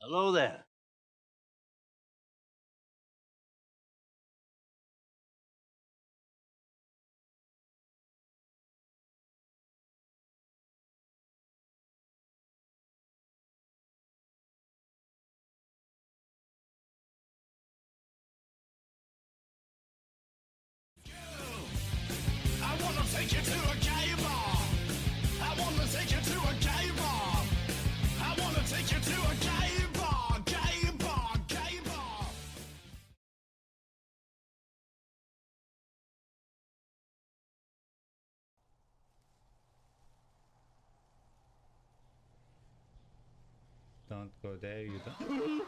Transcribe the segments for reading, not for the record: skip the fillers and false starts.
Hello there. I wanna take you to a gay bar. I wanna take you to a gay bar. I wanna take you to a gay bar, gay bar, gay bar. Don't go there, you don't.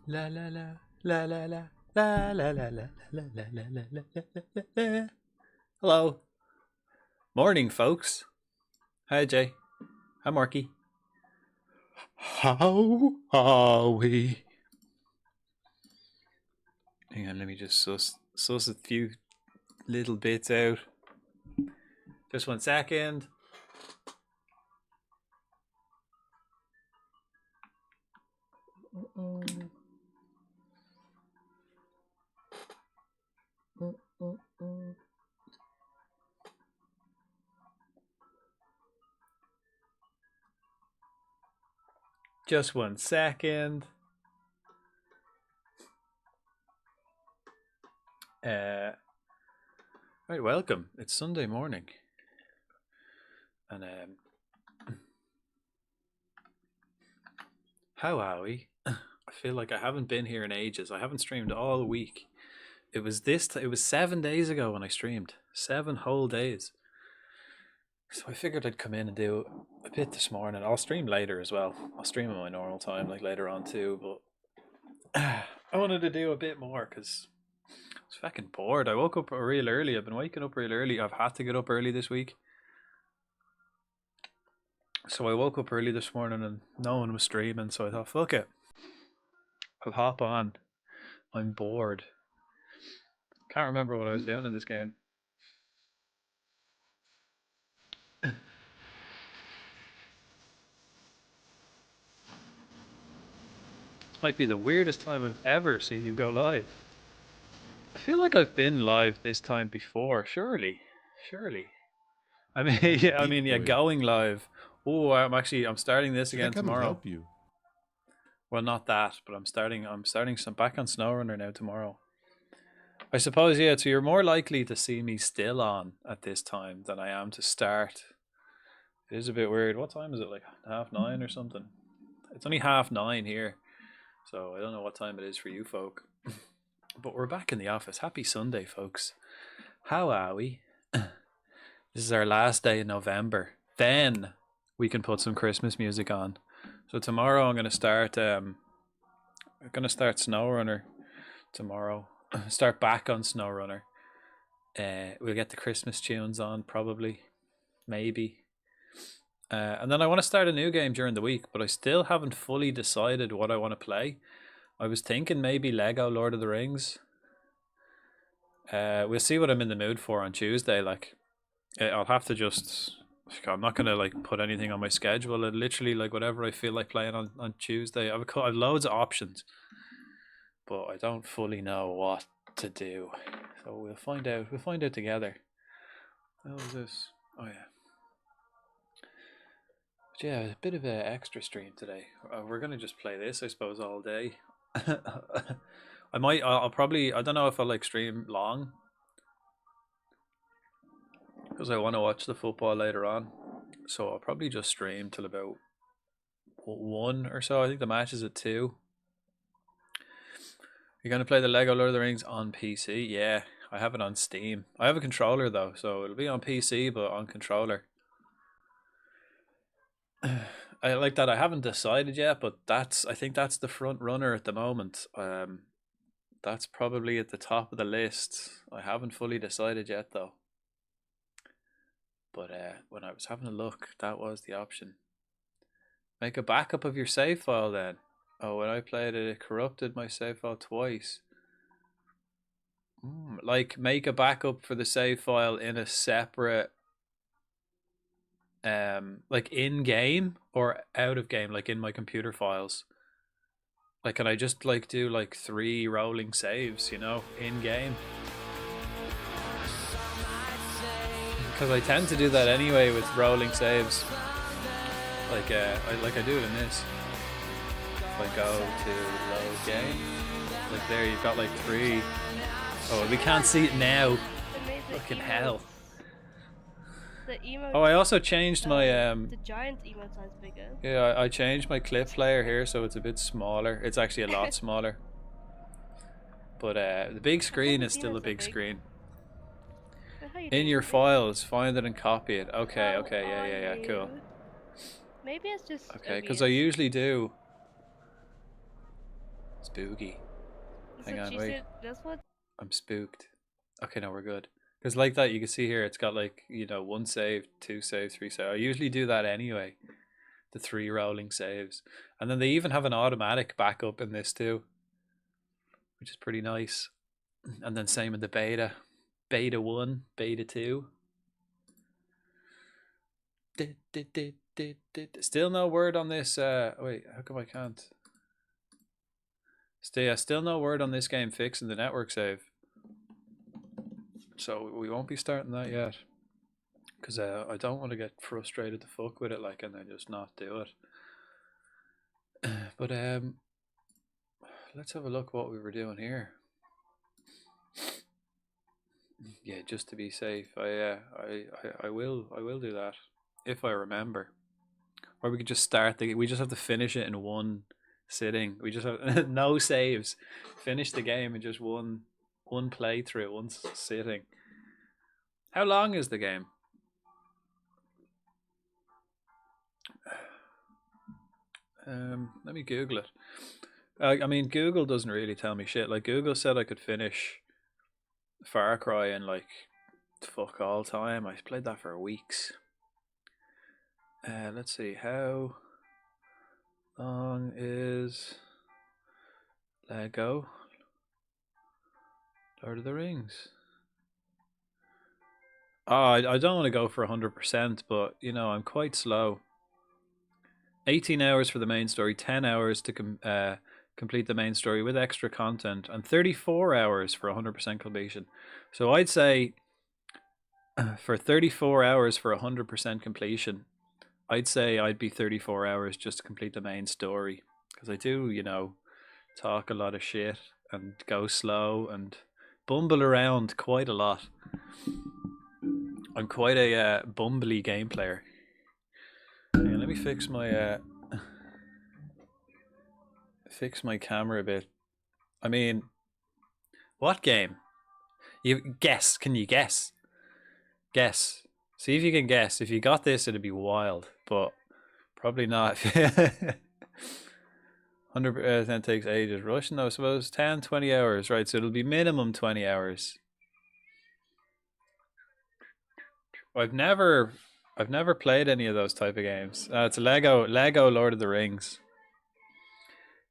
La la la la la la la la la la la la la la la la la. Hello. Morning, folks. Hi, Jay. Hi, Marky. How are we? Hang on, let me just suss a few little bits out. Just 1 second. Just 1 second. Right, welcome. It's Sunday morning, and how are we? I feel like I haven't been here in ages. I haven't streamed all week. It was it was 7 days ago when I streamed. 7 whole days. So I figured I'd come in and do a bit this morning. I'll stream later as well. I'll stream at my normal time, like later on too. But I wanted to do a bit more because I was fucking bored. I woke up real early. I've been waking up real early. I've had to get up early this week. So I woke up early this morning and no one was streaming, so I thought, fuck it, I'll hop on. I'm bored. Can't remember what I was doing in this game. Might be the weirdest time I've ever seen you go live. I feel like I've been live this time before. Surely, surely. I mean, yeah, Deep boy. going live. Oh, I'm starting this Should I again come and tomorrow. help you? Well, not that, but I'm starting some back on SnowRunner now tomorrow. I suppose, yeah. So you're more likely to see me still on at this time than I am to start. It is a bit weird. What time is it? Like 9:30 or something. It's only 9:30 here, so I don't know what time it is for you folk. But we're back in the office. Happy Sunday, folks. How are we? This is our last day in November. Then we can put some Christmas music on. So tomorrow I'm gonna start. SnowRunner tomorrow. Start back on SnowRunner. We'll get the Christmas tunes on probably, maybe. And then I want to start a new game during the week, but I still haven't fully decided what I want to play. I was thinking maybe Lego Lord of the Rings. We'll see what I'm in the mood for on Tuesday. Like, I'll have to just. I'm not gonna like put anything on my schedule. It literally like whatever I feel like playing on Tuesday. I've loads of options, but I don't fully know what to do. So we'll find out. We'll find out together. What was this? Oh yeah. But yeah, a bit of an extra stream today. We're gonna just play this, I suppose, all day. I might. I'll probably. I don't know if I'll like stream long because I want to watch the football later on. So I'll probably just stream till about 1 or so. I think the match is at 2. You're gonna play the Lego Lord of the Rings on PC? Yeah, I have it on Steam. I have a controller though, so it'll be on PC but on controller. I like that. I haven't decided yet, but I think that's the front runner at the moment. That's probably at the top of the list. I haven't fully decided yet though. But when I was having a look, that was the option. Make a backup of your save file then. Oh, when I played it, it corrupted my save file twice. Like make a backup for the save file in a separate like in game or out of game, like in my computer files. Like can I just like do like 3 rolling saves, in game? Because I tend to do that anyway with rolling saves. Like I do it in this. If I go to load game, like there you've got like 3. Oh, we can't see it now. Fucking hell. The emote. Oh, I also changed my The giant emote size bigger. Yeah, I changed my clip player here so it's a bit smaller. It's actually a lot smaller. But the big screen is still a big screen. In your files, find it and copy it. Okay, yeah, cool. Maybe it's just Okay, because I usually do. Spooky. So Hang on, wait. That's what. I'm spooked. Okay, no, we're good. Because like that, you can see here, it's got like, 1 save, 2 save, 3 save. I usually do that anyway. The 3 rolling saves. And then they even have an automatic backup in this too, which is pretty nice. And then same in the beta. Beta 1, beta 2. Still no word on this. Wait, how come I can't? Still no word on this game fixing the network save. So we won't be starting that yet. Because I don't want to get frustrated to fuck with it like and then just not do it. But let's have a look what we were doing here. Yeah, just to be safe. I will do that if I remember. Or we could just start we just have to finish it in one sitting. We just have no saves. Finish the game in just one playthrough, one sitting. How long is the game? Let me Google it. I mean, Google doesn't really tell me shit. Like Google said I could finish Far Cry in like fuck all time. I played that for weeks. Let's see. How long is Lego Lord of the Rings? Oh, I don't want to go for 100%, but I'm quite slow. 18 hours for the main story, 10 hours to complete the main story with extra content, and 34 hours for 100% completion. So I'd say for 34 hours for 100% completion, I'd say I'd be 34 hours just to complete the main story. Because I do, talk a lot of shit and go slow and bumble around quite a lot. I'm quite a bumbly game player. Yeah, let me fix my camera a bit. I mean, what game? You guess? Can you guess? Guess. See if you can guess. If you got this, it'd be wild, but probably not. 100% takes ages. Russian, I suppose 10, 20 hours, right? So it'll be minimum 20 hours. I've never played any of those type of games. It's Lego Lord of the Rings.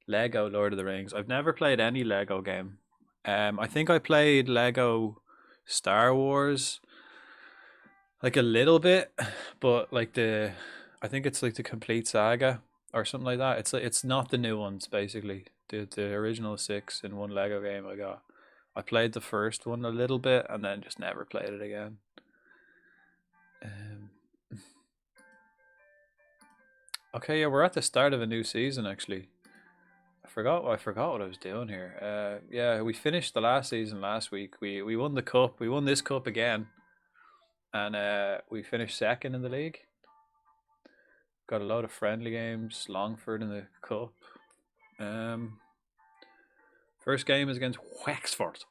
Lego Lord of the Rings. I've never played any Lego game. I think I played Lego Star Wars like a little bit, but like I think it's like the complete saga or something like that. It's not the new ones basically. The original 6 in one Lego game I got. I played the first one a little bit and then just never played it again. Okay, yeah, we're at the start of a new season actually. I forgot what I was doing here. Yeah, we finished the last season last week. We won the cup. We won this cup again, and we finished second in the league. Got a lot of friendly games. Longford in the cup. First game is against Wexford.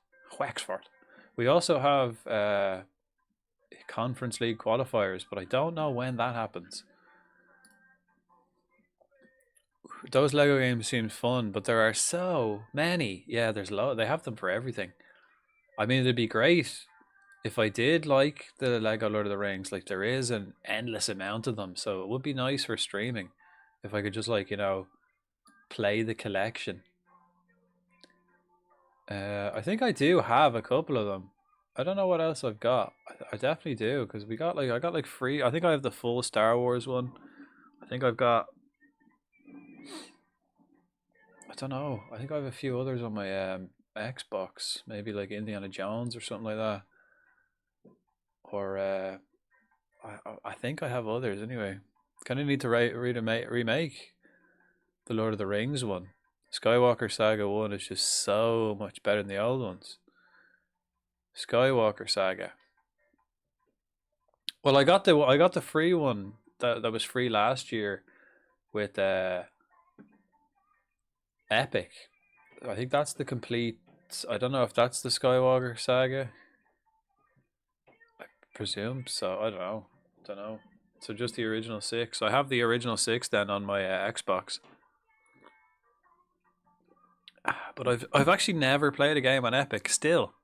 We also have Conference League qualifiers, but I don't know when that happens. Those Lego games seem fun, but there are so many. Yeah, there's They have them for everything. I mean, it'd be great if I did like the Lego Lord of the Rings. Like, there is an endless amount of them, so it would be nice for streaming if I could just play the collection. I think I do have a couple of them. I don't know what else I've got. I definitely do, because I got free. I think I have the full Star Wars one. I think I've got. I don't know. I think I have a few others on my Xbox. Maybe like Indiana Jones or something like that. Or I think I have others anyway. Kind of need to remake the Lord of the Rings one. Skywalker Saga 1 is just so much better than the old ones. Skywalker Saga. Well, I got the free one that was free last year with Epic. I think that's the complete. I don't know if that's the Skywalker Saga. I presume so. I don't know. So just the original 6. I have the original 6 then on my Xbox. But I've actually never played a game on Epic. Still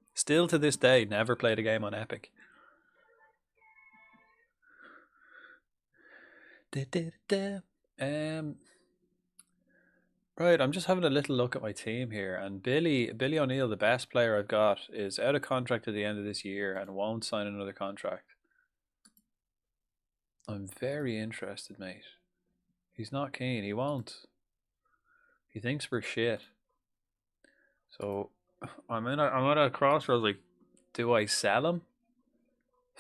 to this day, never played a game on Epic. Right, I'm just having a little look at my team here, and Billy O'Neill, the best player I've got, is out of contract at the end of this year and won't sign another contract. I'm very interested, mate. He's not keen. He won't. He thinks we're shit. So I'm at a crossroads. Like, do I sell him?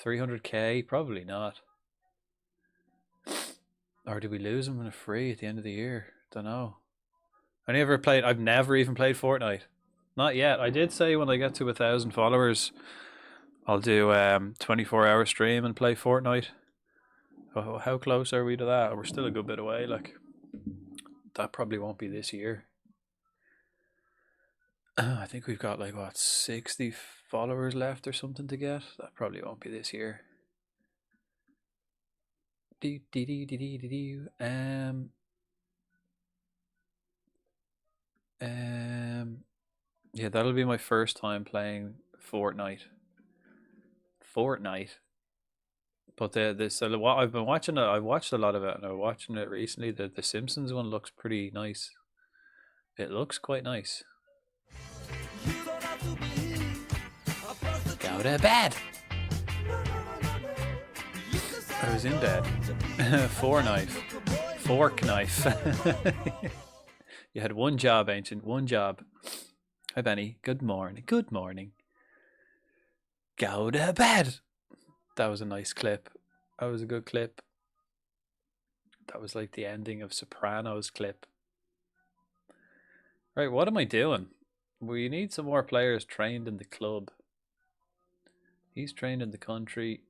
300k? Probably not. Or do we lose him in a free at the end of the year? Don't know. I've never even played Fortnite. Not yet. I did say when I get to 1,000 followers, I'll do 24-hour stream and play Fortnite. Oh, how close are we to that? We're still a good bit away. Like, that probably won't be this year. I think we've got 60 followers left or something to get. That probably won't be this year. Yeah, that'll be my first time playing Fortnite. But so what I've been watching, I've watched a lot of it, and I'm watching it recently. The Simpsons one looks pretty nice. It looks quite nice. Go to bed. I was in bed. Fork knife. You had one job, Ancient. One job. Hi, Benny. Good morning. Good morning. Go to bed. That was a nice clip. That was a good clip. That was like the ending of Sopranos clip. Right, what am I doing? We need some more players trained in the club. He's trained in the country.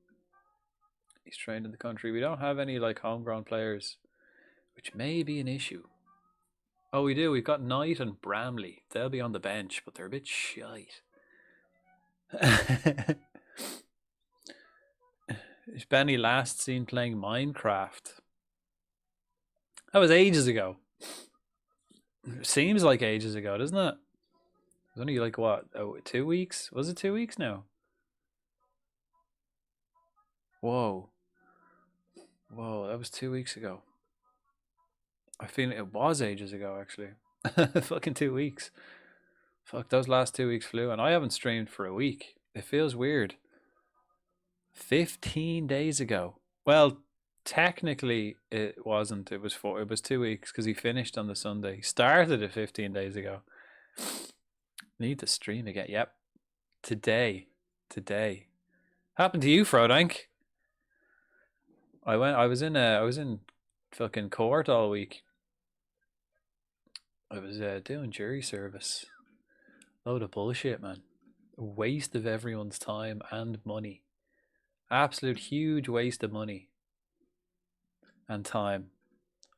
He's trained in the country. We don't have any like homegrown players, which may be an issue. Oh, we do. We've got Knight and Bramley. They'll be on the bench, but they're a bit shite. Is Benny last seen playing Minecraft? That was ages ago. Seems like ages ago, doesn't it? It was only like what? Oh, 2 weeks? Was it 2 weeks now? Whoa. Whoa, that was 2 weeks ago. I feel it was ages ago, actually. Fucking 2 weeks. Fuck, those last 2 weeks flew, and I haven't streamed for a week. It feels weird. 15 days ago. Well, technically it wasn't. It was 2 weeks because he finished on the Sunday. He started it 15 days ago. Need to stream again. Yep. Today. Happened to you, Frodank? I was in fucking court all week. I was doing jury service. Load of bullshit, man. A waste of everyone's time and money. Absolute huge waste of money and time.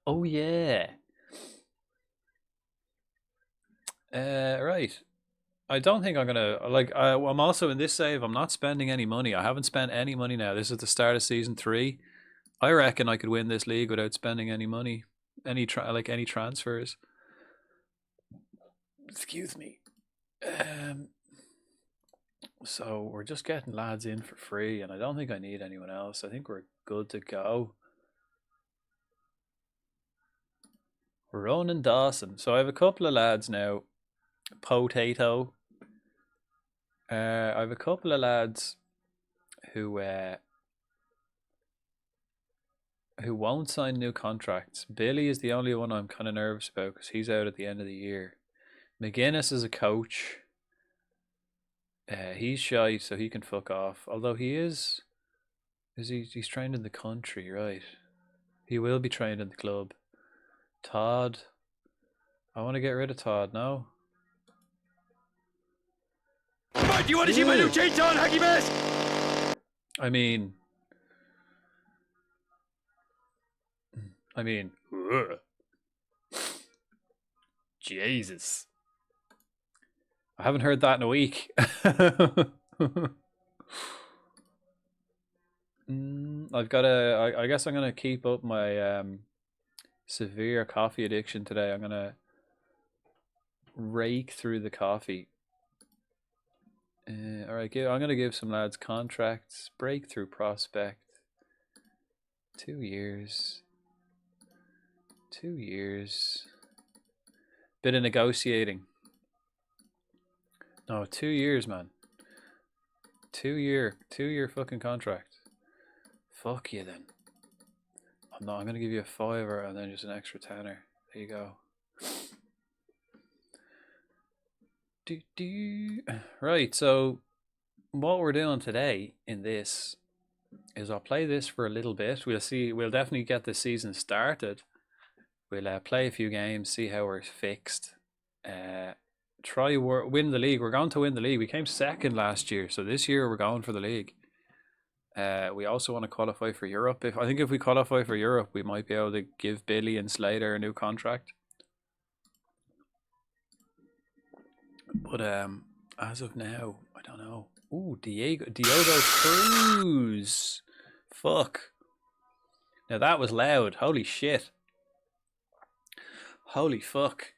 Oh yeah. Right. I don't think I'm gonna I'm also in this save. I'm not spending any money. I haven't spent any money now. This is the start of season 3. I reckon I could win this league without spending any money, any transfers. Excuse me. So we're just getting lads in for free, and I don't think I need anyone else. I think we're good to go. Ronan Dawson. So I have a couple of lads now. Potato. I have a couple of lads who won't sign new contracts. Billy is the only one I'm kind of nervous about because he's out at the end of the year. McGuinness is a coach. He's shy, so he can fuck off. Although he's trained in the country, right? He will be trained in the club. Todd. I want to get rid of Todd now. Right, do you want to see my new chainsaw and hockey mask? I mean, Jesus. I haven't heard that in a week. I guess I'm gonna keep up my severe coffee addiction today. I'm gonna rake through the coffee. All right, I'm gonna give some lads contracts. Breakthrough prospect. 2 years. 2 years. Bit of negotiating. No, 2 years, man. 2 year fucking contract. Fuck you then. I'm gonna give you a fiver and then just an extra tenner. There you go. Right, so what we're doing today in this is I'll play this for a little bit. We'll definitely get the season started. We'll play a few games, see how we're fixed. Win the league. We're going to win the league. We came second last year, so this year we're going for the league. We also want to qualify for Europe. I think if we qualify for Europe, we might be able to give Billy and Slater a new contract. But as of now, I don't know. Ooh, Diogo Cruz. Fuck. Now that was loud. Holy shit. Holy fuck.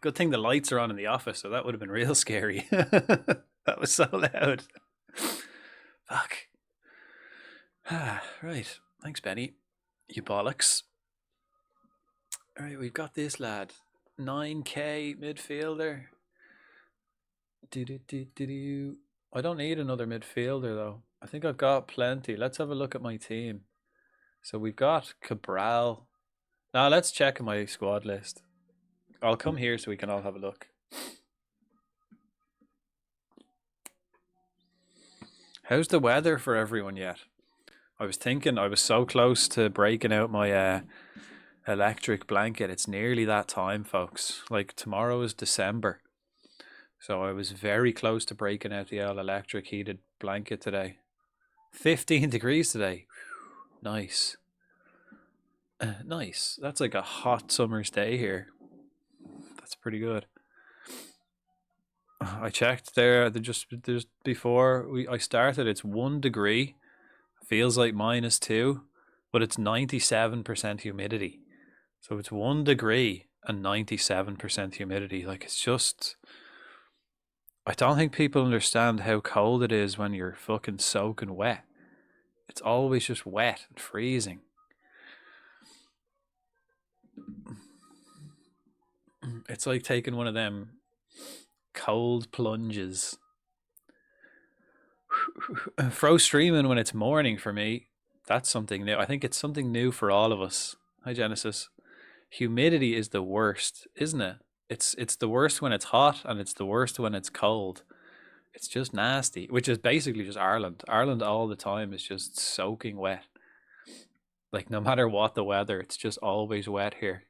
Good thing the lights are on in the office, so that would have been real scary. That was so loud. Fuck. Right. Thanks, Benny. You bollocks. Alright, we've got this lad. 9k midfielder. Do. I don't need another midfielder though. I think I've got plenty. Let's have a look at my team. So we've got Cabral. Now let's check my squad list. I'll come here so we can all have a look. How's the weather for everyone yet? I was thinking I was so close to breaking out my electric blanket. It's nearly that time, folks. Like tomorrow is December. So I was very close to breaking out the old electric heated blanket today. 15 degrees today. Nice. Nice. That's like a hot summer's day here. That's pretty good. I checked there just before I started. It's 1 degree. Feels like -2, but it's 97% humidity. So it's 1 degree and 97% humidity. Like it's just. I don't think people understand how cold it is when you're fucking soaking wet. It's always just wet and freezing. It's like taking one of them cold plunges. Fro streaming when it's morning for me. That's something new. I think it's something new for all of us. Hi Genesis. Humidity is the worst, isn't it? It's the worst when it's hot and it's the worst when it's cold. It's just nasty, which is basically just Ireland. Ireland all the time is just soaking wet. Like no matter what the weather, it's just always wet here.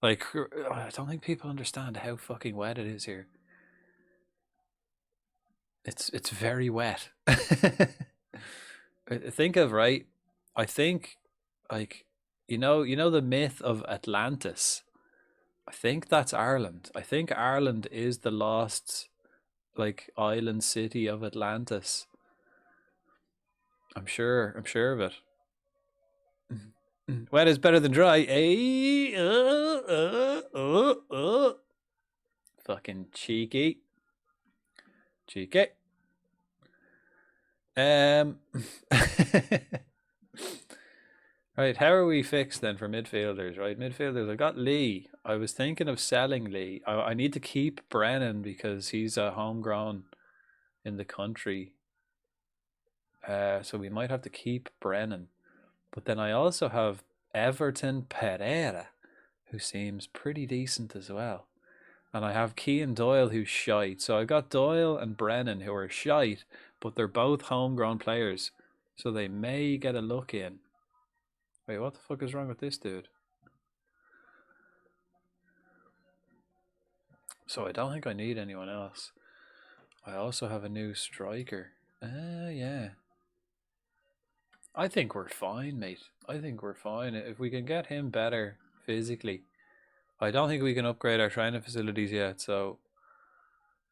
Like I don't think people understand how fucking wet it is here. It's very wet. Think of right. I think like you know the myth of Atlantis. I think that's Ireland. I think Ireland is the lost like island city of Atlantis. I'm sure of it. Wet is better than dry. Hey, fucking cheeky. Right, how are we fixed then for midfielders? Right, midfielders. I got Lee. I was thinking of selling Lee. I need to keep Brennan because he's a homegrown in the country. So we might have to keep Brennan. But then I also have Everton Pereira, who seems pretty decent as well. And I have Keane Doyle, who's shite. So I got Doyle and Brennan, who are shite, but they're both homegrown players. So they may get a look in. Wait, what the fuck is wrong with this dude? So I don't think I need anyone else. I also have a new striker. Yeah. I think we're fine, mate. I think we're fine. If we can get him better physically. I don't think we can upgrade our training facilities yet, so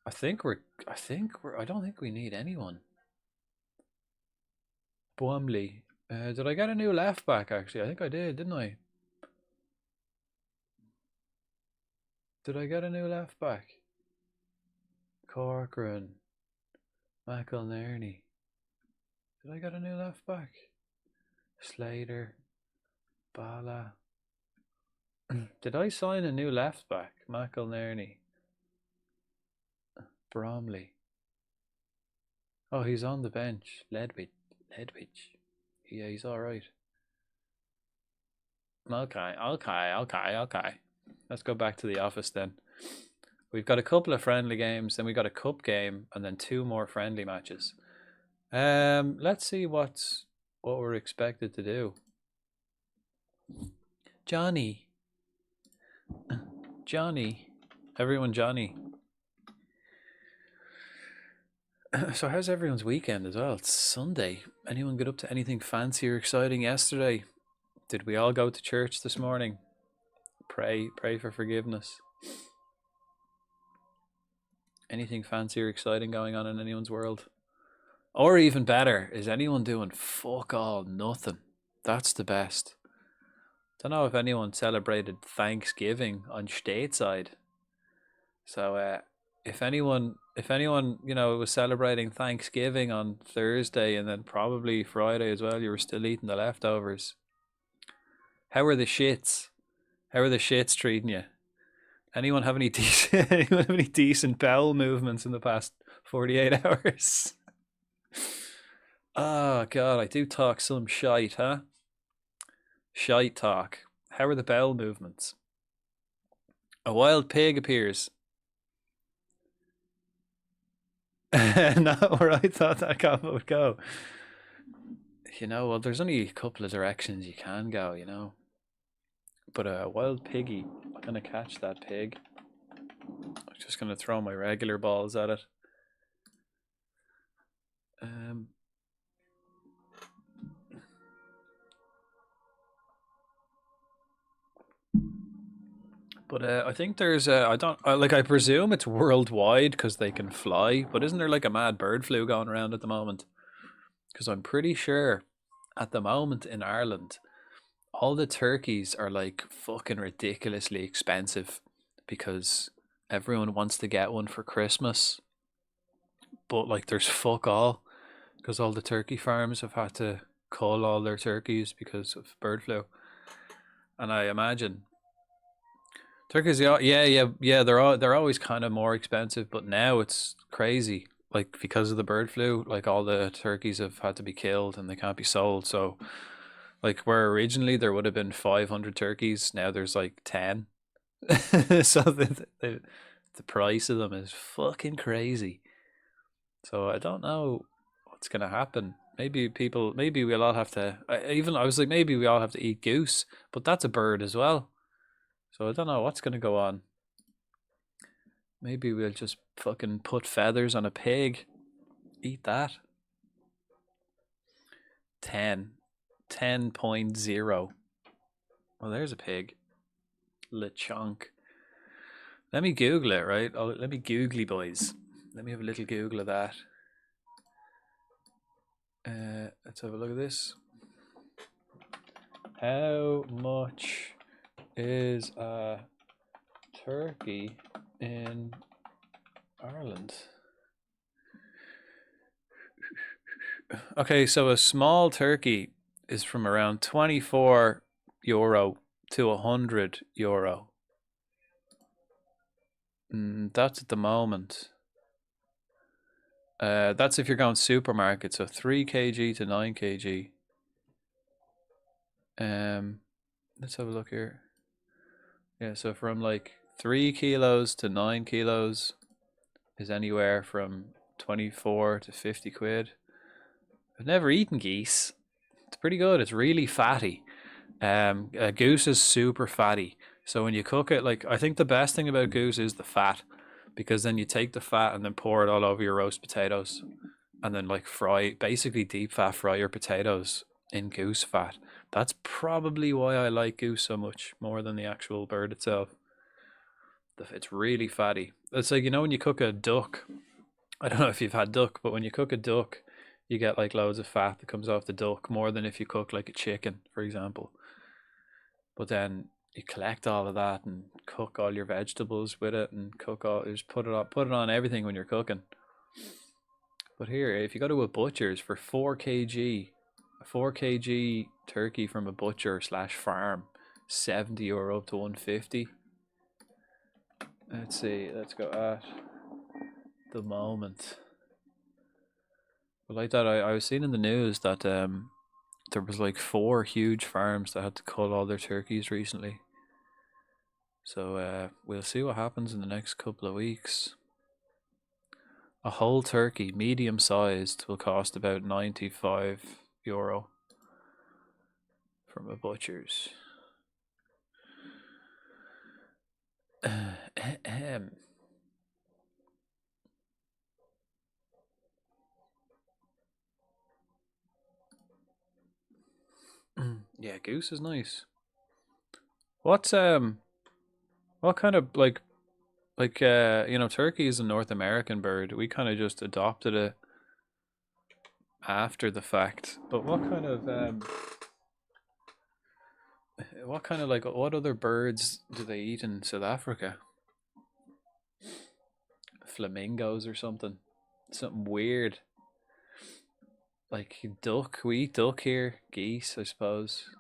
I don't think we need anyone. Boumley. Did I get a new left back actually? I think I did, didn't I? Did I get a new left back? Corcoran. McElnerney. Did I get a new left back? Slater. Bala. Did I sign a new left back? McElnerney. Bromley. Oh, he's on the bench. Ledwidge. Yeah, he's alright. Okay. Let's go back to the office then. We've got a couple of friendly games, then we got a cup game, and then 2 more friendly matches. Let's see what we're expected to do. Johnny. Everyone Johnny. So how's everyone's weekend as well? It's Sunday. Anyone get up to anything fancy or exciting yesterday? Did we all go to church this morning? Pray for forgiveness. Anything fancy or exciting going on in anyone's world? Or even better, is anyone doing fuck all nothing? That's the best. Don't know if anyone celebrated Thanksgiving on stateside. So if anyone if anyone, you know, was celebrating Thanksgiving on Thursday and then probably Friday as well, you were still eating the leftovers. How are the shits? How are the shits treating you? Anyone have any decent anyone have any decent bowel movements in the past 48 hours? Oh god, I do talk some shite, huh? Shite talk. How are the bowel movements? A wild pig appears. Not where I thought that combo would go. You know, well, there's only a couple of directions you can go, you know. But a wild piggy, I'm gonna catch that pig. I'm just gonna throw my regular balls at it. But I think there's I don't like I presume it's worldwide because they can fly. But isn't there like a mad bird flu going around at the moment? Because I'm pretty sure at the moment in Ireland, all the turkeys are like fucking ridiculously expensive because everyone wants to get one for Christmas. But like there's fuck all because all the turkey farms have had to cull all their turkeys because of bird flu. And I imagine turkeys, yeah. They're always kind of more expensive, but now it's crazy. Like because of the bird flu, like all the turkeys have had to be killed and they can't be sold. So, like where originally there would have been 500 turkeys, now there's like 10. So the price of them is fucking crazy. So I don't know what's gonna happen. Maybe we'll all have to. I was like, maybe we all have to eat goose, but that's a bird as well. So I don't know what's gonna go on. Maybe we'll just fucking put feathers on a pig. Eat that. 10. 10.0. Well, there's a pig. Lechonk. Let me Google it, right? Let me googly boys. Let me have a little Google of that. Let's have a look at this. How much is a turkey in Ireland? Okay, so a small turkey is from around €24 to €100. That's at the moment. That's if you're going supermarket, so 3 kg to 9 kg. Let's have a look here. Yeah, so from like 3 kilos to 9 kilos is anywhere from 24 to 50 quid. I've never eaten geese. It's pretty good. It's really fatty. Goose is super fatty. So when you cook it, like I think the best thing about goose is the fat, because then you take the fat and then pour it all over your roast potatoes, and then like basically deep fat fry your potatoes in goose fat. That's probably why I like goose so much more than the actual bird itself. It's really fatty. It's like, you know, when you cook a duck, I don't know if you've had duck, but when you cook a duck, you get like loads of fat that comes off the duck more than if you cook like a chicken, for example. But then you collect all of that and cook all your vegetables with it and just put it on everything when you're cooking. But here, if you go to a butcher's for 4 kg, a 4 kg turkey from a butcher slash farm, €70 up to 150. Let's see, let's go at the moment. But like that, I was seeing in the news that there was like 4 huge farms that had to cull all their turkeys recently. So we'll see what happens in the next couple of weeks. A whole turkey, medium sized, will cost about €95 from a butcher's. Yeah, goose is nice. What kind of you know, turkey is a North American bird. We kind of just adopted it after the fact. But what kind of what other birds do they eat in South Africa? flamingos or something. Something weird. Like duck. We eat duck here. Geese, I suppose.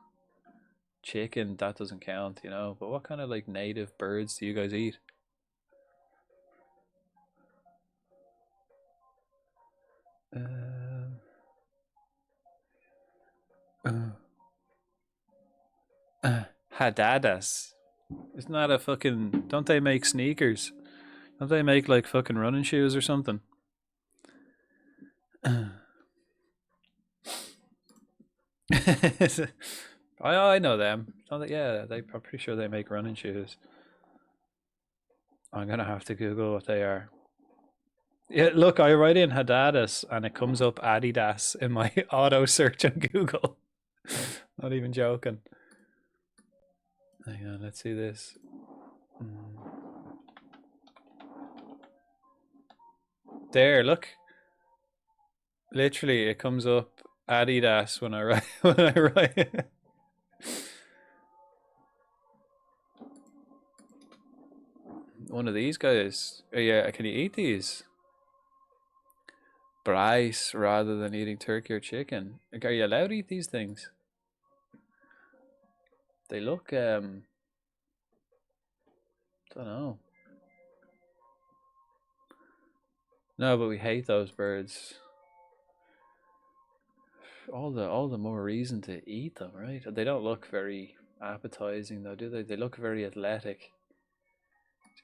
Chicken, that doesn't count, you know. But what kind of like native birds do you guys eat? Uh, Hadadas. Isn't that a fucking? Don't they make sneakers? Don't they make like fucking running shoes or something? I know them. Don't they, yeah, I'm pretty sure they make running shoes. I'm gonna have to Google what they are. Yeah, look, I write in Hadadas and it comes up Adidas in my auto search on Google. Not even joking. Hang on, let's see this. There, look. Literally, it comes up Adidas when I write. When I write. One of these guys. Oh, yeah, can you eat these? Bray rather than eating turkey or chicken. Like, are you allowed to eat these things? They look. Don't know. No, but we hate those birds. All the more reason to eat them, right? They don't look very appetizing though, do they? They look very athletic.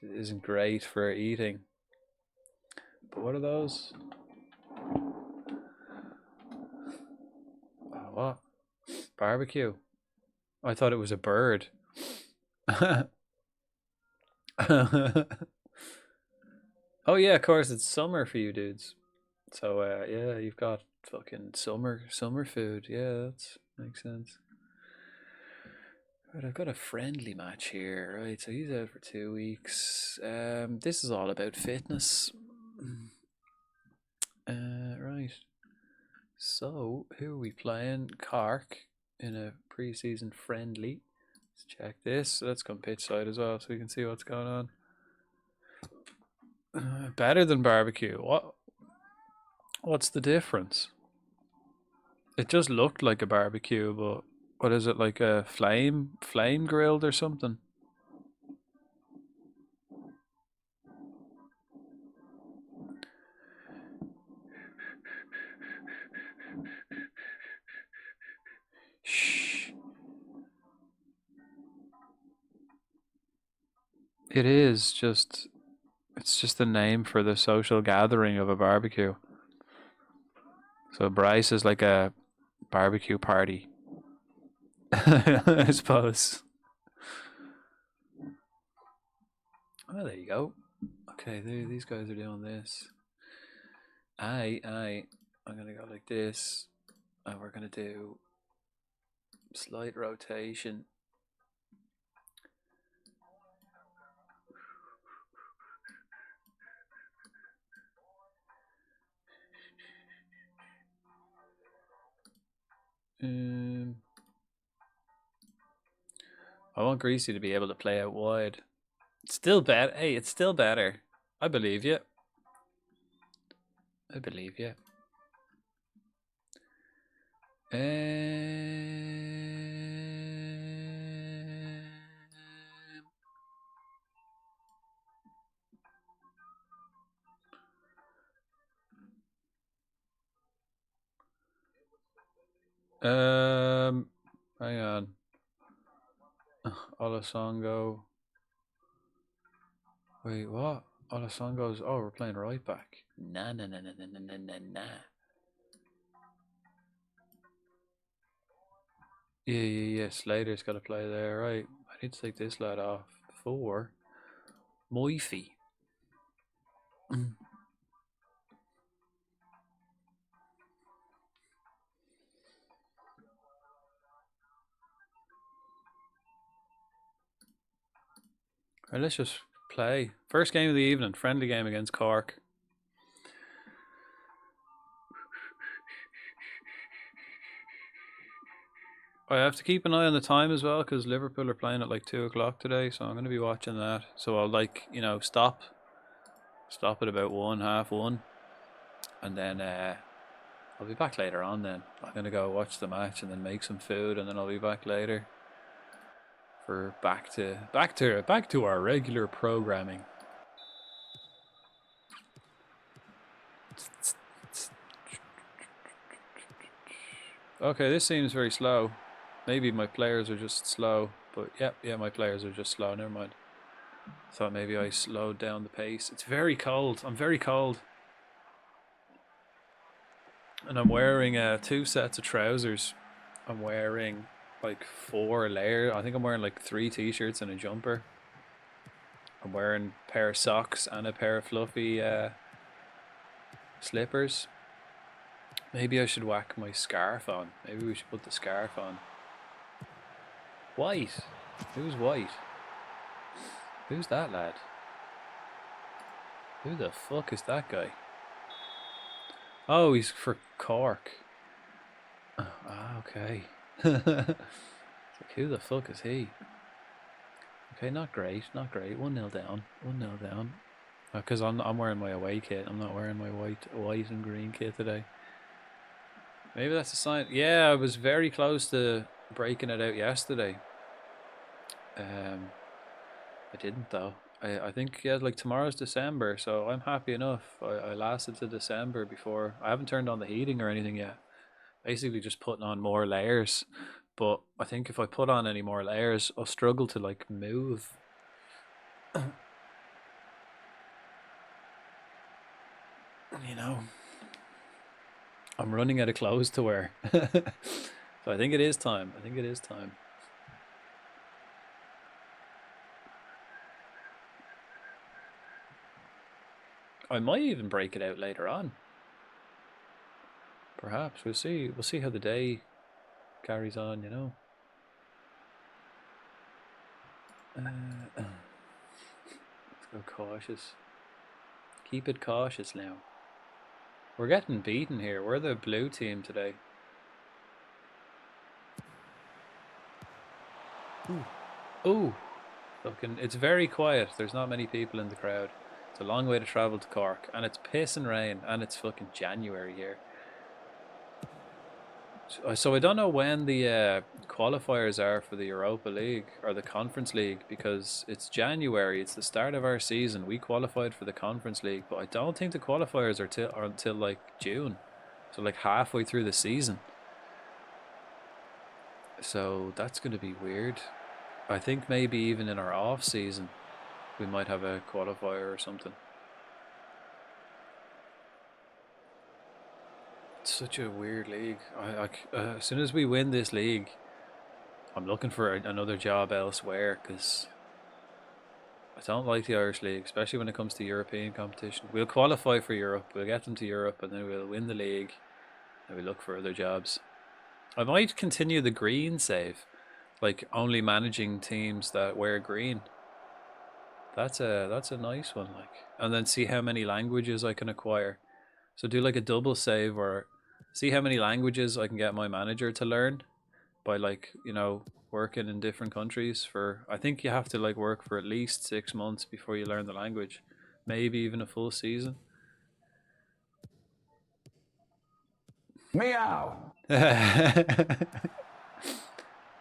It isn't great for eating. But what are those? Oh, what? Barbecue. I thought it was a bird. Oh yeah, of course it's summer for you dudes. So yeah, you've got fucking summer food. Yeah, that makes sense. Right, I've got a friendly match here. Right, so he's out for 2 weeks. This is all about fitness. Right. So who are we playing? Cork in a pre-season friendly. Let's check this. Let's come pitch side as well so we can see what's going on. Better than barbecue. What's the difference? It just looked like a barbecue, but what is it, like a flame grilled or something? Shh. It's just the name for the social gathering of a barbecue. So Bryce is like a barbecue party. I suppose. Oh, there you go. Okay, these guys are doing this. I'm gonna go like this, and we're gonna do slight rotation. I want Greasy to be able to play out wide. It's still bad. Hey, it's still better. I believe you. I believe you. Hang on. Olasongo. Wait, what? Olasongo's. Oh, we're playing right back. Nah. Yeah. Slater's got to play there, right? I need to take this lad off for Moify. Right, let's just play. First game of the evening, friendly game against Cork. I have to keep an eye on the time as well because Liverpool are playing at like 2 o'clock today, so I'm going to be watching that. So I'll stop Stop at about 1, half 1. And then I'll be back later on then. I'm going to go watch the match and then make some food, and then I'll be back later for back to our regular programming. Okay, this seems very slow. Maybe my players are just slow, but yeah, my players are just slow. Never mind. Thought maybe I slowed down the pace. It's very cold. I'm very cold. And I'm wearing 2 sets of trousers. I'm wearing like 4 layers. I think I'm wearing like 3 t-shirts and a jumper. I'm wearing a pair of socks and a pair of fluffy slippers. Maybe I should whack my scarf on. Maybe we should put the scarf on. White? Who's white? Who's that lad? Who the fuck is that guy? Oh, he's for Cork. Ah, okay. It's like, who the fuck is he? Okay, not great, not great. 1-0 down. 1-0 down. Because I'm wearing my away kit. I'm not wearing my white and green kit today. Maybe that's a sign. Yeah, I was very close to breaking it out yesterday. I didn't though. I think like tomorrow's December, so I'm happy enough. I lasted to December before. I haven't turned on the heating or anything yet. Basically just putting on more layers. But I think if I put on any more layers, I'll struggle to like move. You know, I'm running out of clothes to wear. So I think it is time. I think it is time. I might even break it out later on. Perhaps we'll see. We'll see how the day carries on. You know. Let's go cautious. Keep it cautious now. We're getting beaten here. We're the blue team today. Ooh. Fucking, it's very quiet. There's not many people in the crowd. It's a long way to travel to Cork, and it's pissing rain, and it's fucking January here. So I don't know when the qualifiers are for the Europa League or the Conference League, because it's January. It's the start of our season. We qualified for the Conference League, but I don't think the qualifiers are until like June, so like halfway through the season. So that's going to be weird. I think maybe even in our off season we might have a qualifier or something. It's such a weird league. As soon as we win this league, I'm looking for another job elsewhere, because I don't like the Irish League, especially when it comes to European competition. We'll qualify for Europe, we'll get them to Europe, and then we'll win the league, and we'll look for other jobs. I might continue the green save, like only managing teams that wear green. That's a nice one, like, and then see how many languages I can acquire. So do like a double save, or see how many languages I can get my manager to learn by, like, you know, working in different countries for, I think you have to like work for at least 6 months before you learn the language, maybe even a full season. Meow.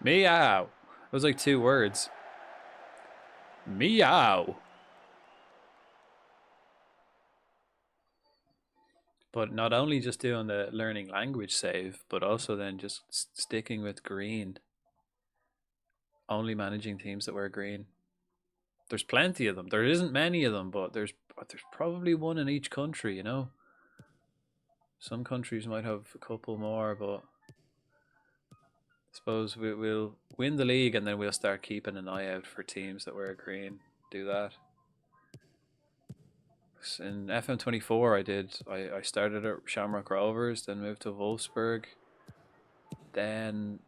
Meow. It was like 2 words. Meow. But not only just doing the learning language save, but also then just sticking with green. Only managing teams that wear green. There's plenty of them. There isn't many of them, but there's probably one in each country, you know. Some countries might have a couple more, but I suppose we'll win the league, and then we'll start keeping an eye out for teams that wear green. Do that. In FM24 I started at Shamrock Rovers, then moved to Wolfsburg, then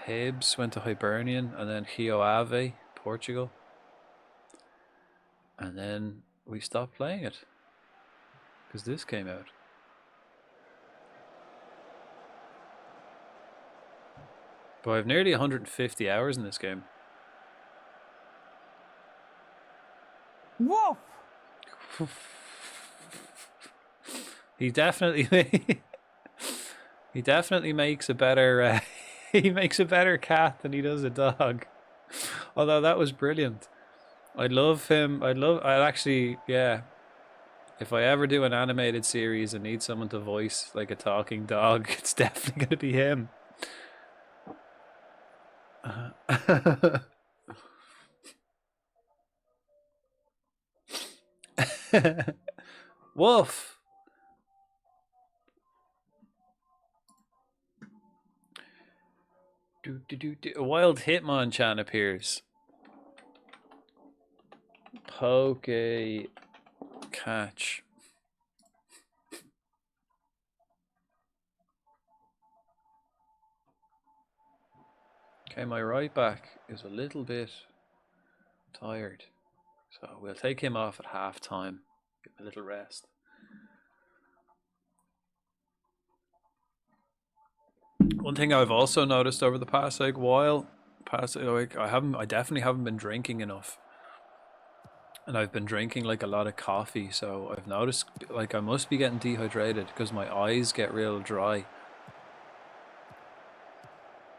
Hibs, went to Hibernian, and then Rio Ave, Portugal. And then we stopped playing it because this came out. But I have nearly 150 hours in this game. Woof. He definitely he definitely makes a better he makes a better cat than he does a dog. Although that was brilliant. I'd love him. I'd actually, yeah. If I ever do an animated series and need someone to voice like a talking dog, it's definitely going to be him. Woof. A wild Hitmonchan appears. Poke catch. Okay, my right back is a little bit tired, so we'll take him off at half time. Give him a little rest. One thing I've also noticed over the past I definitely haven't been drinking enough, and I've been drinking like a lot of coffee. So I've noticed like I must be getting dehydrated because my eyes get real dry,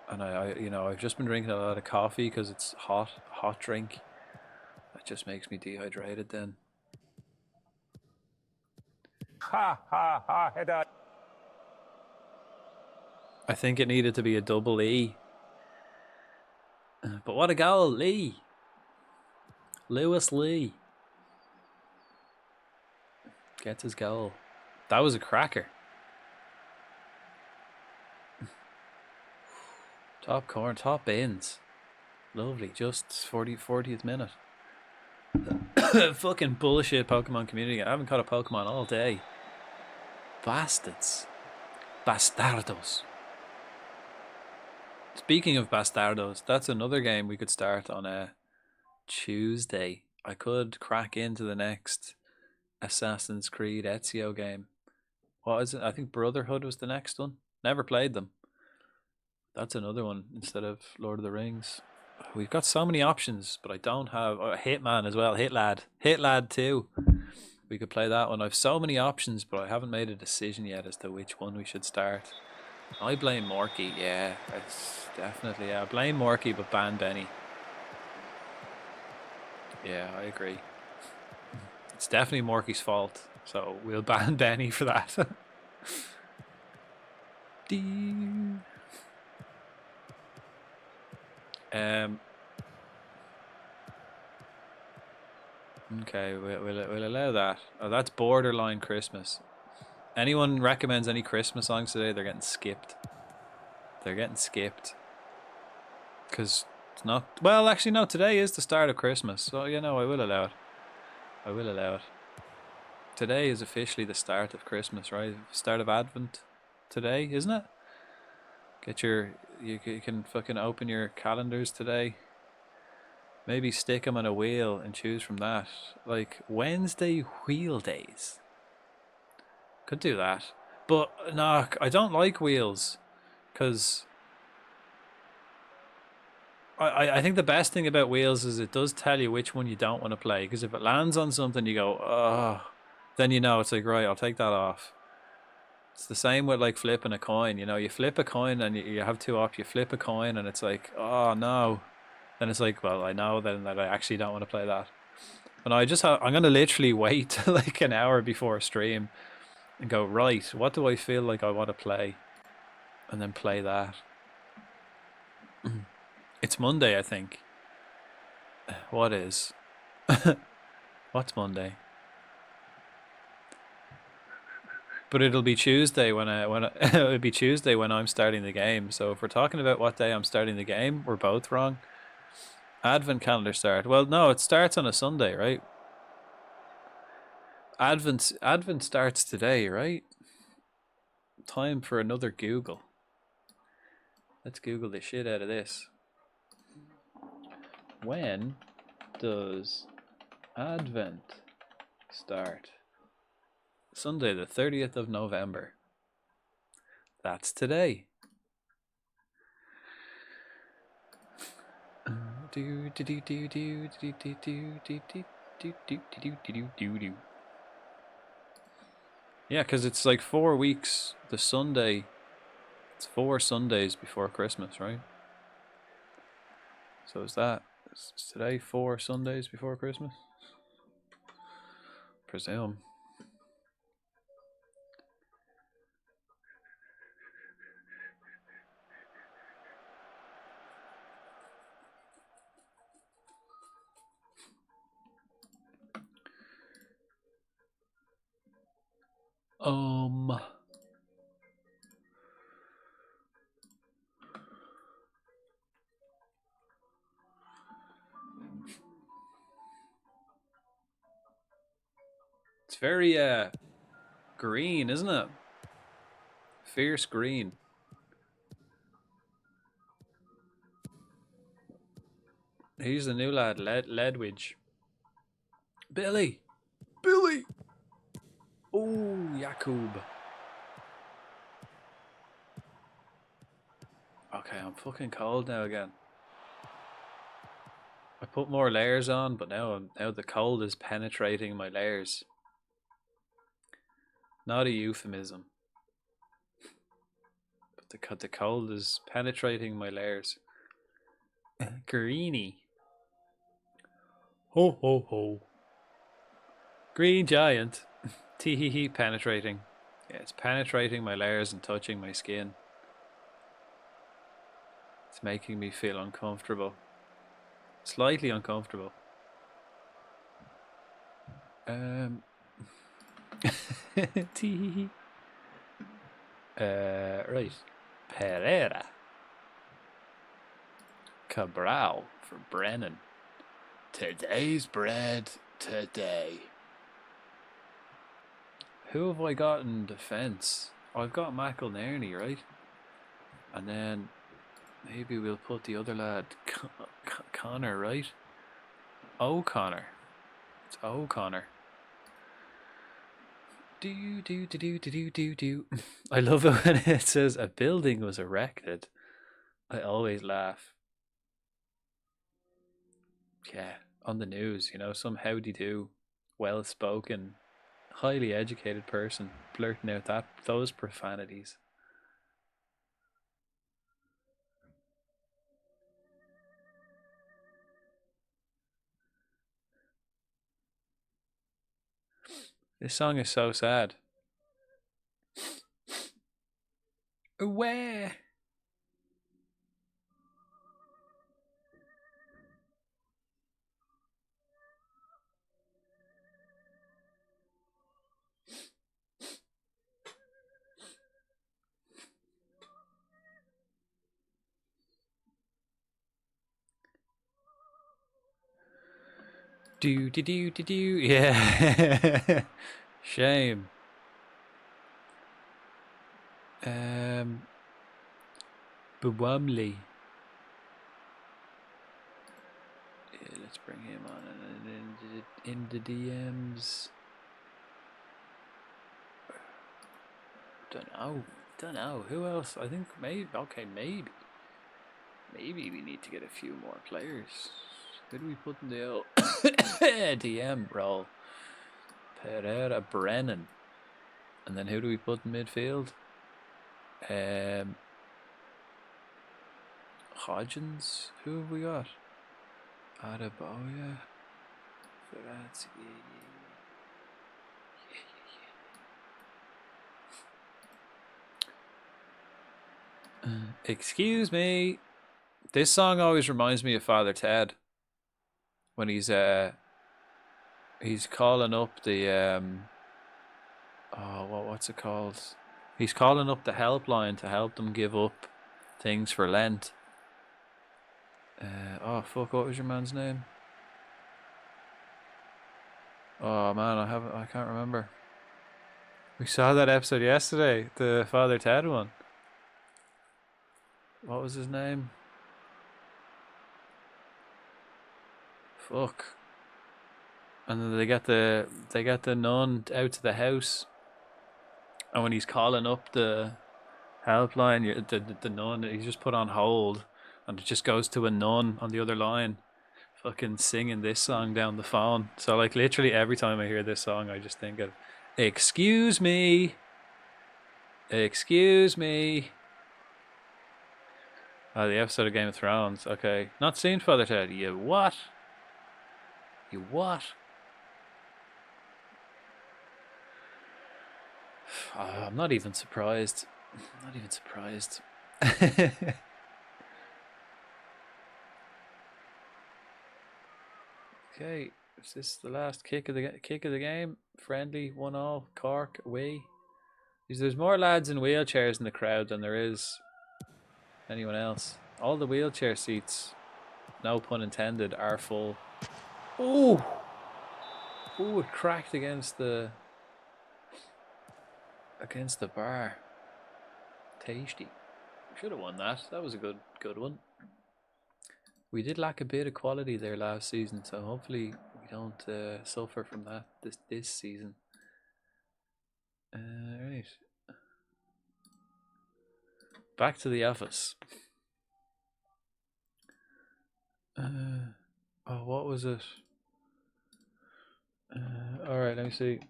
and I've just been drinking a lot of coffee because it's hot drink. That just makes me dehydrated then. Ha ha ha, head out. I think it needed to be a double E. But what a goal, Lee. Lewis Lee gets his goal. That was a cracker. Top corner, top bins. Lovely, just 40th minute. Fucking bullshit Pokemon community. I haven't caught a Pokemon all day. Bastards. Bastardos. Speaking of Bastardos, that's another game we could start on a Tuesday. I could crack into the next Assassin's Creed Ezio game. What is it? I think Brotherhood was the next one. Never played them. That's another one instead of Lord of the Rings. We've got so many options, but I don't have Hitman as well. Hitlad 2. We could play that one. I've so many options, but I haven't made a decision yet as to which one we should start. I blame Morky. Yeah, it's definitely. I blame Morky, but ban Benny. Yeah, I agree. It's definitely Morky's fault, so we'll ban Benny for that. Okay, we'll allow that. Oh, that's borderline Christmas. Anyone recommends any Christmas songs today? They're getting skipped. They're getting skipped. Because it's not... Well, actually, no. Today is the start of Christmas. So, I will allow it. I will allow it. Today is officially the start of Christmas, right? Start of Advent today, isn't it? Get your... You can fucking open your calendars today. Maybe stick them on a wheel and choose from that. Like, Wednesday wheel days. Could do that. But, no, I don't like wheels. Because... I think the best thing about wheels is it does tell you which one you don't want to play. Because if it lands on something, you go, oh, then it's like, right, I'll take that off. It's the same with like flipping a coin. You flip a coin and you have two options. You flip a coin and it's like, oh no. Then it's like, well, I know then that I actually don't want to play that. And I'm going to literally wait like an hour before a stream and go, right, what do I feel like I want to play? And then play that. It's Monday, I think. What is? What's Monday? But it'll be Tuesday it'll be Tuesday when I'm starting the game. So if we're talking about what day I'm starting the game, we're both wrong. Advent calendar start. Well, no, it starts on a Sunday, right? Advent starts today, right? Time for another Google. Let's Google the shit out of this. When does Advent start? Sunday, the 30th of November. That's today. Yeah, because it's like 4 weeks. The Sunday, it's 4 Sundays before Christmas, right? So is today 4 Sundays before Christmas? Presume. It's very green, isn't it? Fierce green. He's the new lad, Ledwidge. Billy! Billy! Oh, Jakub. Okay, I'm fucking cold now again. I put more layers on, but now the cold is penetrating my layers. Not a euphemism. But the cold is penetrating my layers. Greeny. Ho ho ho. Green giant. Tee hee hee penetrating. Yeah, it's penetrating my layers and touching my skin. It's making me feel uncomfortable. Slightly uncomfortable. Tee hee hee. Right. Pereira. Cabral for Brennan. Today's bread today. Who have I got in defence? Oh, I've got McElnerney, right? And then maybe we'll put the other lad, Connor, right? O'Connor. It's O'Connor. Do. I love it when it says a building was erected. I always laugh. Yeah, on the news, you know, some howdy-do, well-spoken, highly educated person blurting out those profanities. This song is so sad. Away. Do. Yeah. Shame. Bwamley. Yeah, let's bring him on in the DMs. Don't know. Who else? I think maybe. Okay, maybe we need to get a few more players. Who do we put in the old DM role? Pereira, Brennan, and then who do we put in midfield? Hodgins. Who have we got? Adebayo, Verratti. Excuse me. This song always reminds me of Father Ted when he's calling up the what's it called? He's calling up the helpline to help them give up things for Lent. Oh fuck! What was your man's name? Oh man, I can't remember. We saw that episode yesterday, the Father Ted one. What was his name? Fuck. And then they get the nun out to the house, and when he's calling up the helpline, the nun, he's just put on hold, and it just goes to a nun on the other line, fucking singing this song down the phone. So like literally every time I hear this song, I just think of Excuse me. Excuse me. Oh, the episode of Game of Thrones. Okay. Not seen Father Ted. You what? You what? Oh, I'm not even surprised. I'm not even surprised. Okay. Is this the last kick of the game? Friendly, 1-1, Cork away. There's more lads in wheelchairs in the crowd than there is anyone else. All the wheelchair seats, no pun intended, are full. Oh, oh! It cracked against the bar. Tasty. Should have won that. That was a good one. We did lack a bit of quality there last season, so hopefully we don't suffer from that this season. Right. Back to the office. Oh, what was it? All right, let me see.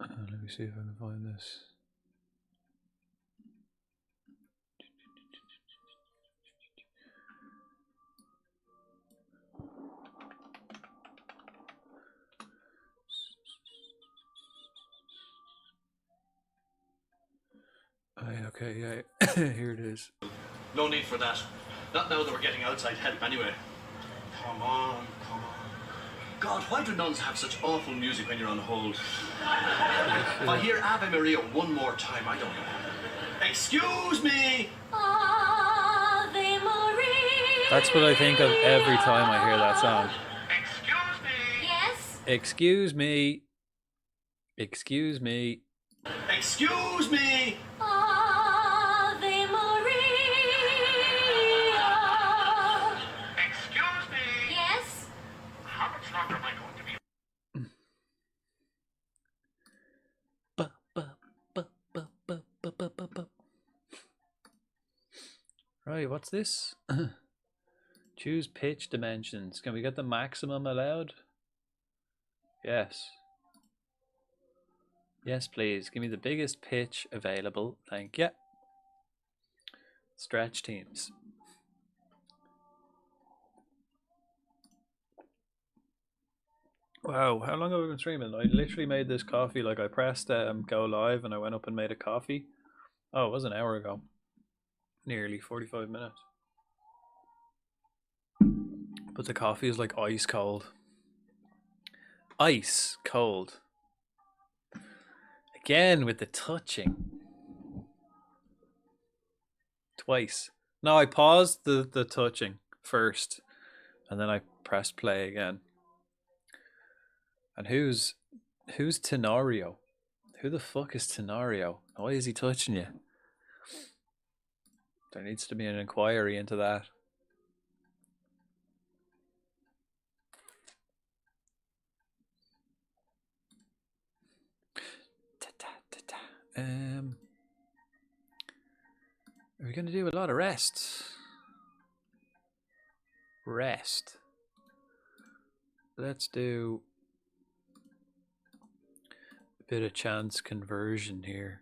Let me see if I can find this. Okay, yeah, here it is. No need for that. Not now that we're getting outside help anyway. Come on, come on. God, why do nuns have such awful music when you're on hold? If I hear Ave Maria one more time, I don't know. Excuse me! Ave Maria. That's what I think of every time I hear that song. Excuse me! Yes. Excuse me. Excuse me. Excuse me! Ave Maria. Excuse me! Yes. How much longer am I going to be? Right, what's this? Choose pitch dimensions. Can we get the maximum allowed? Yes. Yes, please. Give me the biggest pitch available. Thank you. Stretch teams. Wow, how long have I been streaming? I literally made this coffee, like I pressed go live and I went up and made a coffee. Oh, it was an hour ago. Nearly 45 minutes. But the coffee is like ice cold. Ice cold. Again with the touching. Twice. No, I paused the touching first and then I pressed play again. And who's Tenorio? Who the fuck is Tenorio? Why is he touching you? There needs to be an inquiry into that. Are we going to do a lot of rest? Rest. Let's do a bit of chance conversion here.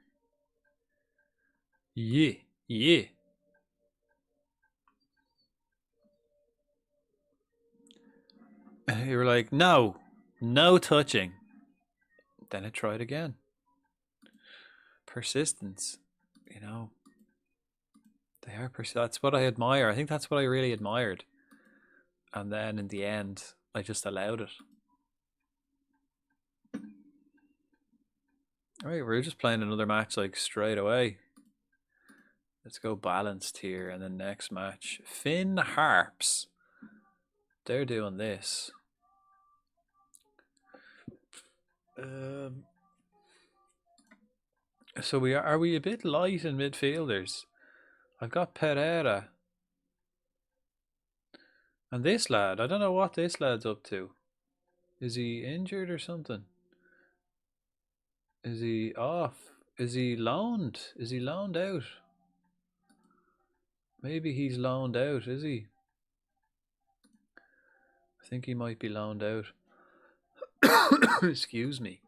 Yeah, yeah. You were like, no touching. Then I tried again. Persistence, you know. They are that's what I admire. I think that's what I really admired. And then in the end, I just allowed it. Alright, we're just playing another match like straight away. Let's go balanced here. And then next match, Finn Harps. They're doing this. So are we a bit light in midfielders? I've got Pereira. And this lad, I don't know what this lad's up to. Is he injured or something? Is he off? Is he loaned? Is he loaned out? Maybe he's loaned out, is he? I think he might be loaned out. Excuse me.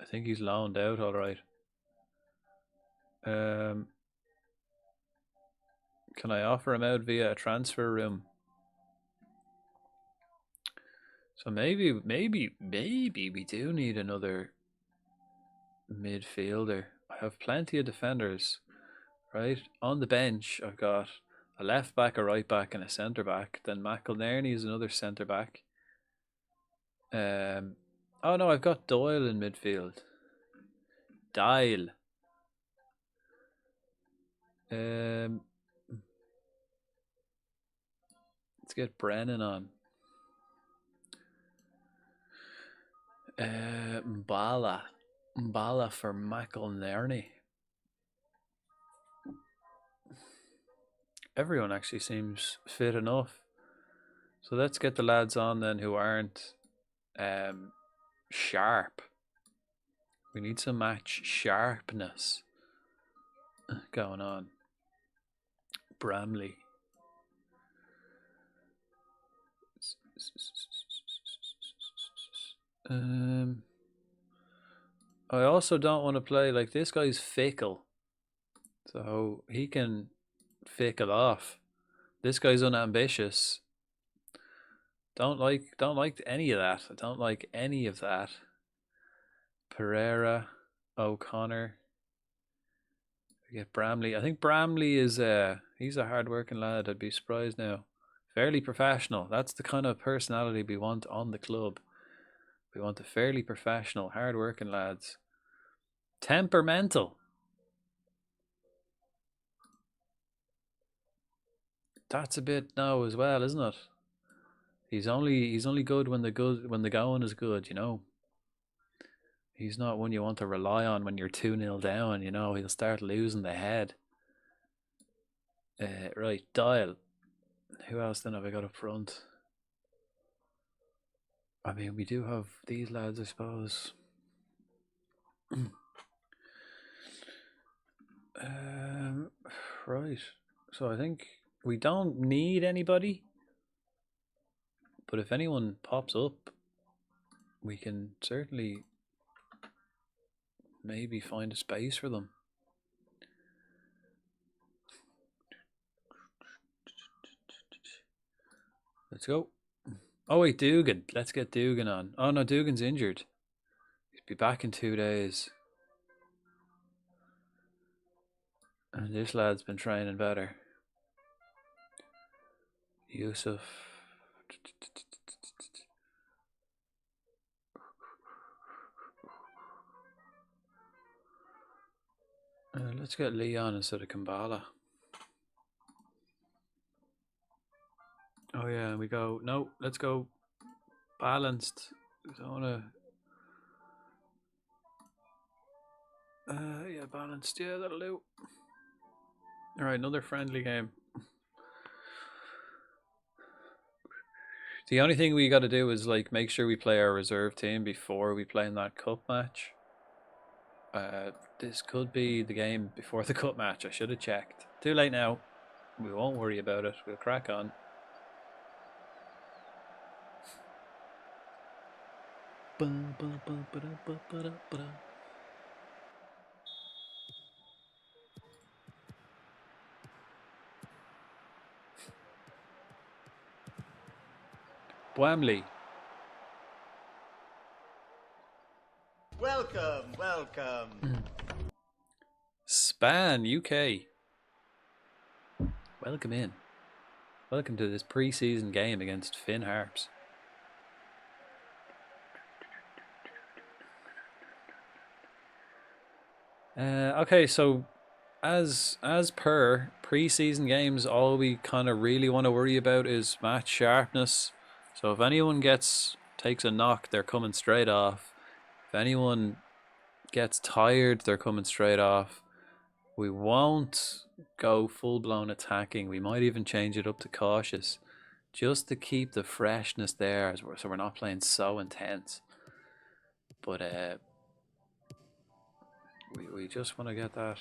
I think he's loaned out, all right. Can I offer him out via a transfer room? So maybe we do need another midfielder. I have plenty of defenders, right? On the bench, I've got a left back, a right back, and a centre back. Then McIlnerney is another centre back. Oh no, I've got Doyle in midfield. Dial. Let's get Brennan on. Mbala for McIlnerney. Everyone actually seems fit enough. So let's get the lads on then who aren't sharp. We need some match sharpness going on. Bramley. I also don't want to play like this guy's fickle, so he can fickle off. This guy's unambitious. Don't like any of that. I don't like any of that. Pereira, O'Connor. We get Bramley. I think Bramley is he's a hard-working lad. I'd be surprised now. Fairly professional. That's the kind of personality we want on the club. We want the fairly professional, hard-working lads. Temperamental. That's a bit no as well, isn't it? He's only good when the going is good, you know. He's not one you want to rely on when you're 2-0 down, you know. He'll start losing the head. Right, Dial. Who else then have I got up front? I mean, we do have these lads, I suppose. Right. So I think we don't need anybody. But if anyone pops up, we can certainly maybe find a space for them. Let's go. Oh wait, Dugan. Let's get Dugan on. Oh no, Dugan's injured. He'll be back in 2 days. And this lad's been training better. Yusuf. Let's get Leon instead of Kambala. Oh yeah, we go. No, let's go balanced. I don't wanna. Yeah, balanced. Yeah, that'll do. All right, another friendly game. The only thing we got to do is like make sure we play our reserve team before we play in that cup match. This could be the game before the cup match. I should have checked. Too late now. We won't worry about it. We'll crack on. Bwamley. Welcome, welcome. Span, UK. Welcome in. Welcome to this pre-season game against Finn Harps. Okay, so as per pre-season games, all we kind of really want to worry about is match sharpness. So if anyone takes a knock, they're coming straight off. If anyone gets tired, they're coming straight off. We won't go full-blown attacking. We might even change it up to cautious, just to keep the freshness there, so we're not playing so intense. But we just want to get that.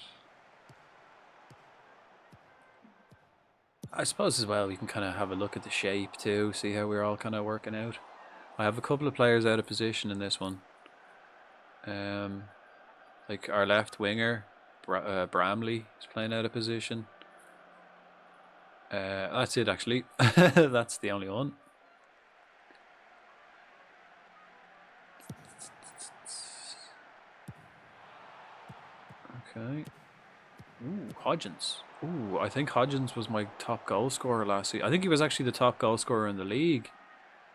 I suppose as well we can kind of have a look at the shape too, see how we're all kind of working out. I have a couple of players out of position in this one. Like our left winger, Bramley, is playing out of position. That's it actually. That's the only one. Okay. Ooh, Hodgins. Ooh, I think Hodgins was my top goal scorer last season. I think he was actually the top goal scorer in the league,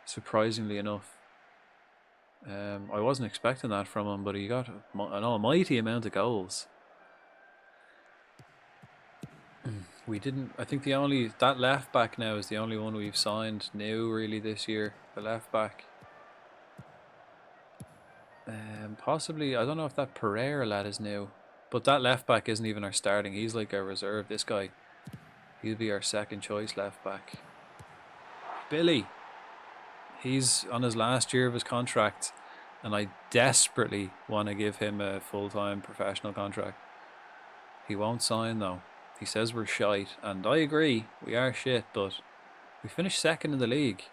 surprisingly enough. I wasn't expecting that from him, but he got an almighty amount of goals. We didn't. I think that left back now is the only one we've signed new really this year. The left back. Possibly, I don't know if that Pereira lad is new, but that left back isn't even our starting. He's like our reserve. This guy, he'll be our second choice left back. Billy. He's on his last year of his contract, and I desperately want to give him a full-time professional contract. He won't sign though. He says we're shite, and I agree, we are shit, but we finished second in the league.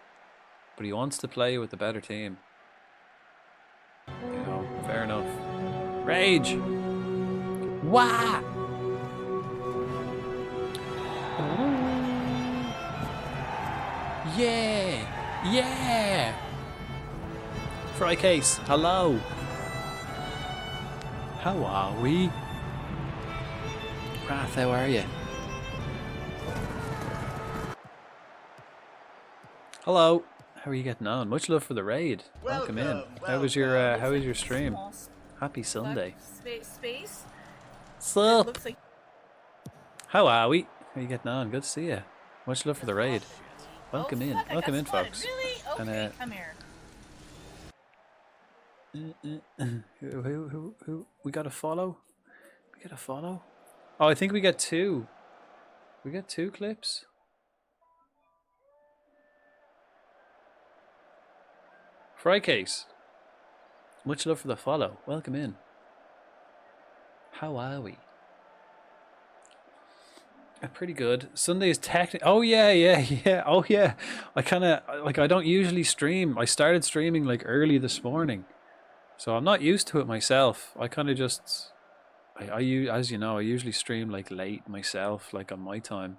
But he wants to play with the better team. You know, fair enough. Rage! Wah! Yeah! Yeah! Fry case, hello! How are we? Raph, how are you? Hello. How are you getting on? Much love for the raid. Welcome in. How was your stream? Happy Sunday. Space. Sup? Looks like How are we? How are you getting on? Good to see you. Much love for the raid. Welcome in. fuck, I Welcome got in, spotted. folks. Really? Okay, And, come here. Who? We got a follow? We got a follow? Oh, I think we got two. We got two clips. Fry case. Much love for the follow. Welcome in. How are we? Pretty good. Sunday is technically. Oh yeah. Oh yeah. I kind of like. I don't usually stream. I started streaming like early this morning, so I'm not used to it myself. I kind of just. As you know, I usually stream like late myself, like on my time.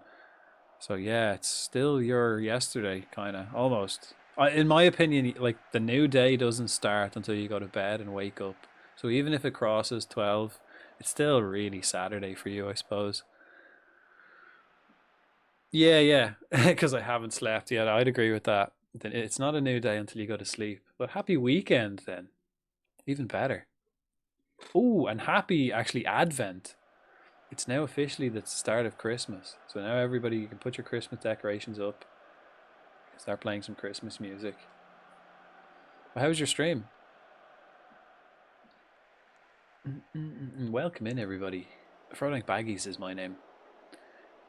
So yeah, it's still your yesterday, kind of almost. In my opinion, like the new day doesn't start until you go to bed and wake up. So even if it crosses 12, it's still really Saturday for you, I suppose. Yeah, because I haven't slept yet. I'd agree with that. Then it's not a new day until you go to sleep. But happy weekend then, even better. Oh, and happy actually Advent. It's now officially the start of Christmas. So now everybody, you can put your Christmas decorations up. Start playing some Christmas music. Well, how was your stream? Welcome in, everybody. Frodank Baggies is my name.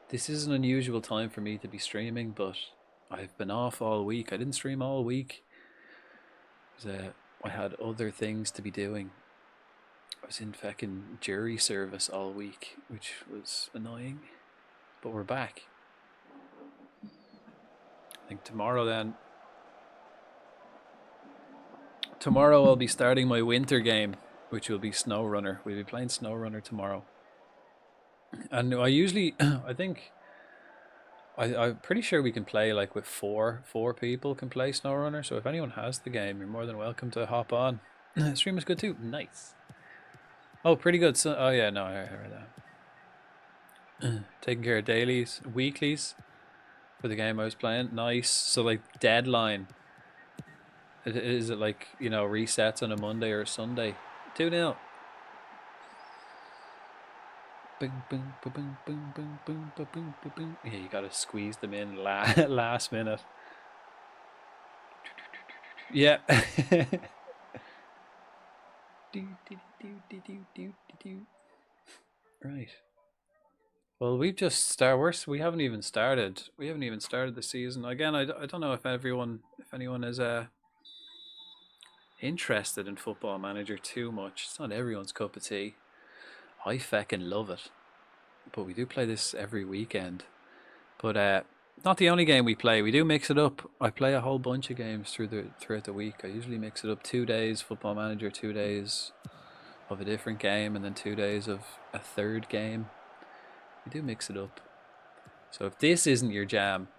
This is an unusual time for me to be streaming, but I've been off all week. I didn't stream all week. I had other things to be doing. I was in fucking jury service all week, which was annoying. But we're back. I think tomorrow I'll be starting my winter game, which will be SnowRunner. We'll be playing SnowRunner tomorrow. And I usually, I'm pretty sure we can play like with four people can play SnowRunner. So if anyone has the game, you're more than welcome to hop on. The stream is good too. Nice. Oh, pretty good. So, oh yeah, no, I heard that. Taking care of dailies, weeklies for the game I was playing. Nice. So like deadline. Is it like, you know, resets on a Monday or a Sunday? 2-0. Boom, boom, boom, boom, boom, boom, boom, boom, boom, boom. Yeah, you gotta squeeze them in last minute. Yeah. Right. Well, we haven't even started. We haven't even started the season. Again, I don't know if anyone is interested in Football Manager too much. It's not everyone's cup of tea. I feckin' love it. But we do play this every weekend. But not the only game we play. We do mix it up. I play a whole bunch of games throughout the week. I usually mix it up 2 days Football Manager, 2 days of a different game, and then 2 days of a third game. We do mix it up. So if this isn't your jam,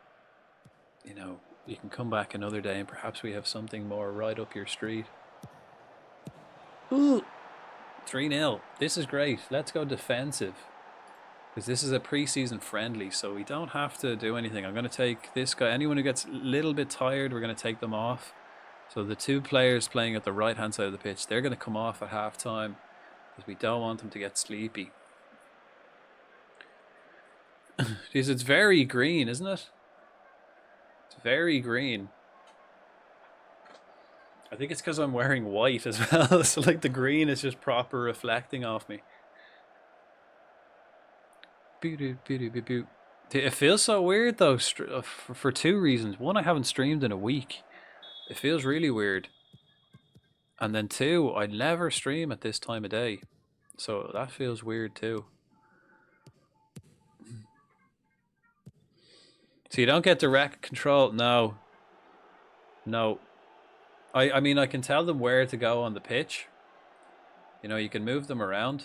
you know, you can come back another day and perhaps we have something more right up your street. Ooh, 3-0. This is great. Let's go defensive. Because this is a preseason friendly, so we don't have to do anything. I'm going to take this guy. Anyone who gets a little bit tired, we're going to take them off. So the 2 players playing at the right-hand side of the pitch, they're going to come off at half-time because we don't want them to get sleepy. Because it's very green, isn't it? It's very green. I think it's because I'm wearing white as well. So like the green is just proper reflecting off me. It feels so weird though for 2 reasons. One, I haven't streamed in a week. It feels really weird. And then 2, I never stream at this time of day. So that feels weird too. So you don't get direct control. No. I mean, I can tell them where to go on the pitch. You know, you can move them around.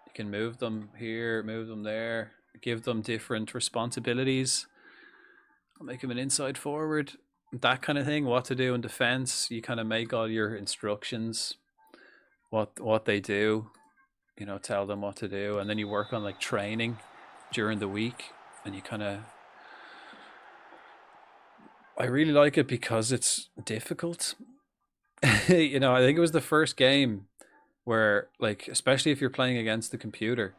You can move them here, move them there, give them different responsibilities. I'll make them an inside forward, that kind of thing. What to do in defense. You kind of make all your instructions, what they do. You know, tell them what to do, and then you work on like training during the week, and you kind of. I really like it because it's difficult. You know, I think it was the first game where, like, especially if you're playing against the computer,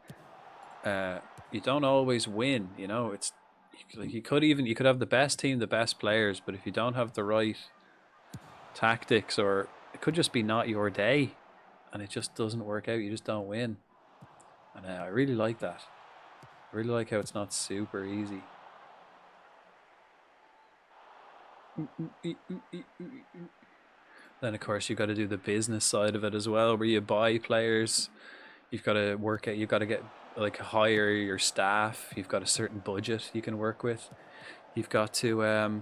you don't always win. You know, it's like you could have the best team, the best players, but if you don't have the right tactics, or it could just be not your day, and it just doesn't work out. You just don't win, and I really like that. I really like how it's not super easy. Then of course you've got to do the business side of it as well, where you buy players. You've got to work out. You've got to get hire your staff. You've got a certain budget you can work with. You've got to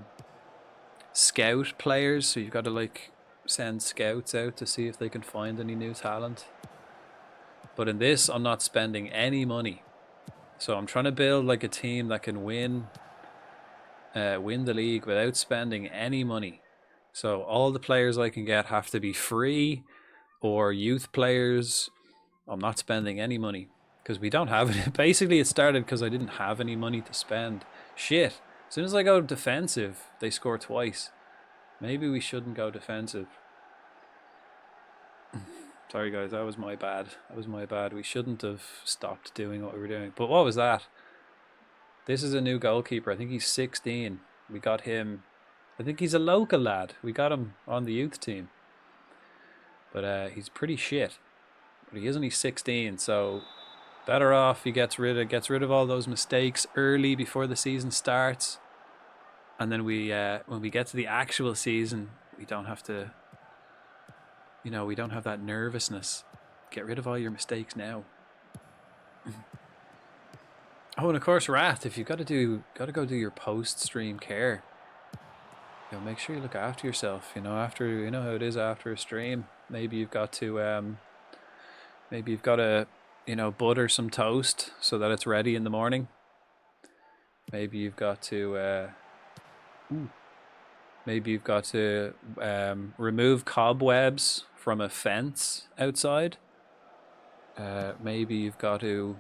scout players, so you've got to send scouts out to see if they can find any new talent. But in this, I'm not spending any money, so I'm trying to build a team that can win the league without spending any money. So all the players I can get have to be free or youth players. I'm not spending any money because we don't have it. Basically, it started because I didn't have any money to spend. Shit. As soon as I go defensive, they score twice. Maybe we shouldn't go defensive. Sorry guys, that was my bad. We shouldn't have stopped doing what we were doing. But what was that? This is a new goalkeeper. I think he's 16. We got him. I think he's a local lad. We got him on the youth team. But he's pretty shit. But he is only 16, so better off he gets rid of all those mistakes early before the season starts. And then when we get to the actual season, we don't have to, we don't have that nervousness. Get rid of all your mistakes now. Oh, and of course, Wrath, if you've got to go do your post-stream care, make sure you look after yourself. After, how it is after a stream. Maybe you've got to, butter some toast so that it's ready in the morning. Maybe you've got to, remove cobwebs from a fence outside. Maybe you've got to.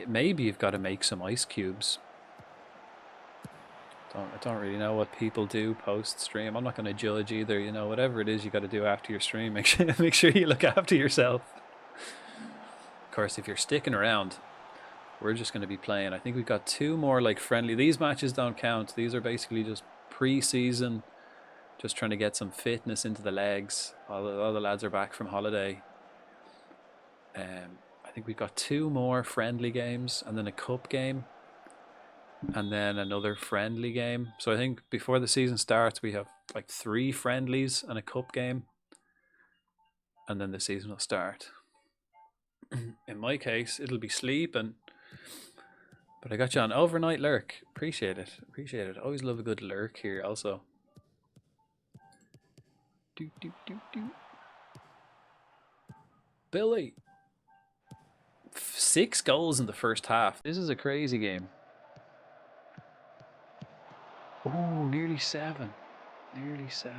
Maybe you've got to make some ice cubes. I don't really know what people do post stream. I'm not going to judge either. Whatever it is you got to do after your stream, make sure you look after yourself. Of course, if you're sticking around, we're just going to be playing. I think we've got 2 more friendly. These matches don't count. These are basically just pre-season, just trying to get some fitness into the legs. All the lads are back from holiday. I think we've got 2 more friendly games and then a cup game and then another friendly game. So I think before the season starts, we have like 3 friendlies and a cup game, and then the season will start. In my case, it'll be sleeping. But I got you on overnight lurk. Appreciate it. Appreciate it. Always love a good lurk here also. Do, do, do, do. Billy. 6 goals in the first half. This is a crazy game. Oh, nearly 7. Nearly 7.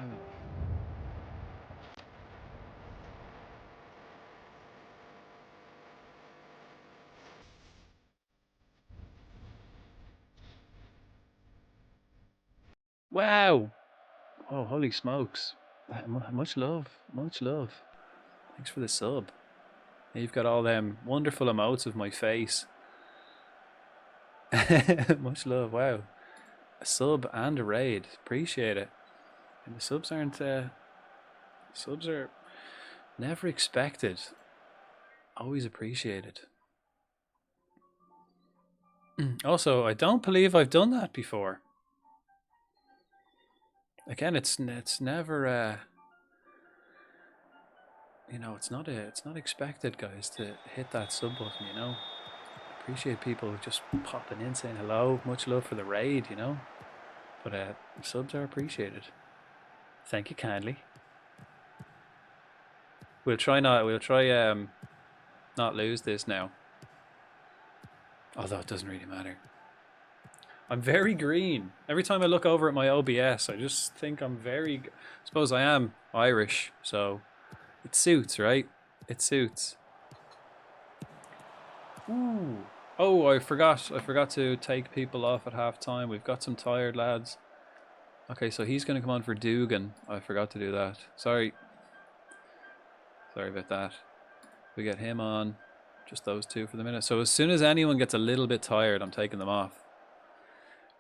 Wow. Oh, holy smokes. Much love. Much love. Thanks for the sub. You've got all them wonderful emotes of my face. Much love. Wow. A sub and a raid. Appreciate it. And the subs aren't... subs are never expected. Always appreciated. Also, I don't believe I've done that before. Again, it's never... you know, it's not expected, guys, to hit that sub button, you know. Appreciate people just popping in, saying hello. Much love for the raid, you know. But subs are appreciated. Thank you kindly. We'll try not lose this now. Although it doesn't really matter. I'm very green. Every time I look over at my OBS, I just think I'm very... I suppose I am Irish, so it suits, right? It suits. Ooh. Oh, I forgot to take people off at half time. We've got some tired lads. Okay, so he's going to come on for Dugan. I forgot to do that. Sorry. Sorry about that. We get him on. Just those 2 for the minute. So as soon as anyone gets a little bit tired, I'm taking them off.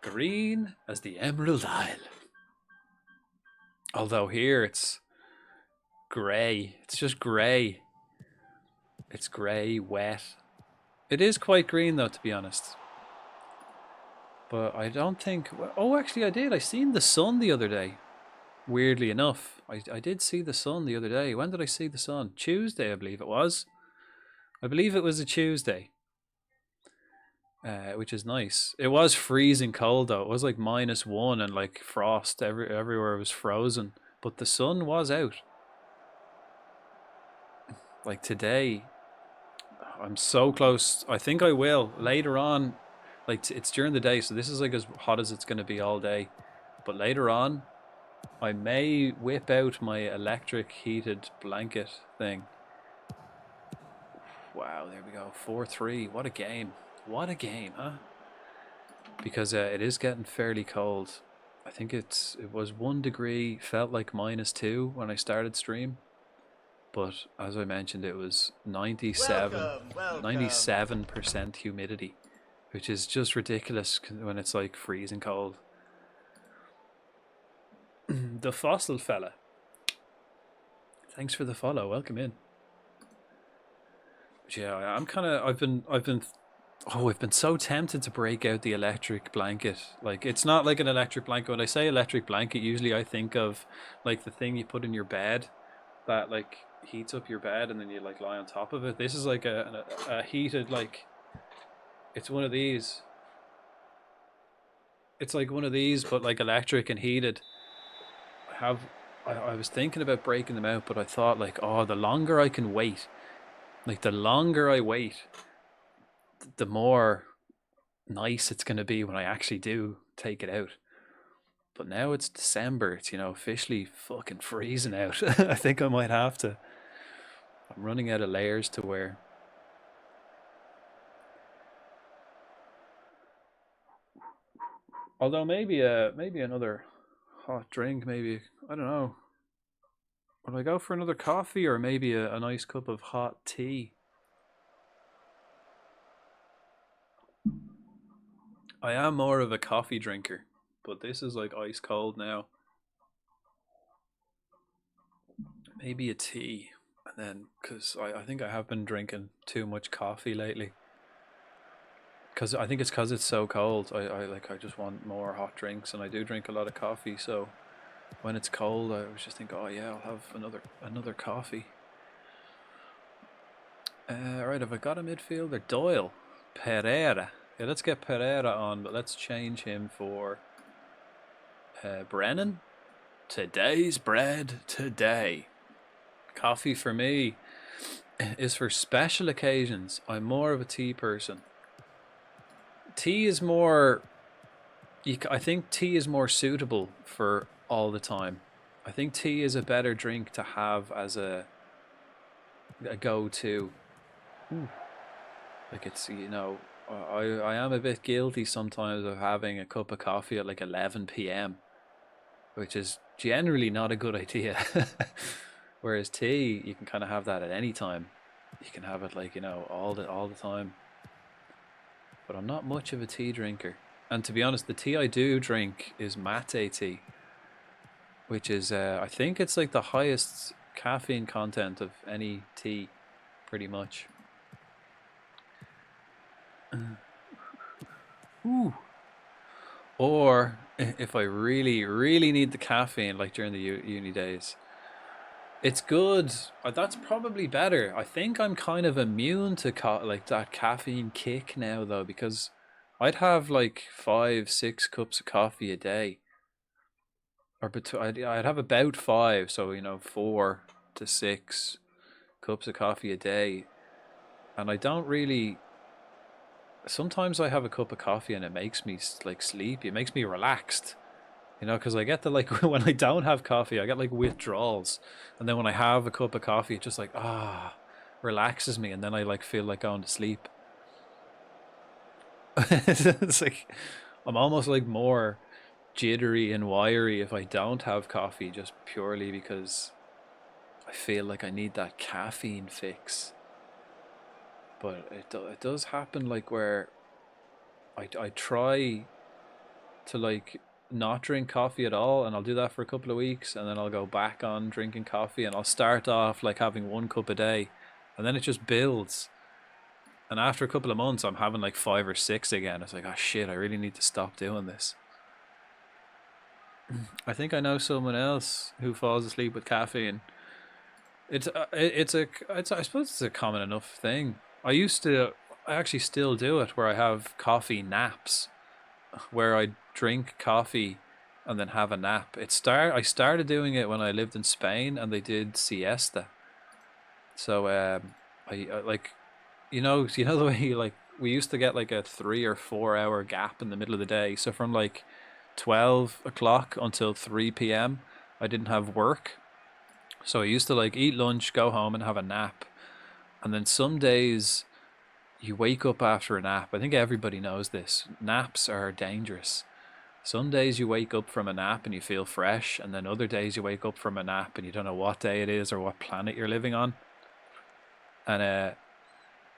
Green as the Emerald Isle. Although here it's grey. It's just grey. It's grey, wet. It is quite green though, to be honest. But I don't think... Oh, actually I did. I seen the sun the other day. Weirdly enough. I did see the sun the other day. When did I see the sun? Tuesday, I believe it was. I believe it was a Tuesday. Which is nice. It was freezing cold though. It was like -1 and like frost. Everywhere was frozen. But the sun was out. Like today, I'm so close. I think I will later on. Like it's during the day, so this is like as hot as it's going to be all day. But later on, I may whip out my electric heated blanket thing. Wow, there we go. 4-3. What a game. What a game, huh? Because it is getting fairly cold. I think it was 1 degree, felt like -2 when I started stream. But as I mentioned, it was 97% humidity, which is just ridiculous when it's like freezing cold. The fossil fella. Thanks for the follow. Welcome in. But yeah, I'm kind of. I've been so tempted to break out the electric blanket. Like, it's not like an electric blanket. When I say electric blanket, usually I think of like the thing you put in your bed that like heats up your bed and then you like lie on top of it. This is like a heated, like, it's one of these. It's like one of these, but like electric and heated. I was thinking about breaking them out, but I thought like, oh, the longer I can wait, like the longer I wait, the more nice it's going to be when I actually do take it out. But now it's December, it's, you know, officially fucking freezing out. I think I might have to. I'm running out of layers to wear. Although maybe another hot drink, maybe, I don't know. Would I go for another coffee or maybe a nice cup of hot tea? I am more of a coffee drinker, but this is like ice cold now. Maybe a tea. And then, because I think I have been drinking too much coffee lately. Because I think it's because it's so cold. I just want more hot drinks, and I do drink a lot of coffee. So when it's cold, I was just think, oh yeah, I'll have another coffee. Right, have I got a midfielder? Doyle, Pereira. Yeah, let's get Pereira on, but let's change him for Brennan. Today's bread today. Coffee for me is for special occasions. I'm more of a tea person. Tea is more. I think tea is more suitable for all the time. I think tea is a better drink to have as a go-to. Like it's, you know, I am a bit guilty sometimes of having a cup of coffee at like 11 p.m, which is generally not a good idea. Whereas tea, you can kind of have that at any time. You can have it like, you know, all the time. But I'm not much of a tea drinker. And to be honest, the tea I do drink is mate tea, which is, I think it's like the highest caffeine content of any tea, pretty much. Ooh. Or if I really, really need the caffeine, like during the uni days, it's good. That's probably better. I think I'm kind of immune to like that caffeine kick now, though, because I'd have like 5-6 cups of coffee a day, or I'd have about 5, so you know, 4 to 6 cups of coffee a day, and I don't really. Sometimes I have a cup of coffee and it makes me like sleepy. It makes me relaxed, you know, because I get the like when I don't have coffee, I get like withdrawals, and then when I have a cup of coffee, it just like relaxes me, and then I like feel like going to sleep. It's like I'm almost like more jittery and wiry if I don't have coffee, just purely because I feel like I need that caffeine fix. But it does happen like where I try to like not drink coffee at all, and I'll do that for a couple of weeks, and then I'll go back on drinking coffee, and I'll start off like having 1 cup a day, and then it just builds, and after a couple of months I'm having like 5 or 6 again. It's like, oh shit, I really need to stop doing this. I think I know someone else who falls asleep with caffeine. It's I suppose it's a common enough thing. I actually still do it, where I have coffee naps, where I drink coffee and then have a nap. I started doing it when I lived in Spain, and they did siesta. So I like, you know the way you, like, we used to get like a 3 or 4 hour gap in the middle of the day. So from like 12 o'clock until 3 p.m, I didn't have work. So I used to like eat lunch, go home and have a nap. And then some days you wake up after a nap. I think everybody knows this. Naps are dangerous. Some days you wake up from a nap and you feel fresh, and then other days you wake up from a nap and you don't know what day it is or what planet you're living on. And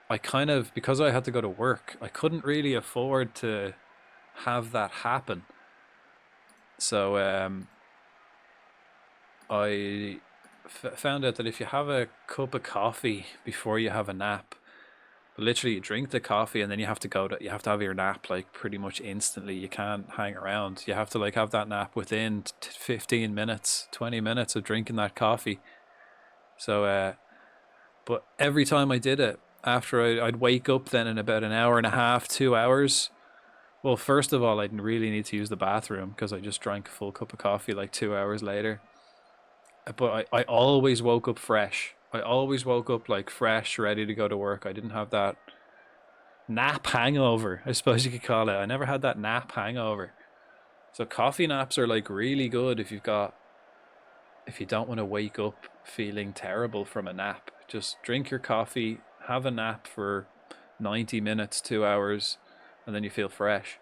I kind of, because I had to go to work, I couldn't really afford to have that happen. So I found out that if you have a cup of coffee before you have a nap, literally you drink the coffee and then you have to have your nap like pretty much instantly. You can't hang around. You have to like have that nap within 15 minutes, 20 minutes of drinking that coffee. So but every time I did it, after I'd wake up then in about an hour and a half, 2 hours. Well, first of all, I didn't really need to use the bathroom because I just drank a full cup of coffee like 2 hours later. But I always woke up fresh. I always woke up like fresh, ready to go to work. I didn't have that nap hangover, I suppose you could call it. I never had that nap hangover. So coffee naps are like really good if you don't want to wake up feeling terrible from a nap. Just drink your coffee, have a nap for 90 minutes, 2 hours, and then you feel fresh.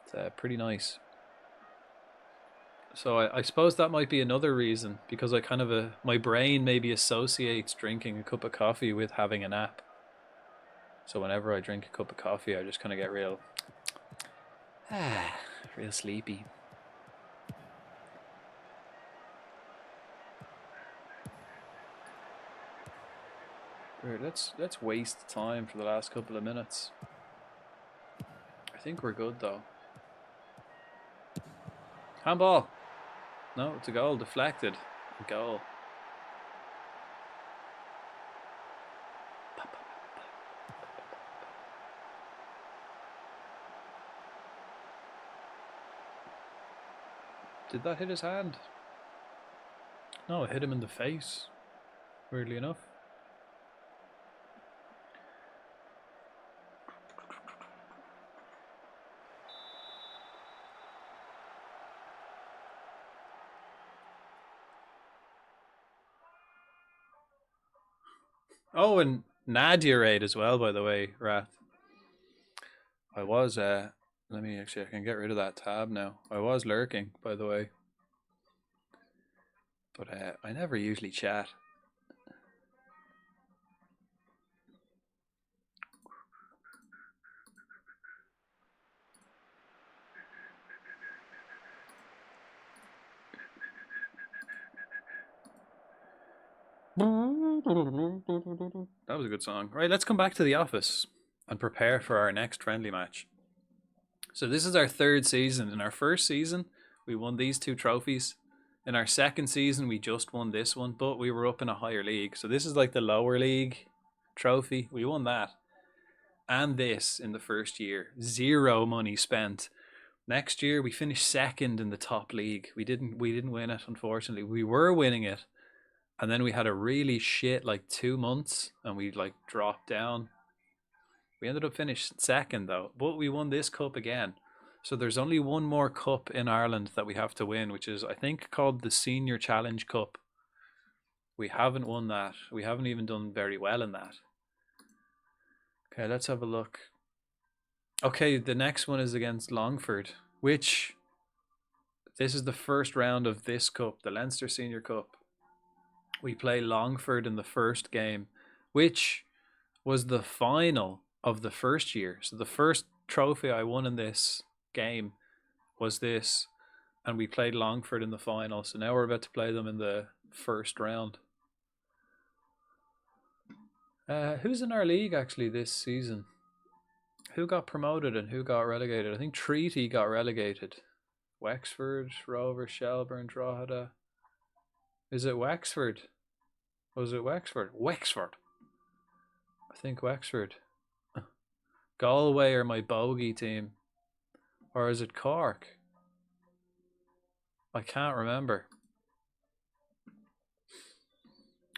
It's pretty nice. So I suppose that might be another reason, because I kind of my brain maybe associates drinking a cup of coffee with having a nap. So whenever I drink a cup of coffee, I just kind of get real sleepy. Sure, let's waste time for the last couple of minutes. I think we're good though. Handball. No, it's a goal. Deflected. A goal. Did that hit his hand? No, it hit him in the face. Weirdly enough. Oh, and Nadia raid as well, by the way, Wrath. I was, let me actually, I can get rid of that tab now. I was lurking, by the way. But I never usually chat. That was a good song. Right, let's come back to the office and prepare for our next friendly match. So this is our third season. In our first season, we won these 2 trophies. In our second season, we just won this one, but we were up in a higher league. So this is like the lower league trophy. We won that. And this in the first year. 0 money spent. Next year, we finished second in the top league. We didn't win it, unfortunately. We were winning it. And then we had a really shit like 2 months and we like dropped down. We ended up finishing second though, but we won this cup again. So there's only one more cup in Ireland that we have to win, which is I think called the Senior Challenge Cup. We haven't won that. We haven't even done very well in that. Okay, let's have a look. Okay, the next one is against Longford, which this is the first round of this cup, the Leinster Senior Cup. We play Longford in the first game, which was the final of the first year. So the first trophy I won in this game was this, and we played Longford in the final. So now we're about to play them in the first round. Who's in our league actually this season? Who got promoted and who got relegated? I think Treaty got relegated. Wexford, Rovers, Shelburne, Drogheda. Is it Wexford? Was it Wexford? Wexford. I think Wexford. Galway are my bogey team. Or is it Cork? I can't remember.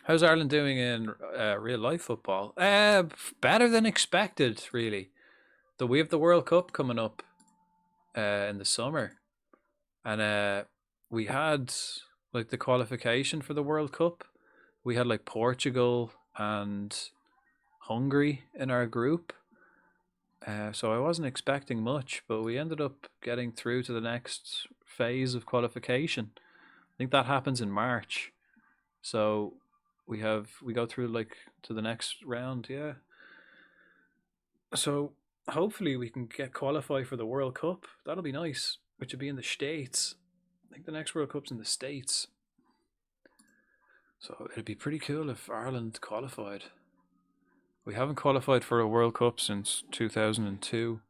How's Ireland doing in real life football? Better than expected, really. We have the World Cup coming up in the summer. And we had like the qualification for the World Cup. We had like Portugal and Hungary in our group. So I wasn't expecting much, but we ended up getting through to the next phase of qualification. I think that happens in March. So we go through like to the next round, yeah. So hopefully we can get qualified for the World Cup. That'll be nice, which would be in the States. I think the next World Cup's in the States. So it'd be pretty cool if Ireland qualified. We haven't qualified for a World Cup since 2002.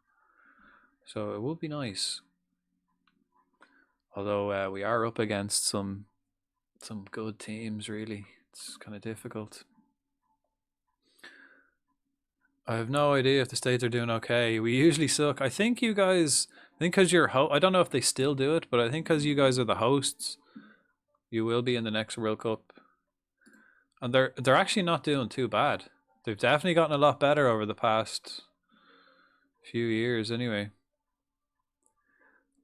So it would be nice. Although we are up against some good teams, really. It's kind of difficult. I have no idea if the States are doing okay. We usually suck. I think you guys, because you're I don't know if they still do it, but I think because you guys are the hosts, you will be in the next World Cup. And they're actually not doing too bad. They've definitely gotten a lot better over the past few years anyway.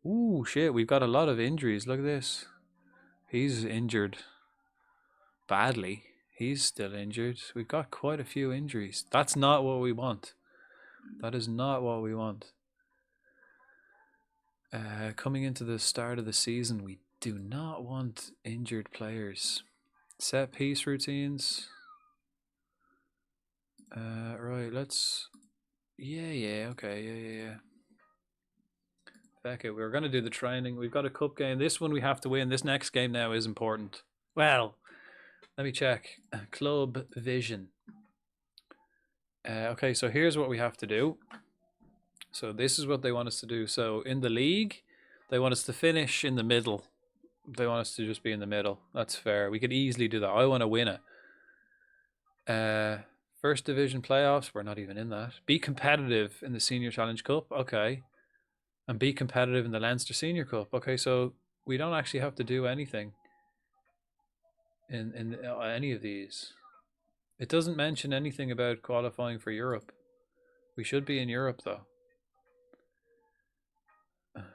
Ooh, shit, we've got a lot of injuries. Look at this. He's injured badly. He's still injured. We've got quite a few injuries. That's not what we want. That is not what we want. Coming into the start of the season, we do not want injured players. Set piece routines. Right, let's... Yeah, okay, yeah. Fuck it, we're going to do the training. We've got a cup game. This one we have to win. This next game now is important. Well, let me check. Club Vision. Okay, so here's what we have to do. So this is what they want us to do. So in the league, they want us to finish in the middle. They want us to just be in the middle. That's fair. We could easily do that. I want to win it. First division playoffs, we're not even in that. Be competitive in the Senior Challenge Cup. Okay. And be competitive in the Leinster Senior Cup. Okay, so we don't actually have to do anything in any of these. It doesn't mention anything about qualifying for Europe. We should be in Europe though.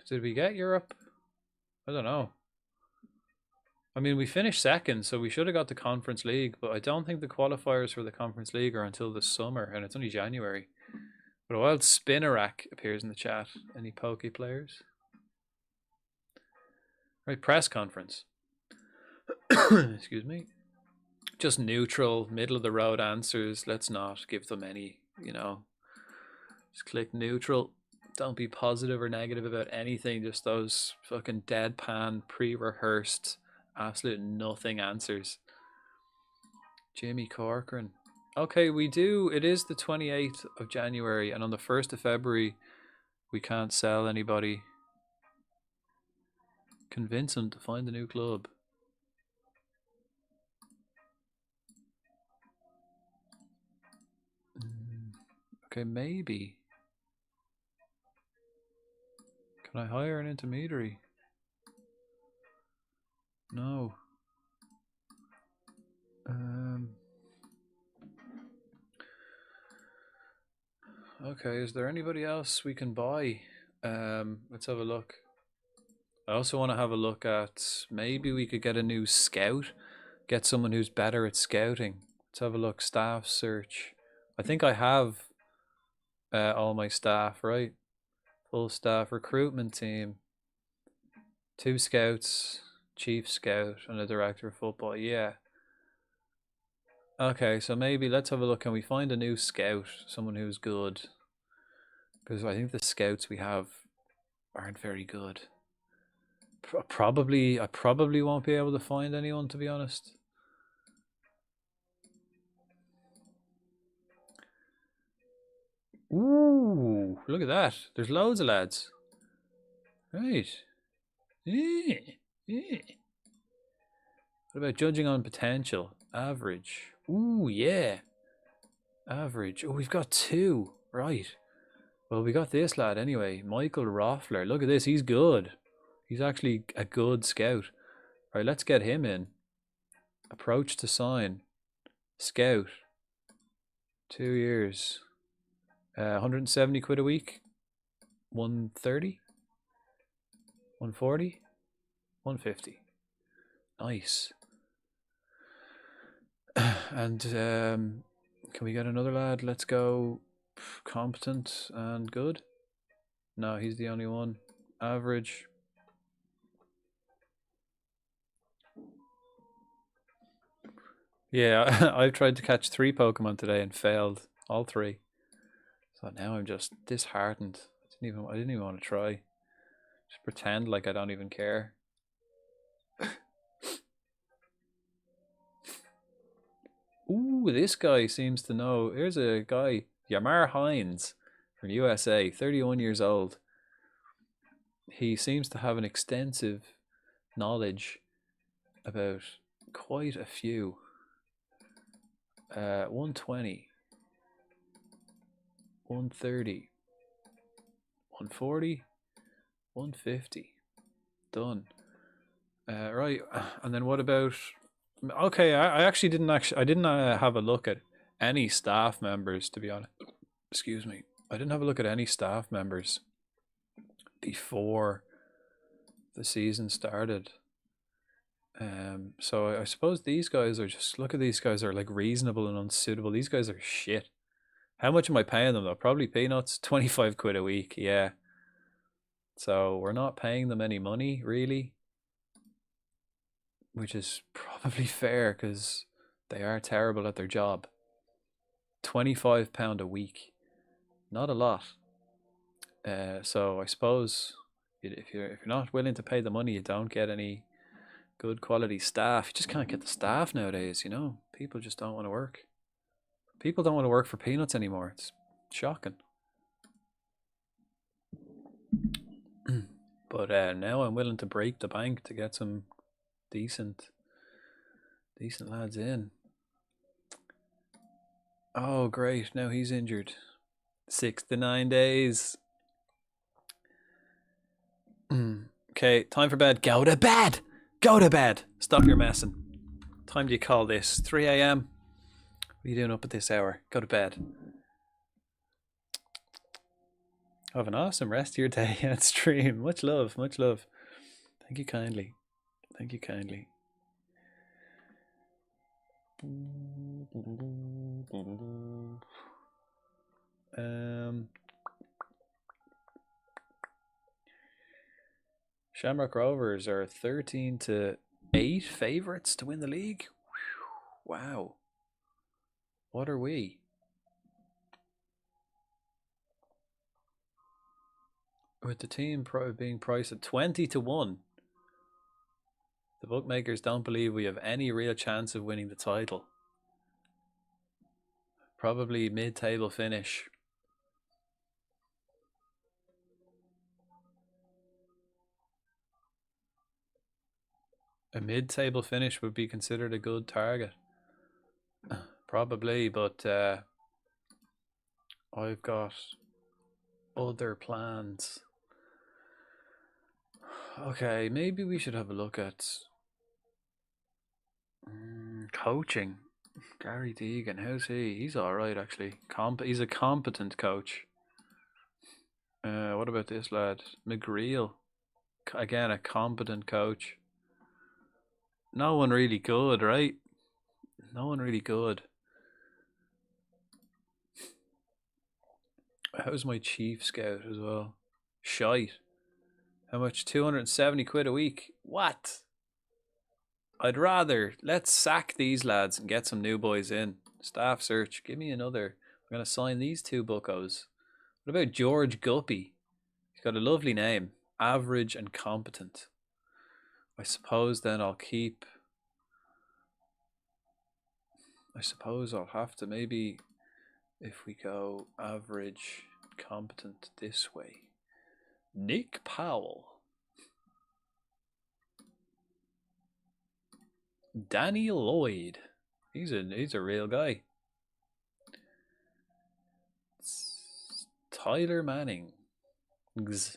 Did we get Europe? I don't know. I mean, we finished second, so we should have got the Conference League, but I don't think the qualifiers for the Conference League are until the summer, and it's only January. But a wild Spinnerack appears in the chat. Any Poke players? Right, press conference. Excuse me. Just neutral, middle of the road answers. Let's not give them any, Just click neutral. Don't be positive or negative about anything. Just those fucking deadpan, pre-rehearsed, absolute nothing answers. Jimmy Corcoran. Okay, we do. It is the 28th of January, and on the 1st of February, we can't sell anybody. Convince them to find a new club. Okay, maybe. Can I hire an intermediary? No. Okay, is there anybody else we can buy? Let's have a look. I also want to have a look at, maybe we could get a new scout. Get someone who's better at scouting. Let's have a look. Staff search. I think I have all my staff, right? Full staff recruitment team. 2 scouts, chief scout, and a director of football. Yeah. Okay, so maybe let's have a look. Can we find a new scout? Someone who's good? Because I think the scouts we have aren't very good. I probably won't be able to find anyone, to be honest. Ooh, look at that. There's loads of lads. Right. Yeah. What about judging on potential? Average. Ooh, yeah. Average. Oh, we've got 2. Right. Well, we got this lad anyway. Michael Roffler. Look at this. He's good. He's actually a good scout. Right, let's get him in. Approach to sign. Scout. 2 years. 170 quid a week. 130. 140. 150. Nice. And can we get another lad? Let's go competent and good. No, he's the only one. Average. Yeah, I've tried to catch 3 Pokemon today and failed all 3. So now I'm just disheartened. I didn't even want to try. Just pretend like I don't even care. Ooh, this guy seems to know. Here's a guy, Yamar Hines from USA, 31 years old. He seems to have an extensive knowledge about quite a few. 120, 130, 140, 150. Done. Right, and then what about? Okay, I didn't have a look at any staff members, to be honest. Excuse me. I didn't have a look at any staff members before the season started. So I suppose these guys are just, look at these guys are like reasonable and unsuitable. These guys are shit. How much am I paying them though? Probably peanuts. 25 quid a week, yeah. So we're not paying them any money, really. Which is probably fair because they are terrible at their job. £25 a week. Not a lot. So I suppose if you're not willing to pay the money, you don't get any good quality staff. You just can't get the staff nowadays, People just don't want to work. People don't want to work for peanuts anymore. It's shocking. But now I'm willing to break the bank to get some decent lads in. Oh, great. Now he's injured. 6 to 9 days. Okay, time for bed. Go to bed! Go to bed! Stop your messing. Time do you call this? 3 a.m.? What are you doing up at this hour? Go to bed. Have an awesome rest of your day and stream. Much love, much love. Thank you kindly. Thank you kindly. Shamrock Rovers are 13 to 8 favourites to win the league. Wow. What are we? With the team being priced at 20 to 1. The bookmakers don't believe we have any real chance of winning the title. Probably mid-table finish. A mid-table finish would be considered a good target. Probably, but I've got other plans. Okay, maybe we should have a look at coaching. Gary Deegan, how's he? He's alright actually. He's a competent coach. What about this lad? McGreal. Again, a competent coach. No one really good, right? No one really good. How's my chief scout as well? Shite. How much? 270 quid a week? What? I'd rather, let's sack these lads and get some new boys in. Staff search, give me another. I'm going to sign these 2 buccos. What about George Guppy? He's got a lovely name. Average and competent. I suppose then I'll keep... I suppose I'll have to maybe, if we go average, competent this way. Nick Powell. Danny Lloyd. He's a real guy. Tyler Manning. Gz.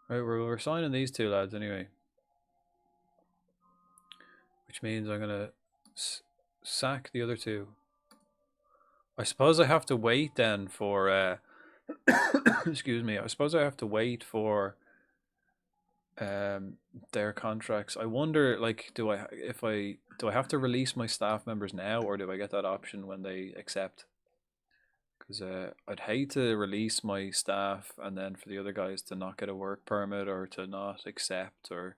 Right, we're signing these 2 lads anyway. Which means I'm going to sack the other 2. I suppose I have to wait then for... excuse me. I suppose I have to wait for their contracts. I wonder, like, do I have to release my staff members now, or do I get that option when they accept? Because I'd hate to release my staff and then for the other guys to not get a work permit or to not accept or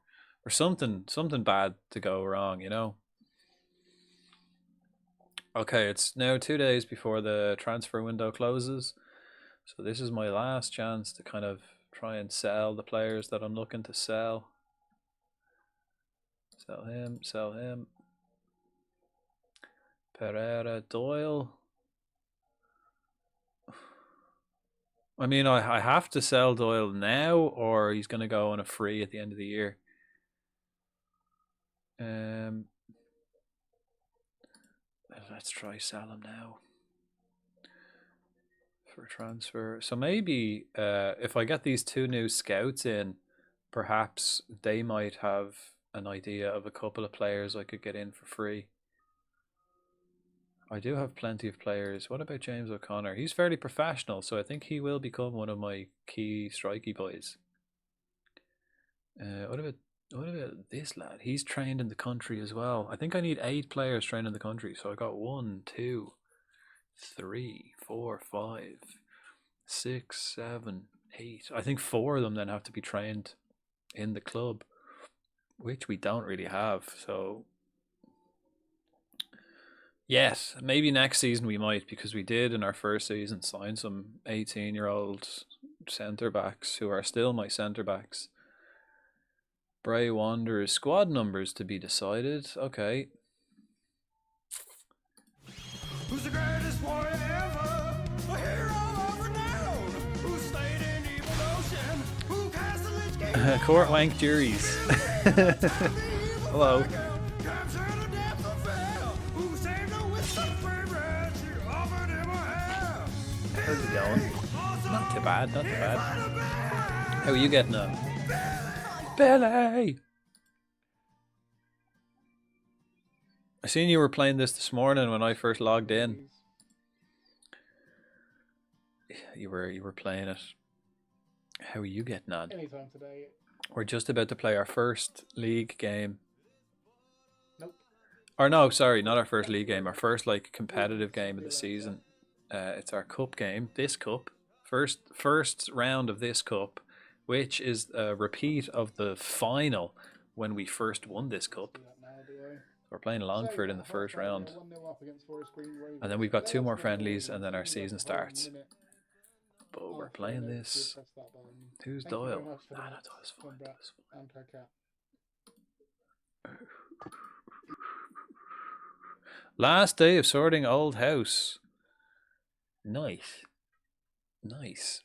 something bad to go wrong, you know. Okay, it's now 2 days before the transfer window closes, so this is my last chance to kind of try and sell the players that I'm looking to sell. Sell him, sell him. Pereira, Doyle. I mean, I have to sell Doyle now, or he's going to go on a free at the end of the year. Let's try sell him now for transfer. So maybe if I get these 2 new scouts in, perhaps they might have an idea of a couple of players I could get in for free. I do have plenty of players. What about James O'Connor? He's fairly professional, so I think he will become one of my key strikey boys. What about this lad? He's trained in the country as well. I think I need 8 players trained in the country. So I got 1, 2, 3, 4, 5, 6, 7, 8. I think 4 of them then have to be trained in the club, which we don't really have. So Yes, maybe next season we might, because we did in our first season sign some 18-year-old centre backs who are still my centre backs. Bray Wanderers squad numbers to be decided. Okay. Who's the greatest warrior ever? A hero of renown. Who stayed in evil ocean? Who cast the lich king? Court wank juries. Hello. Captured the depth of hell. Who saved her with some favorite? She offered him a hand. How's it going? Not too bad, not too bad. How are you getting on? Billy! I seen you were playing this morning when I first logged in. You were playing it. How are you getting on? Anytime today. We're just about to play our first league game. Nope. Or no, sorry, not our first league game. Our first like competitive game of the season. It's our cup game. This cup, first round of this cup, which is a repeat of the final when we first won this cup. We're playing Longford in the first round. And then we've got 2 more friendlies and then our season starts. But we're playing this. Who's Doyle? Nah, no, Doyle's fine. Doyle's fine. Last day of sorting old house. Nice. Nice.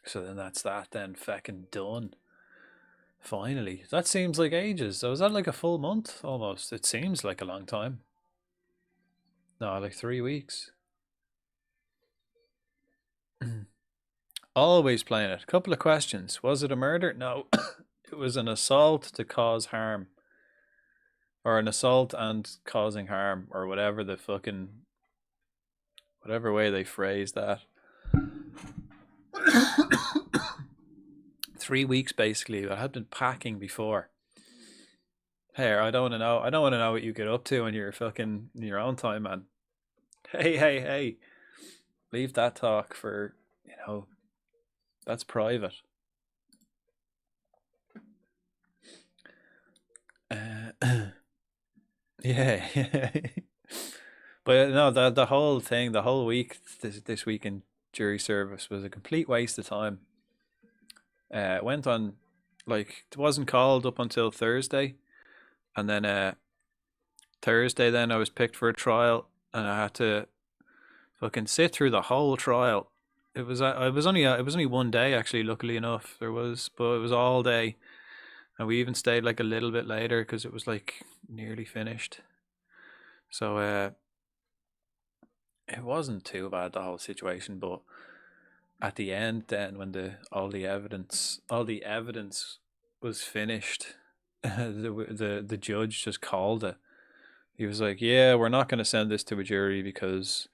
So then that's that then, feckin' done. Finally. That seems like ages. So is that like a full month almost? It seems like a long time. No, like 3 weeks. Always playing it. Couple of questions. Was it a murder? No. It was an assault to cause harm. Or an assault and causing harm. Or whatever the fucking... whatever way they phrase that. 3 weeks basically. I had been packing before. Here, I don't want to know. I don't want to know what you get up to when you're fucking in your own time, man. Hey. Leave that talk for, you know, that's private. Yeah. But no, the whole thing, the whole week, this week in jury service was a complete waste of time. Went on, like, it wasn't called up until Thursday. And then Thursday then I was picked for a trial and I had to fucking sit through the whole trial. It was only one day actually, luckily enough. But it was all day. And we even stayed like a little bit later because it was like nearly finished. So it wasn't too bad, the whole situation, but at the end then when all the evidence was finished, the judge just called it. He was like, yeah, we're not going to send this to a jury because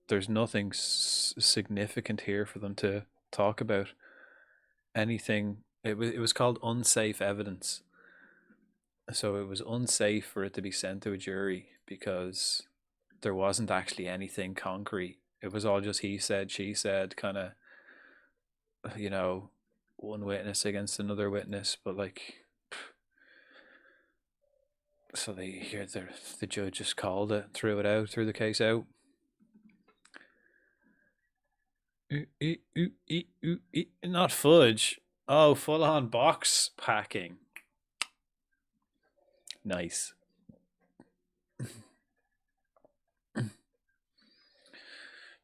there's nothing significant here for them to talk about. Anything, it was called unsafe evidence. So it was unsafe for it to be sent to a jury because there wasn't actually anything concrete. It was all just he said, she said, kind of, you know, one witness against another witness, but like, so the judge just called it, threw the case out. Not fudge. Oh, full on box packing. Nice.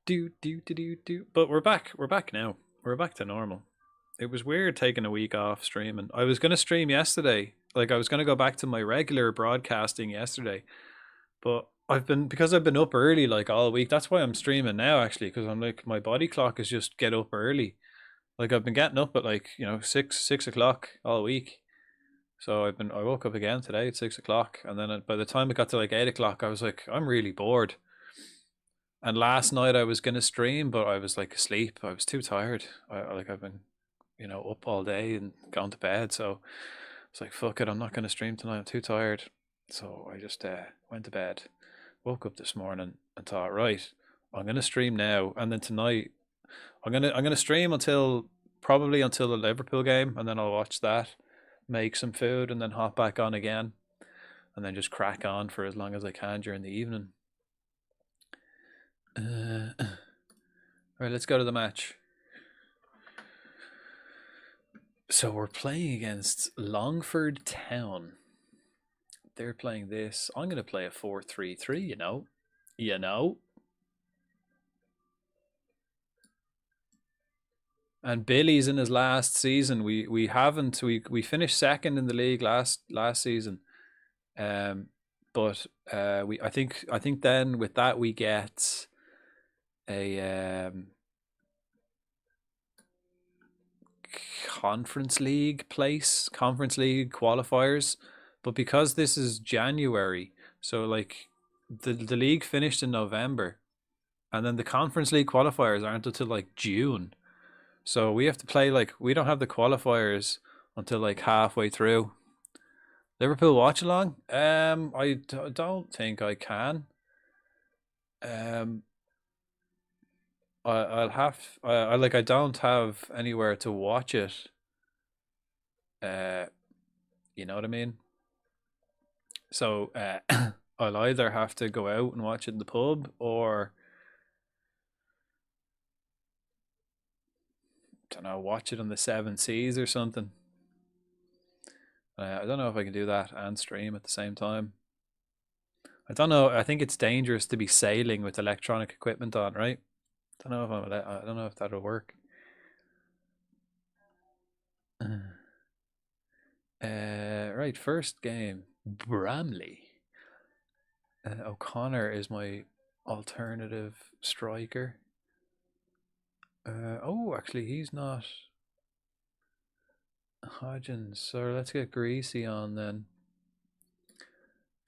do. But we're back now. We're back to normal. It was weird taking a week off streaming. I was going to stream yesterday. Like, I was going to go back to my regular broadcasting yesterday. But because I've been up early like all week. That's why I'm streaming now actually, because I'm like, my body clock is just get up early. Like, I've been getting up at like, you know, 6 o'clock all week. So I woke up again today at 6 o'clock, and then by the time it got to like 8 o'clock, I was like, I'm really bored. And last night I was gonna stream, but I was like asleep. I was too tired. I've been, you know, up all day and gone to bed. So it's like, fuck it, I'm not gonna stream tonight. I'm too tired. So I just went to bed. Woke up this morning and thought, right, I'm gonna stream now, and then tonight I'm gonna stream until the Liverpool game, and then I'll watch that. make some food, and then hop back on again, and then just crack on for as long as I can during the evening. Right, let's go to the match. So we're playing against Longford Town. They're playing this. I'm going to play a 4-3-3, you know. You know. And Billy's in his last season. We finished second in the league last season. But I think then with that we get a conference league qualifiers. But because this is January, so like the league finished in November, and then the conference league qualifiers aren't until like June. So we have to play, like, we don't have the qualifiers until like halfway through. Liverpool watch along? Don't think I can. I don't have anywhere to watch it. You know what I mean? So I'll either have to go out and watch it in the pub, or don't know, watch it on the Seven Seas or something. I don't know if I can do that and stream at the same time. I don't know. I think it's dangerous to be sailing with electronic equipment on, right? I don't know if that'll work. Right, first game, Bramley. O'Connor is my alternative striker. Oh, actually, he's not. Hodgins. So let's get Greasy on then.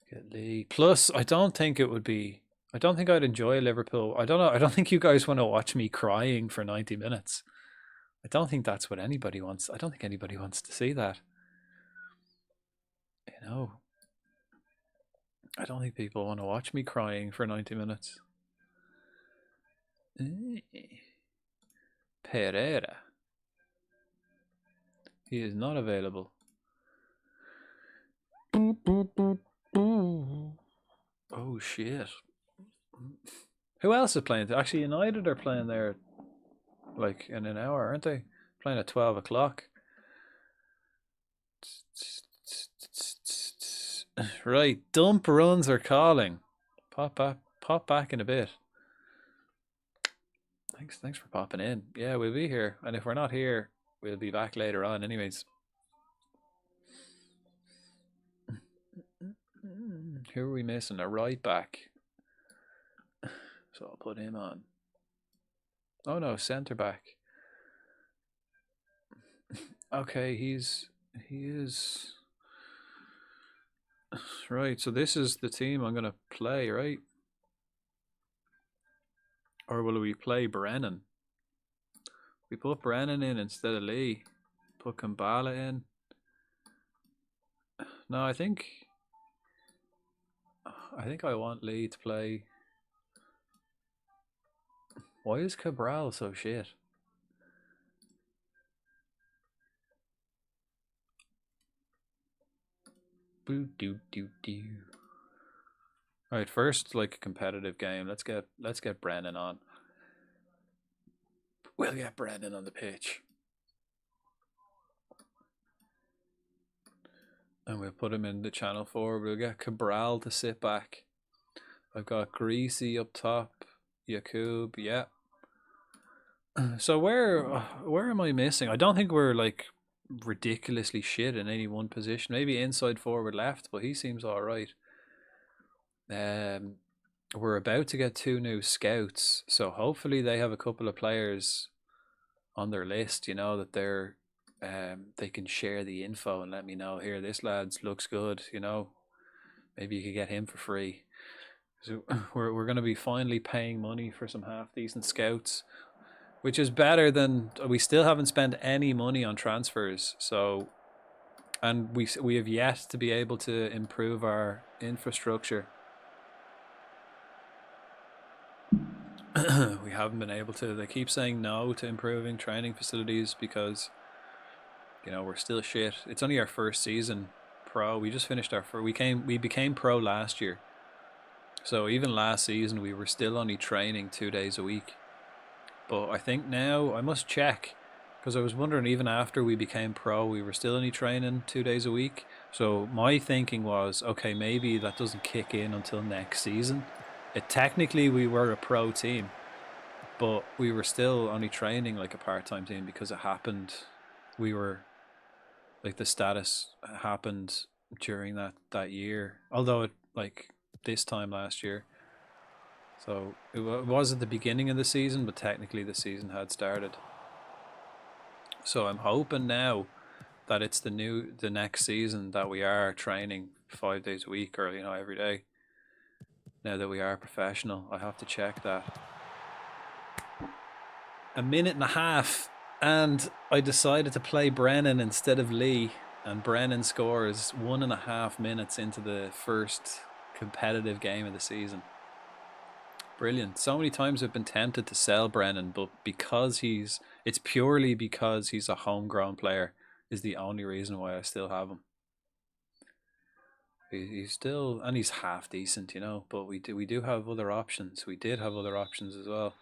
Get Lee. Plus, I don't think I'd enjoy Liverpool. I don't know. I don't think you guys want to watch me crying for 90 minutes. I don't think that's what anybody wants. I don't think anybody wants to see that. You know. I don't think people want to watch me crying for 90 minutes. Pereira. He is not available. Oh shit. Who else is playing? Actually, United are playing there like in an hour, aren't they? Playing at 12 o'clock. Right, dump runs are calling. Pop back in a bit. Thanks for popping in. Yeah, we'll be here. And if we're not here, we'll be back later on anyways. Who are we missing? A right back. So I'll put him on. Oh no, centre back. Okay, he is right. So this is the team I'm gonna play, right? Or will we play Brennan? We put Brennan in instead of Lee. Put Kambala in. No, I think I want Lee to play. Why is Cabral so shit? Boo doo doo doo. Alright, first like a competitive game. Let's get Brennan on. We'll get Brennan on the pitch. And we'll put him in the channel 4. We'll get Cabral to sit back. I've got Greasy up top. Yakub, yeah. So where am I missing? I don't think we're like ridiculously shit in any one position. Maybe inside forward left, but he seems alright. We're about to get 2 new scouts, so hopefully they have a couple of players on their list, you know, that they're they can share the info and let me know, here, this lad looks good, you know, maybe you could get him for free. So we're going to be finally paying money for some half decent scouts, which is better than, we still haven't spent any money on transfers. So, and we have yet to be able to improve our infrastructure. We haven't been able to. They keep saying no to improving training facilities because You know, we're still shit. It's only our first season pro. We just finished our first. We became pro last year. So even last season, we were still only training 2 days a week. But I think now I must check, because I was wondering, even after we became pro, we were still only training 2 days a week. So my thinking was, okay, maybe that doesn't kick in until next season. Technically, we were a pro team, but we were still only training like a part-time team because it happened. We were like, the status happened during that year, although it, like, this time last year. So it was at the beginning of the season, but technically the season had started. So I'm hoping now that it's the next season that we are training 5 days a week, or, you know, every day. Now that we are professional, I have to check that. A minute and a half, and I decided to play Brennan instead of Lee, and Brennan scores 1.5 minutes into the first competitive game of the season. Brilliant. So many times I've been tempted to sell Brennan, but it's purely because he's a homegrown player is the only reason why I still have him. He's still, and he's half decent, you know, but we do have other options. We did have other options as well.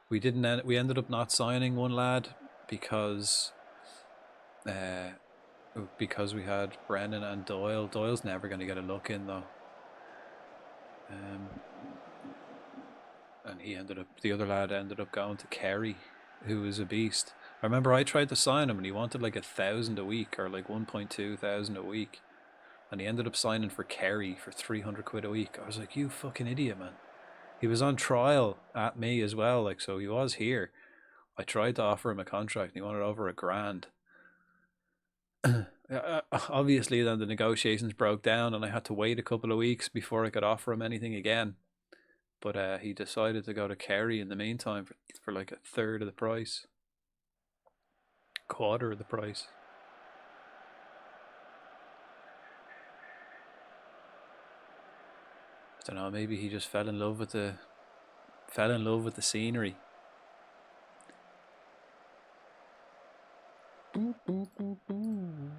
We ended up not signing one lad because we had Brennan and Doyle. Doyle's never going to get a look in, though. And the other lad ended up going to Kerry, who was a beast. I remember I tried to sign him and he wanted like 1,000 a week, or like 1.2 thousand a week. And he ended up signing for Kerry for 300 quid a week. I was like, you fucking idiot, man. He was on trial at me as well, like, so he was here. I tried to offer him a contract and he wanted over $1,000. Obviously then the negotiations broke down and I had to wait a couple of weeks before I could offer him anything again. But he decided to go to Kerry in the meantime for like 1/3 of the price. 1/4 of the price. I don't know, maybe he just fell in love with the scenery.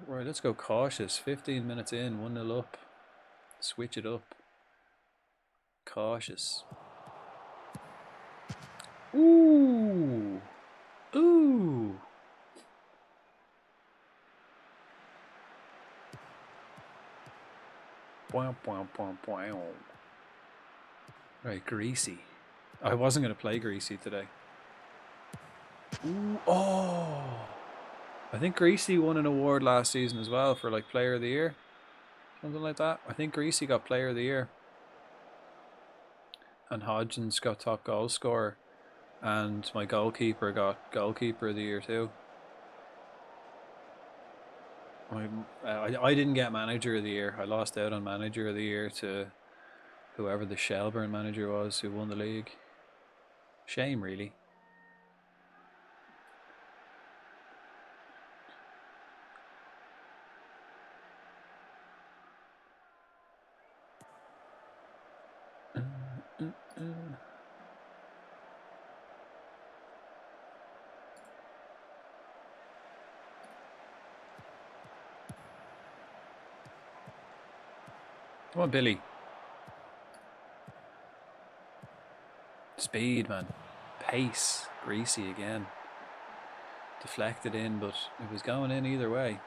Right, let's go cautious. 15 minutes in, 1-0 up. Switch it up. Cautious. Ooh. Ooh. Right, Greasy. I wasn't going to play Greasy today. Ooh. Oh. I think Greasy won an award last season as well for like Player of the Year. Something like that. I think Greasy got Player of the Year. And Hodgins got top goal scorer. And my goalkeeper got Goalkeeper of the Year too. I didn't get Manager of the Year. I lost out on Manager of the Year to whoever the Shelburne manager was who won the league. Shame, really. Come on, Billy. Speed, man. Pace. Greasy again. Deflected in, but it was going in either way.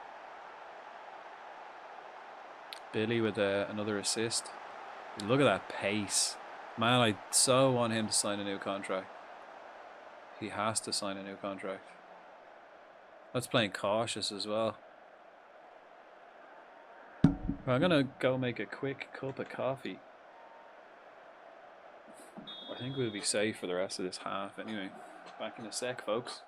Billy with another assist. Look at that pace. Man, I so want him to sign a new contract. He has to sign a new contract. That's playing cautious as well. I'm gonna go make a quick cup of coffee. I think we'll be safe for the rest of this half anyway. Back in a sec, folks.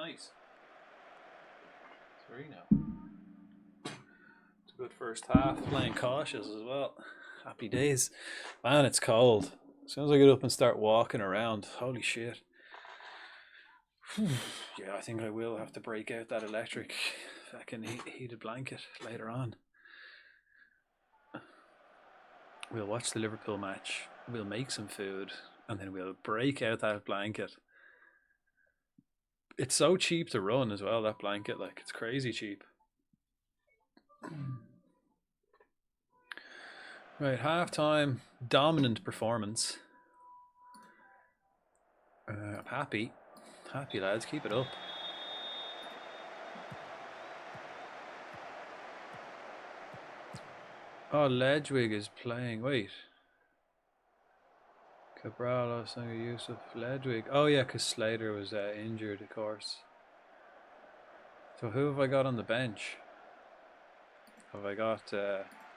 Nice. 3 now. It's a good first half. Playing cautious as well. Happy days. Man, it's cold. As soon as I get up and start walking around, holy shit. Yeah, I think I will have to break out that electric fucking heated blanket later on. We'll watch the Liverpool match. We'll make some food, and then we'll break out that blanket. It's so cheap to run as well, that blanket. Like, it's crazy cheap. Right, half-time, dominant performance. I'm happy. Happy, lads. Keep it up. Oh, Ledwig is playing. Wait. Cabral, Osanga, Yusuf, Ledwig. Oh, yeah, because Slater was injured, of course. So who have I got on the bench? Have I got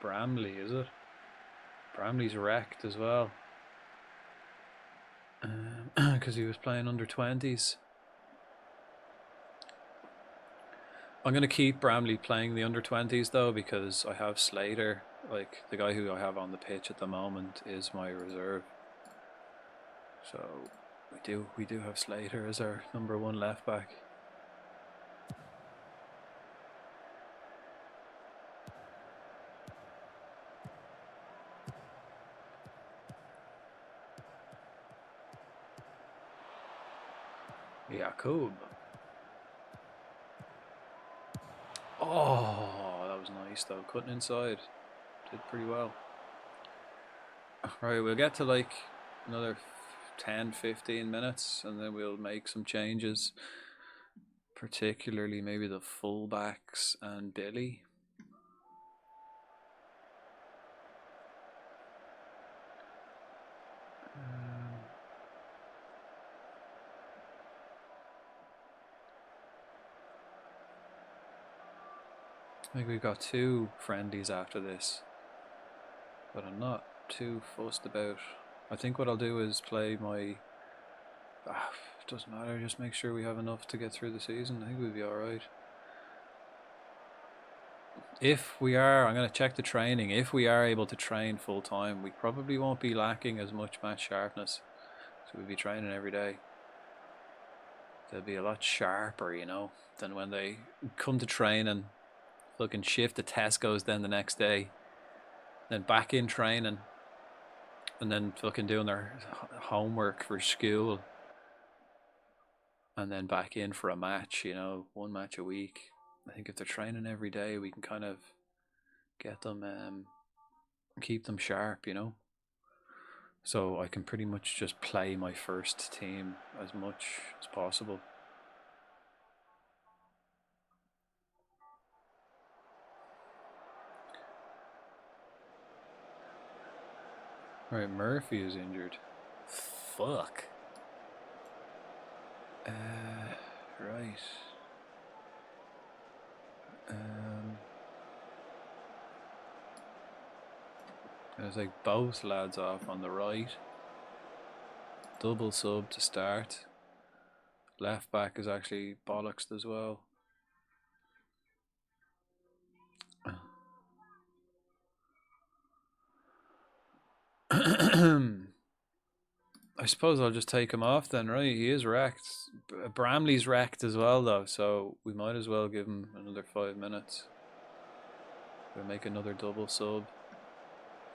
Bramley, is it? Bramley's wrecked as well. Because he was playing under 20s. I'm going to keep Bramley playing the under 20s though, because I have Slater. Like, the guy who I have on the pitch at the moment is my reserve. So we do have Slater as our number 1 left back. Jakub. Oh, that was nice though. Cutting inside. Did pretty well. Right, we'll get to like another 10-15 minutes and then we'll make some changes. Particularly maybe the fullbacks and Billy. I think we've got 2 friendlies after this, but I'm not too fussed about. I think what I'll do is play my. It doesn't matter. Just make sure we have enough to get through the season. I think we'll be all right. If we are, I'm going to check the training. If we are able to train full time, we probably won't be lacking as much match sharpness. So we'll be training every day. They'll be a lot sharper, you know, than when they come to training. Fucking shift to Tesco's then the next day, then back in training, and then fucking doing their homework for school, and then back in for a match, you know, 1 match a week. I think if they're training every day, we can kind of get them, keep them sharp, you know. So I can pretty much just play my first team as much as possible. Right, Murphy is injured. Fuck. Right. There's like both lads off on the right. Double sub to start. Left back is actually bollocksed as well. I suppose I'll just take him off then, right? He is wrecked. Bramley's wrecked as well though, so we might as well give him another 5 minutes. We'll make another double sub.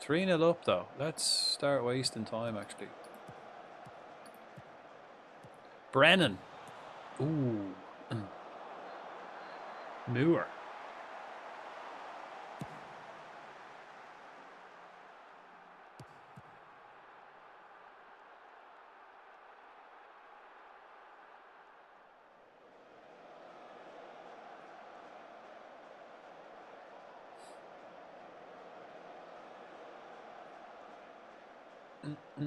3-0 up though. Let's start wasting time actually. Brennan. Ooh. Moore. Oh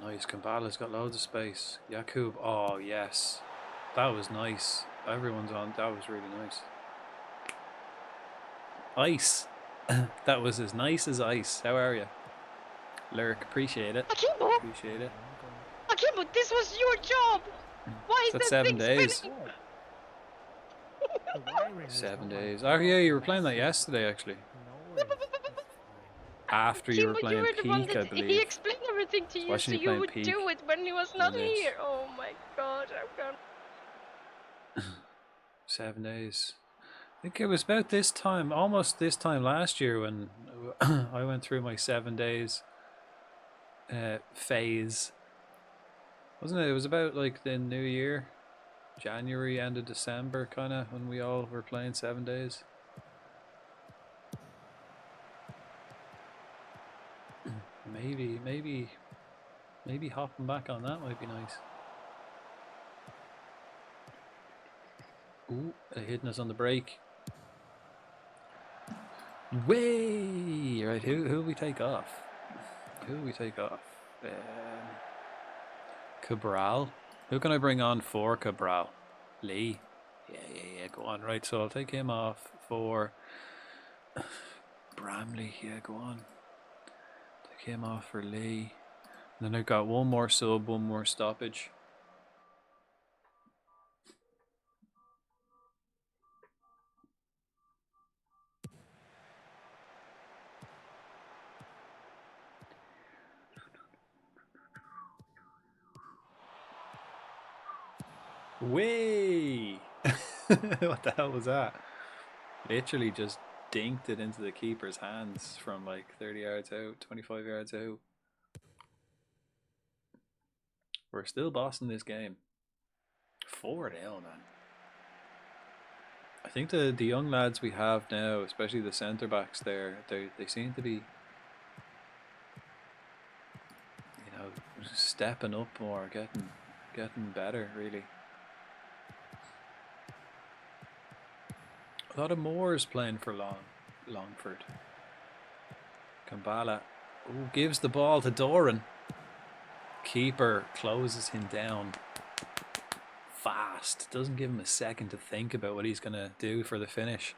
nice, Kambala's got loads of space. Jakub, oh yes. That was nice. Everyone's on, that was really nice. Ice. That was as nice as ice. How are you? Lurk, appreciate it. Akimbo! Appreciate it. Akimbo, this was your job! Why is That's that 7 thing days. spinning? The wiring was 7 not days. like Oh yeah, you were playing that yesterday actually. no worries. It's After you were Akimbo, you playing were the one Peak, I that he believe. explained everything to Was you, watching so you you playing would Peak. do it when he was not 7 days. here. Oh my god, I'm gonna... 7 days. I think it was about this time, almost this time last year, when I went through my 7 days phase. Wasn't it? It was about like the New Year, January, end of December, kind of, when we all were playing 7 days. Maybe hopping back on that might be nice. Ooh, hitting us on the break. Way right. Who we take off? Who we take off? Cabral. Who can I bring on for Cabral? Lee. Yeah. Go on. Right. So I'll take him off for Bramley. Yeah, go on. Take him off for Lee. And then I've got one more sub, one more stoppage. Way! What the hell was that? Literally just dinked it into the keeper's hands from like 30 yards out, 25 yards out. We're still bossing this game. 4-0, man. I think the young lads we have now, especially the centre backs there, they seem to be, you know, stepping up more, getting better, really. A lot of Moors playing for Longford. Kambala gives the ball to Doran. Keeper closes him down fast. Doesn't give him a second to think about what he's going to do for the finish.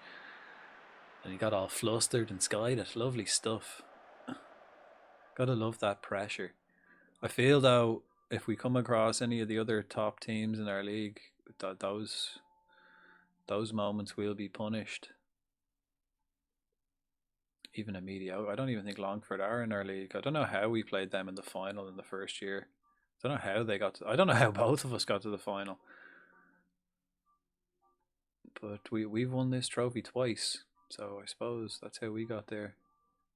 And he got all flustered and skied it. Lovely stuff. Gotta love that pressure. I feel though, if we come across any of the other top teams in our league, those moments will be punished. Even a mediocre. I don't even think Longford are in our league. I don't know how we played them in the final in the first year. I don't know how they got to, I don't know how both of us got to the final. But we've won this trophy twice, so I suppose that's how we got there.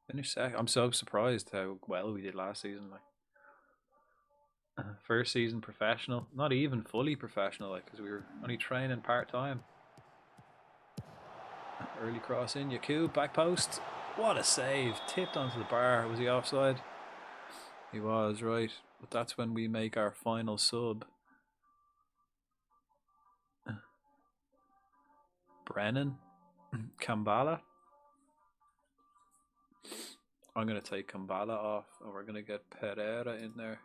Finished second. I'm so surprised how well we did last season. Like, first season professional, not even fully professional, like, because we were only training part time. Early cross in, Yakub, back post. What a save! Tipped onto the bar. Was he offside? He was, right. But that's when we make our final sub. Brennan, Kambala. I'm going to take Kambala off, and we're going to get Pereira in there.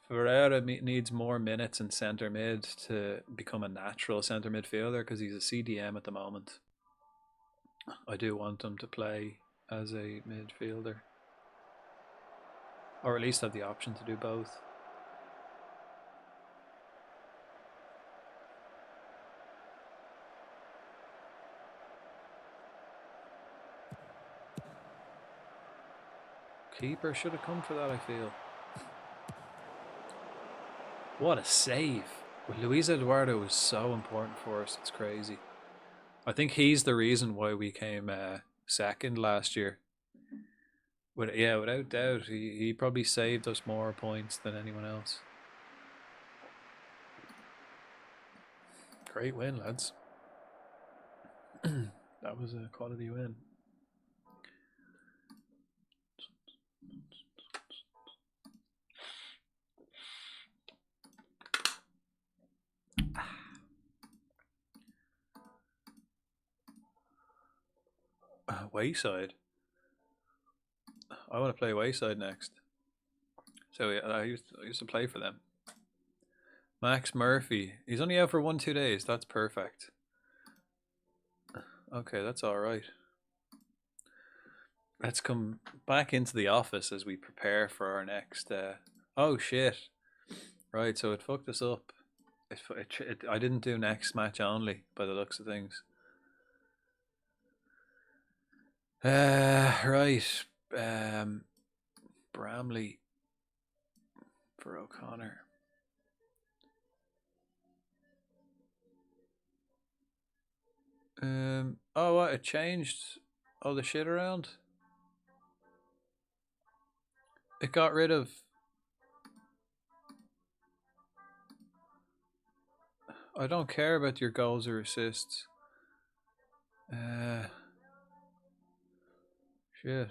Pereira needs more minutes in centre mid to become a natural centre midfielder because he's a CDM at the moment. I do want him to play as a midfielder, or at least have the option to do both. Keeper should have come for that, I feel. What a save. Luis Eduardo was so important for us, it's crazy. I think he's the reason why we came second last year. Without doubt, he probably saved us more points than anyone else. Great win, lads. That was a quality win. Wayside. I want to play Wayside next. So yeah, I used to play for them. Max Murphy. He's only out for 1-2 days. That's perfect. Okay, that's all right. Let's come back into the office as we prepare for our next. Oh shit! Right, so it fucked us up. I didn't do next match only by the looks of things. Right. Bramley for O'Connor. Oh, what? It changed all the shit around? It got rid of... I don't care about your goals or assists. Shit.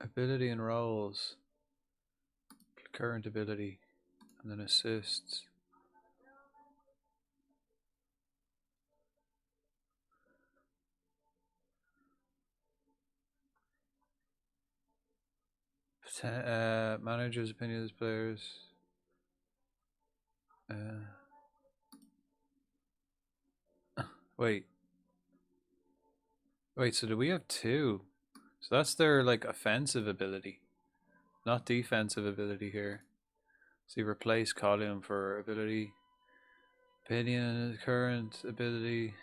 Ability and roles. Current ability. And then assists. Manager's opinion of players. Wait. Wait, so do we have two? So that's their like offensive ability, not defensive ability here. So you replace column for ability. Opinion, current ability.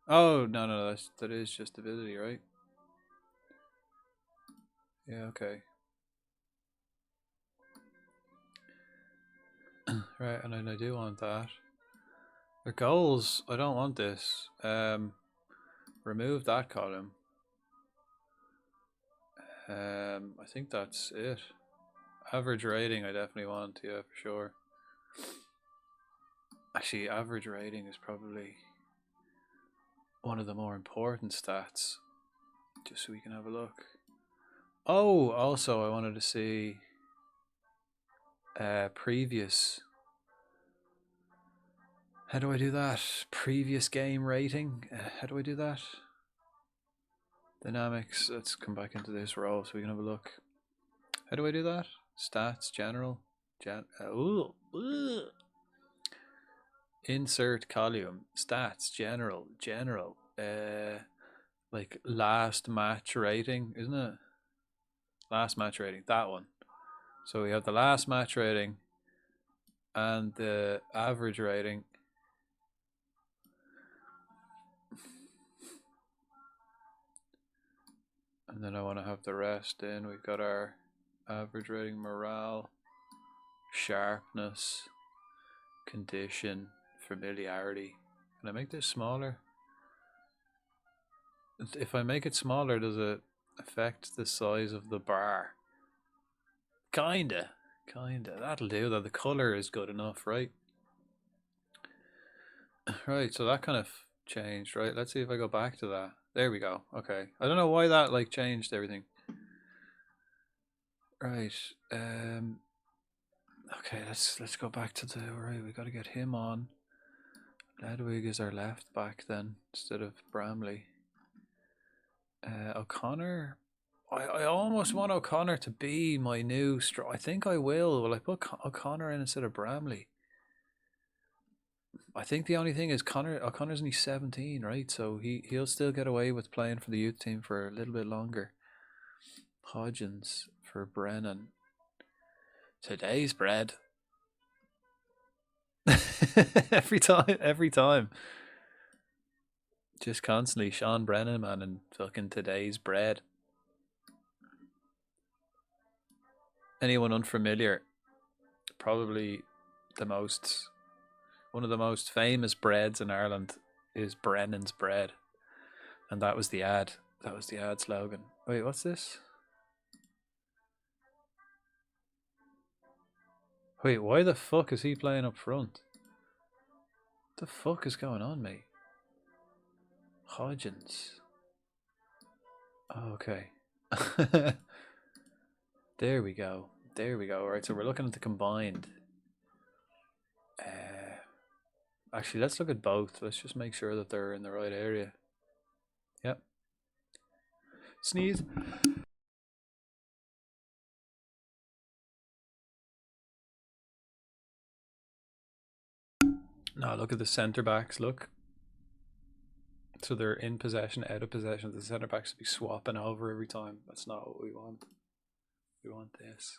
Oh no, that is just ability, right? Yeah, okay. Right, and then I do want that. The goals, I don't want this. Remove that column. I think that's it. Average rating, I definitely want, yeah, for sure. Actually, average rating is probably one of the more important stats. Just so we can have a look. Oh, also I wanted to see previous. How do I do that? Previous game rating. How do I do that? Dynamics. Let's come back into this role so we can have a look. How do I do that? Stats, general. Insert column. Stats, general. Like last match rating, isn't it? Last match rating, that one. So we have the last match rating and the average rating. And then I want to have the rest in. We've got our average rating, morale, sharpness, condition, familiarity. Can I make this smaller? If I make it smaller, does it affect the size of the bar? Kinda. That'll do, though. The color is good enough, right? Right, so that kind of changed, right? Let's see if I go back to that. There we go. Okay. I don't know why that like changed everything. Right. Okay, let's go back to the right, we gotta get him on. Ledwig is our left back then, instead of Bramley. O'Connor. I almost want O'Connor to be my new I think I will. Will I put O'Connor in instead of Bramley? I think the only thing is O'Connor's only 17, right? So he'll still get away with playing for the youth team for a little bit longer. Hodgins for Brennan. Today's bread. every time. Just constantly Sean Brennan, man, and fucking today's bread. Anyone unfamiliar? Probably one of the most famous breads in Ireland is Brennan's bread. And that was the ad. That was the ad slogan. Wait, what's this? Wait, why the fuck is he playing up front? What the fuck is going on, mate? Hodgins. Oh, okay. There we go. Alright, so we're looking at the combined. Actually, let's look at both. Let's just make sure that they're in the right area. Yep. Sneeze. No, look at the centre backs. Look. So they're in possession, out of possession. The centre backs will be swapping over every time. That's not what we want. We want this.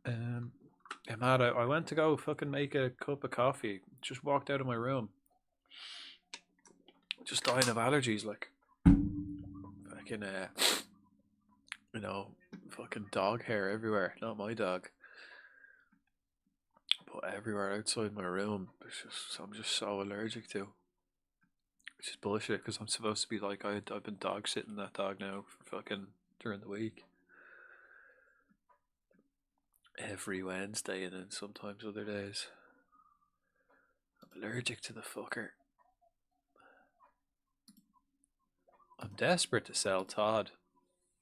Yeah, Matt, I went to go fucking make a cup of coffee. Just walked out of my room. Just dying of allergies, like. Fucking, you know, fucking dog hair everywhere. Not my dog. But everywhere outside my room. I'm just so allergic to. Which is bullshit, because I'm supposed to be like, I've been dog sitting that dog now for fucking during the week. Every Wednesday and then sometimes other days. I'm allergic to the fucker. I'm desperate to sell Todd.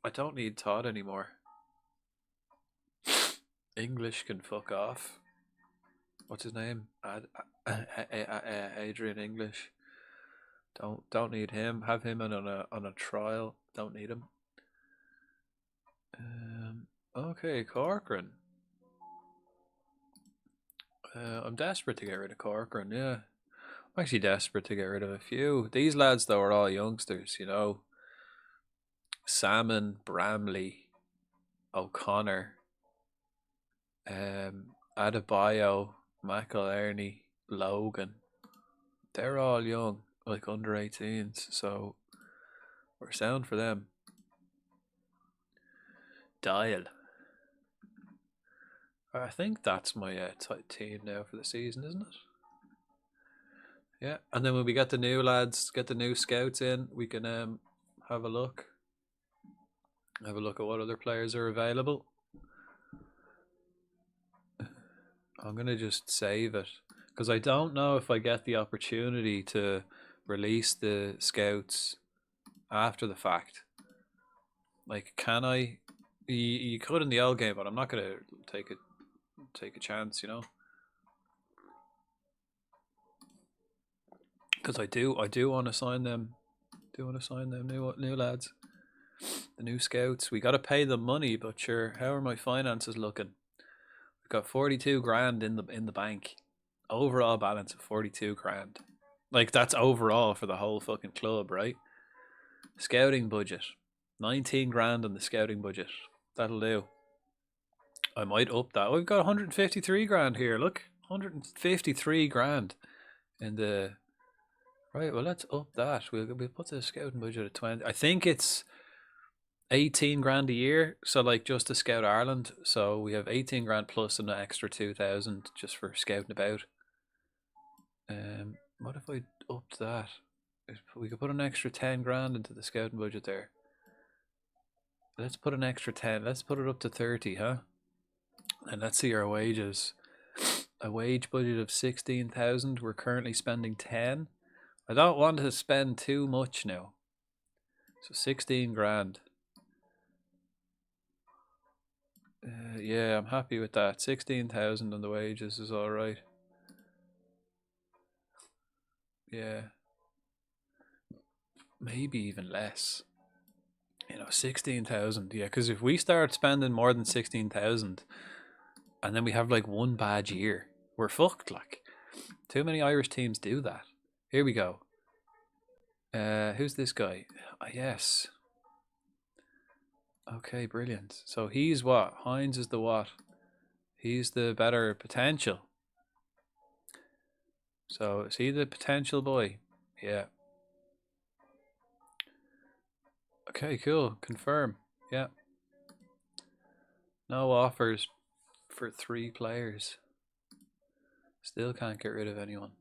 I don't need Todd anymore. English can fuck off. What's his name? Adrian English. Don't need him. Have him on a trial. Don't need him. Okay, Corcoran. I'm desperate to get rid of Corcoran, yeah. I'm actually desperate to get rid of a few. These lads, though, are all youngsters, you know. Salmon, Bramley, O'Connor, Adebayo, McElerney, Logan. They're all young, like under 18s, so we're sound for them. Dial. I think that's my team now for the season, isn't it? Yeah, and then when we get the new lads, get the new scouts in, we can have a look. Have a look at what other players are available. I'm going to just save it, because I don't know if I get the opportunity to release the scouts after the fact. Like, can I? You could in the old game, but I'm not going to take a chance, you know. Because I do want to sign them. New lads, the new scouts. We got to pay them money, but sure. How are my finances looking? We've got 42 grand in the bank. Overall balance of 42 grand. Like, that's overall for the whole fucking club, right? Scouting budget, 19 grand on the scouting budget. That'll do. I might up that. We've got 153 grand here. Look, 153 grand in the. Right, well, let's up that. We'll put the scouting budget at 20. I think it's 18 grand a year. So, like, just to scout Ireland. So we have 18 grand plus an extra 2,000 just for scouting about. What if I upped that? We could put an extra 10 grand into the scouting budget there. Let's put an extra 10. Let's put it up to 30, huh? And let's see our wages. A wage budget of 16,000. We're currently spending 10. I don't want to spend too much now. So 16 grand. Yeah, I'm happy with that. 16,000 on the wages is all right. Yeah. Maybe even less. You know, 16,000. Yeah, because if we start spending more than 16,000 and then we have like one bad year, we're fucked. Like, too many Irish teams do that. Here we go. Who's this guy? Yes. Okay, brilliant. So he's what? Hines is the what? He's the better potential. So is he the potential boy? Yeah. Okay, cool. Confirm. Yeah. No offers for 3 players. Still can't get rid of anyone.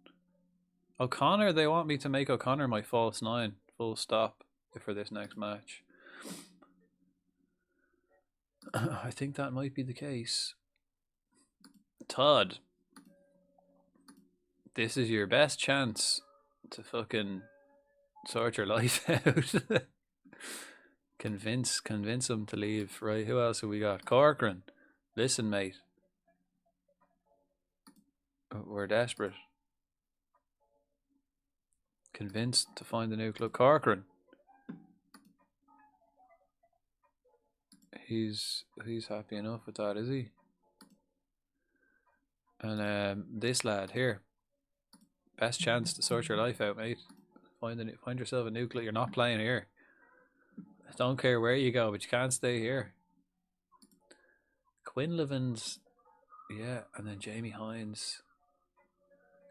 O'Connor, they want me to make O'Connor my false 9. Full stop for this next match. I think that might be the case. Todd, this is your best chance to fucking sort your life out. Convince him to leave. Right, who else have we got? Corcoran. Listen, mate. We're desperate. Convinced to find a new club. Corcoran. He's happy enough with that, is he? And this lad here, best chance to sort your life out, mate. Find yourself a new club. You're not playing here. I don't care where you go, but you can't stay here. Quinlivan's, yeah, and then Jamie Hines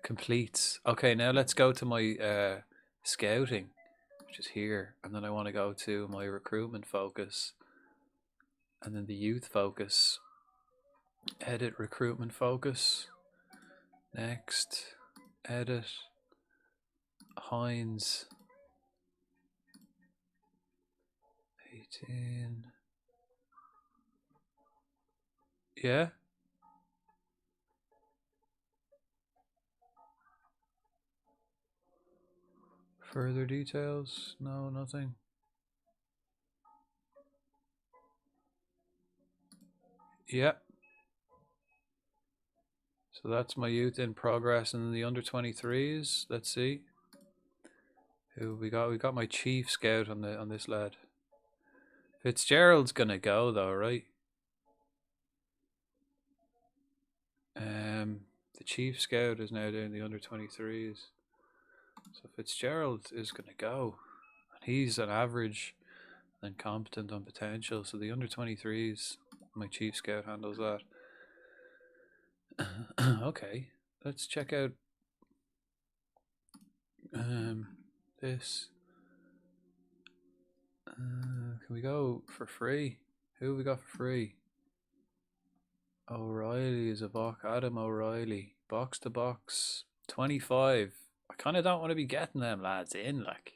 completes. Okay, now let's go to my scouting, which is here, and then I want to go to my recruitment focus, and then the youth focus. Edit recruitment focus. Next, edit Hines 18. Yeah. Further details? No, nothing. Yeah. So that's my youth in progress and the under 23s. Let's see. Who we got? We got my chief scout on this lad. Fitzgerald's gonna go though, right? The chief scout is now doing the under 23s. So Fitzgerald is gonna go. He's an average and competent on potential. So the under 23s, my chief scout handles that. Okay, let's check out this. Can we go for free? Who have we got for free? O'Reilly is a box. Adam O'Reilly, box to box, 25. I kind of don't want to be getting them lads in, like.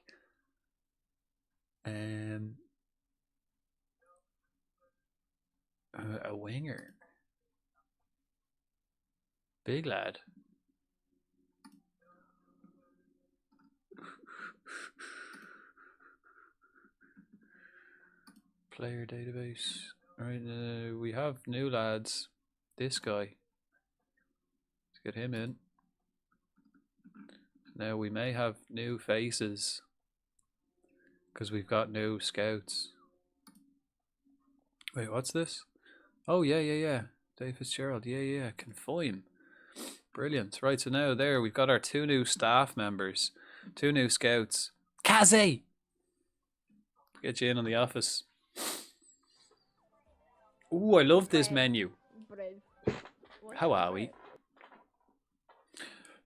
A winger, big lad. Player database. All right, we have new lads. This guy. Let's get him in. Now we may have new faces because we've got new scouts. Wait, what's this? Oh yeah. Dave Fitzgerald. Yeah. Confirm. Brilliant. Right, so now there we've got our 2 new staff members, 2 new scouts. Kazi! Get you in on the office. Ooh, I love this menu. How are we?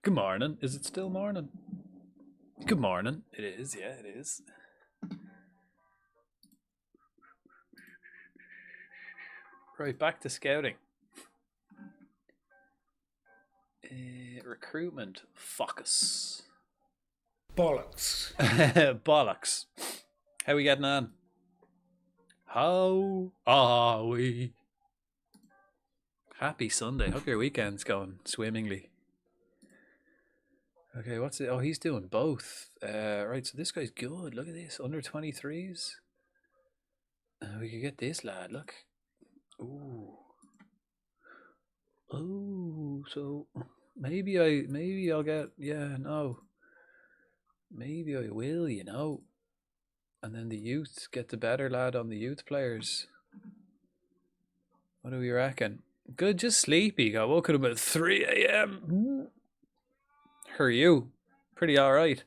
Good morning. Is it still morning? Good morning. It is, yeah, it is. Right, back to scouting. Recruitment focus. Bollocks. Bollocks. How we getting on? How are we? Happy Sunday. Hope your weekend's going swimmingly. Okay, what's it? Oh, he's doing both. Right, so this guy's good. Look at this. Under 23s. We could get this lad. Look. Ooh. Oh, so maybe I'll get, yeah, no. Maybe I will, you know. And then the youth, get the better lad on the youth players. What do we reckon? Good, just sleepy. Got woke up at 3 a.m. How are you? Pretty alright.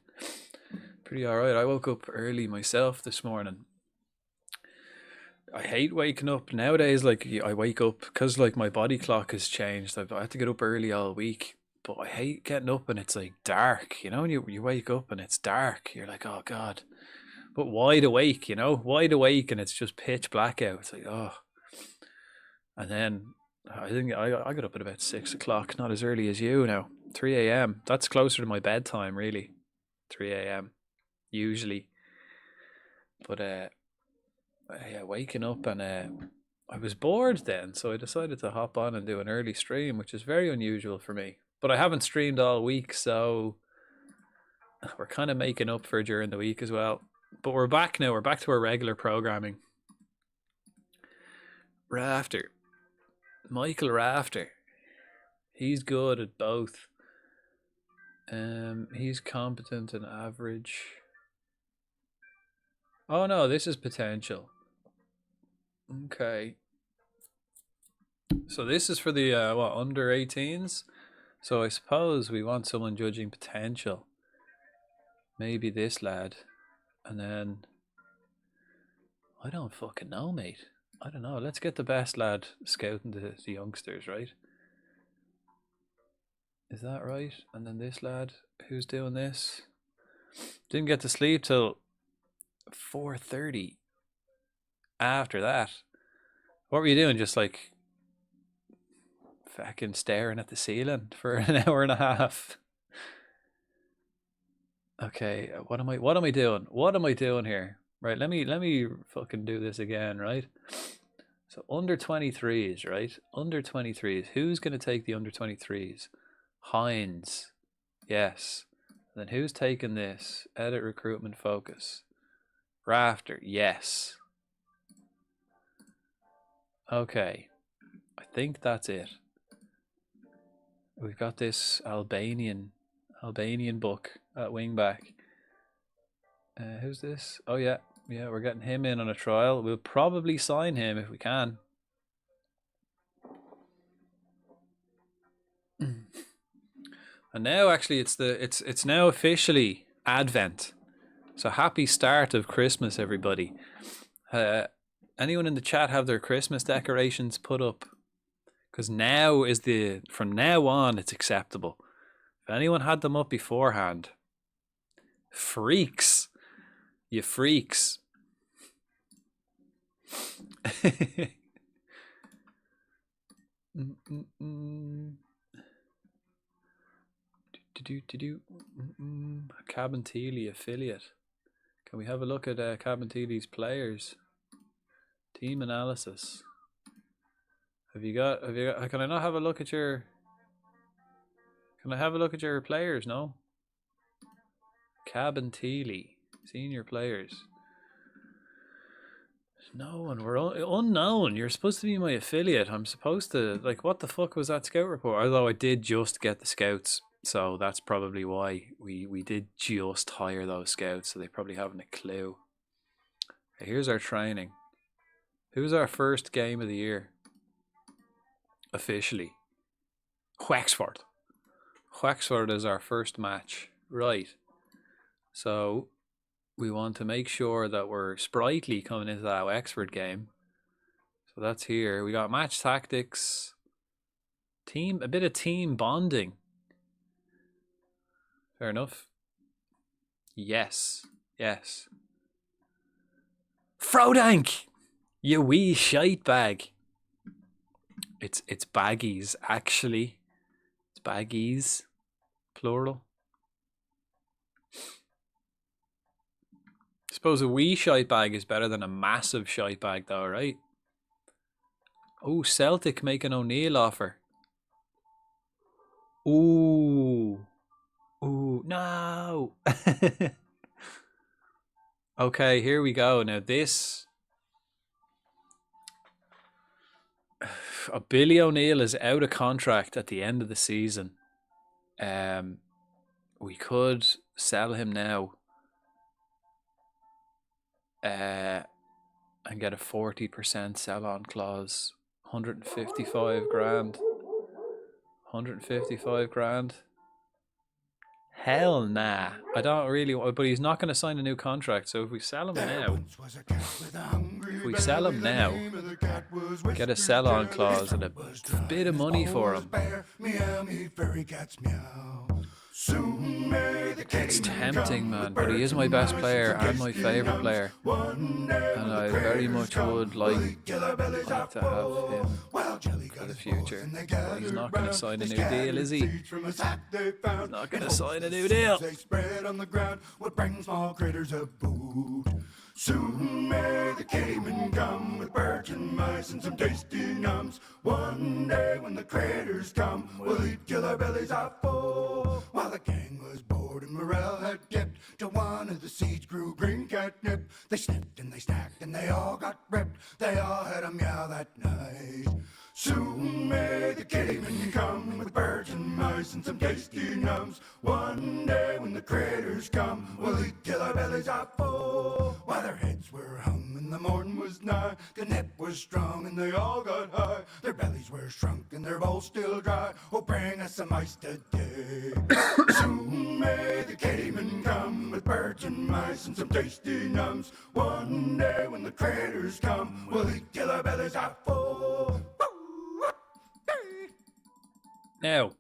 I woke up early myself this morning. I hate waking up nowadays. Like, I wake up because like my body clock has changed. I have to get up early all week, but I hate getting up and it's like dark, you know. When you wake up and it's dark, you're like, oh god. But wide awake, you know, and it's just pitch black out. It's like, oh. And then I think I got up at about 6 o'clock, not as early as you now. 3 a.m. That's closer to my bedtime, really. 3 a.m. usually. But yeah, waking up and I was bored then, so I decided to hop on and do an early stream, which is very unusual for me. But I haven't streamed all week, so we're kind of making up for it during the week as well. But we're back now. We're back to our regular programming. Rafter. Michael Rafter. He's good at both. He's competent and average. Oh no, this is potential. Okay. So this is for the under 18s. So I suppose we want someone judging potential. Maybe this lad. And then... I don't fucking know, mate. I don't know. Let's get the best lad scouting the youngsters, right? Is that right? And then this lad, who's doing this? Didn't get to sleep till 4:30. After that, what were you doing? Just like fucking staring at the ceiling for an hour and a half. Okay, what am I doing? What am I doing here? Right, let me fucking do this again, right? So under 23s, right? Under 23s. Who's gonna take the under 23s? Hines. Yes. And then who's taking this? Edit recruitment focus. Rafter. Yes. Okay. I think that's it. We've got this Albanian book at wingback. Who's this? Oh yeah. Yeah, we're getting him in on a trial. We'll probably sign him if we can. And now actually it's now officially Advent. So happy start of Christmas, everybody. Anyone in the chat have their Christmas decorations put up? Because now is from now on it's acceptable. If anyone had them up beforehand, freaks. You freaks. Cabinteely affiliate. Can we have a look at Cabinteely's players? Team analysis. Have you got? Can I not have a look at your? Can I have a look at your players? No. Cabinteely, senior players. No one. We're unknown. You're supposed to be my affiliate. I'm supposed to like. What the fuck was that scout report? Although I did just get the scouts, so that's probably why we did just hire those scouts. So they probably haven't a clue. Here's our training. Who's our first game of the year? Officially. Wexford. Wexford is our first match. Right. So we want to make sure that we're sprightly coming into that Wexford game. So that's here. We got match tactics. A bit of team bonding. Fair enough. Yes. Yes. Frodank! You wee shite bag. It's baggies, actually. It's baggies. Plural. I suppose a wee shite bag is better than a massive shite bag though, right? Oh, Celtic make an O'Neill offer. Ooh. Ooh, no. Okay, here we go. Now this... Billy O'Neill is out of contract at the end of the season. We could sell him now. And get a 40% sell-on clause. 155 grand. 155 grand. Hell nah. I don't really want, but he's not going to sign a new contract. So if we sell him now, get a sell-on clause and a bit of money for him. It's tempting, man, but he is my best player and my favourite player, and I very much would like to have him for the future. But he's not going to sign a new deal, is he? He's not going to sign a new deal. Soon may the caiman come with birds and mice and some tasty nums. One day when the critters come, we'll eat till our bellies are full. While the gang was bored and morale had dipped, till one of the seeds grew green catnip. They snipped and they stacked and they all got ripped. They all had a meow that night. Soon may the caiman come with birds virgin mice and some tasty nums. One day when the critters come, we'll eat till our bellies are full. While their heads were hung and the morn was nigh, the nip was strong and they all got high. Their bellies were shrunk and their bowls still dry. Oh, bring us some ice today. Soon may the Cayman come with birds and mice and some tasty nums. One day when the critters come, we'll eat till our bellies are full. Now,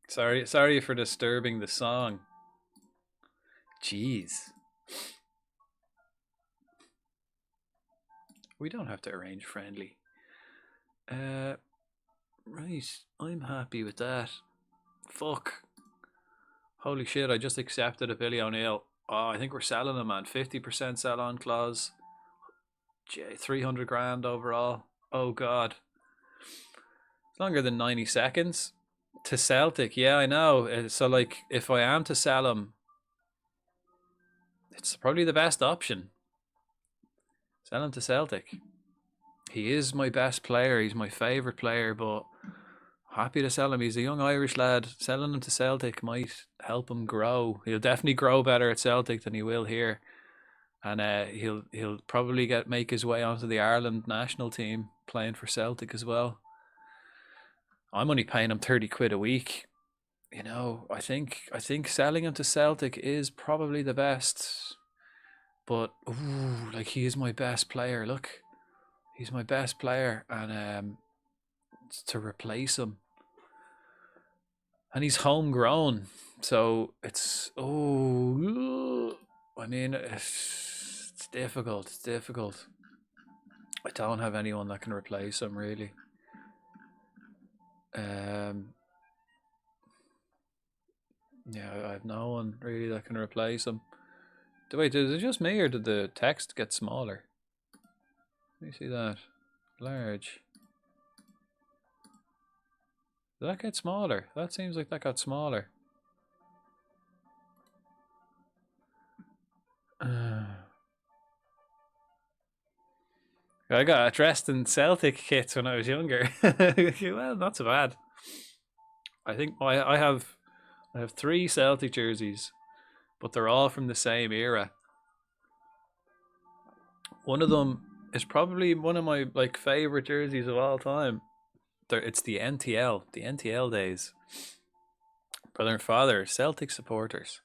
sorry for disturbing the song. Jeez. We don't have to arrange friendly. Right, I'm happy with that. Fuck. Holy shit, I just accepted a Billy O'Neill. Oh, I think we're selling him, man. 50% sell on clause. 300 grand overall. Oh god. Longer than 90 seconds. To Celtic, yeah, I know. So like, if I am to sell him, it's probably the best option. Sell him to Celtic. He is my best player. He's my favourite player, but happy to sell him. He's a young Irish lad. Selling him to Celtic might help him grow. He'll definitely grow better at Celtic than he will here, and he'll probably make his way onto the Ireland national team playing for Celtic as well. I'm only paying him 30 quid a week. You know, I think selling him to Celtic is probably the best. But ooh, like, he is my best player. Look, he's my best player, and to replace him, and he's homegrown, so it's I mean, it's difficult. It's difficult. I don't have anyone that can replace him really. Yeah, I have no one really that can replace him. Wait, is it just me, or did the text get smaller? Let me see that. Large. Did that get smaller? That seems like that got smaller. I got dressed in Celtic kits when I was younger. Well, not so bad. I think I have 3 Celtic jerseys, but they're all from the same era. One of them is probably one of my like favorite jerseys of all time. It's the NTL days. Brother and father, Celtic supporters.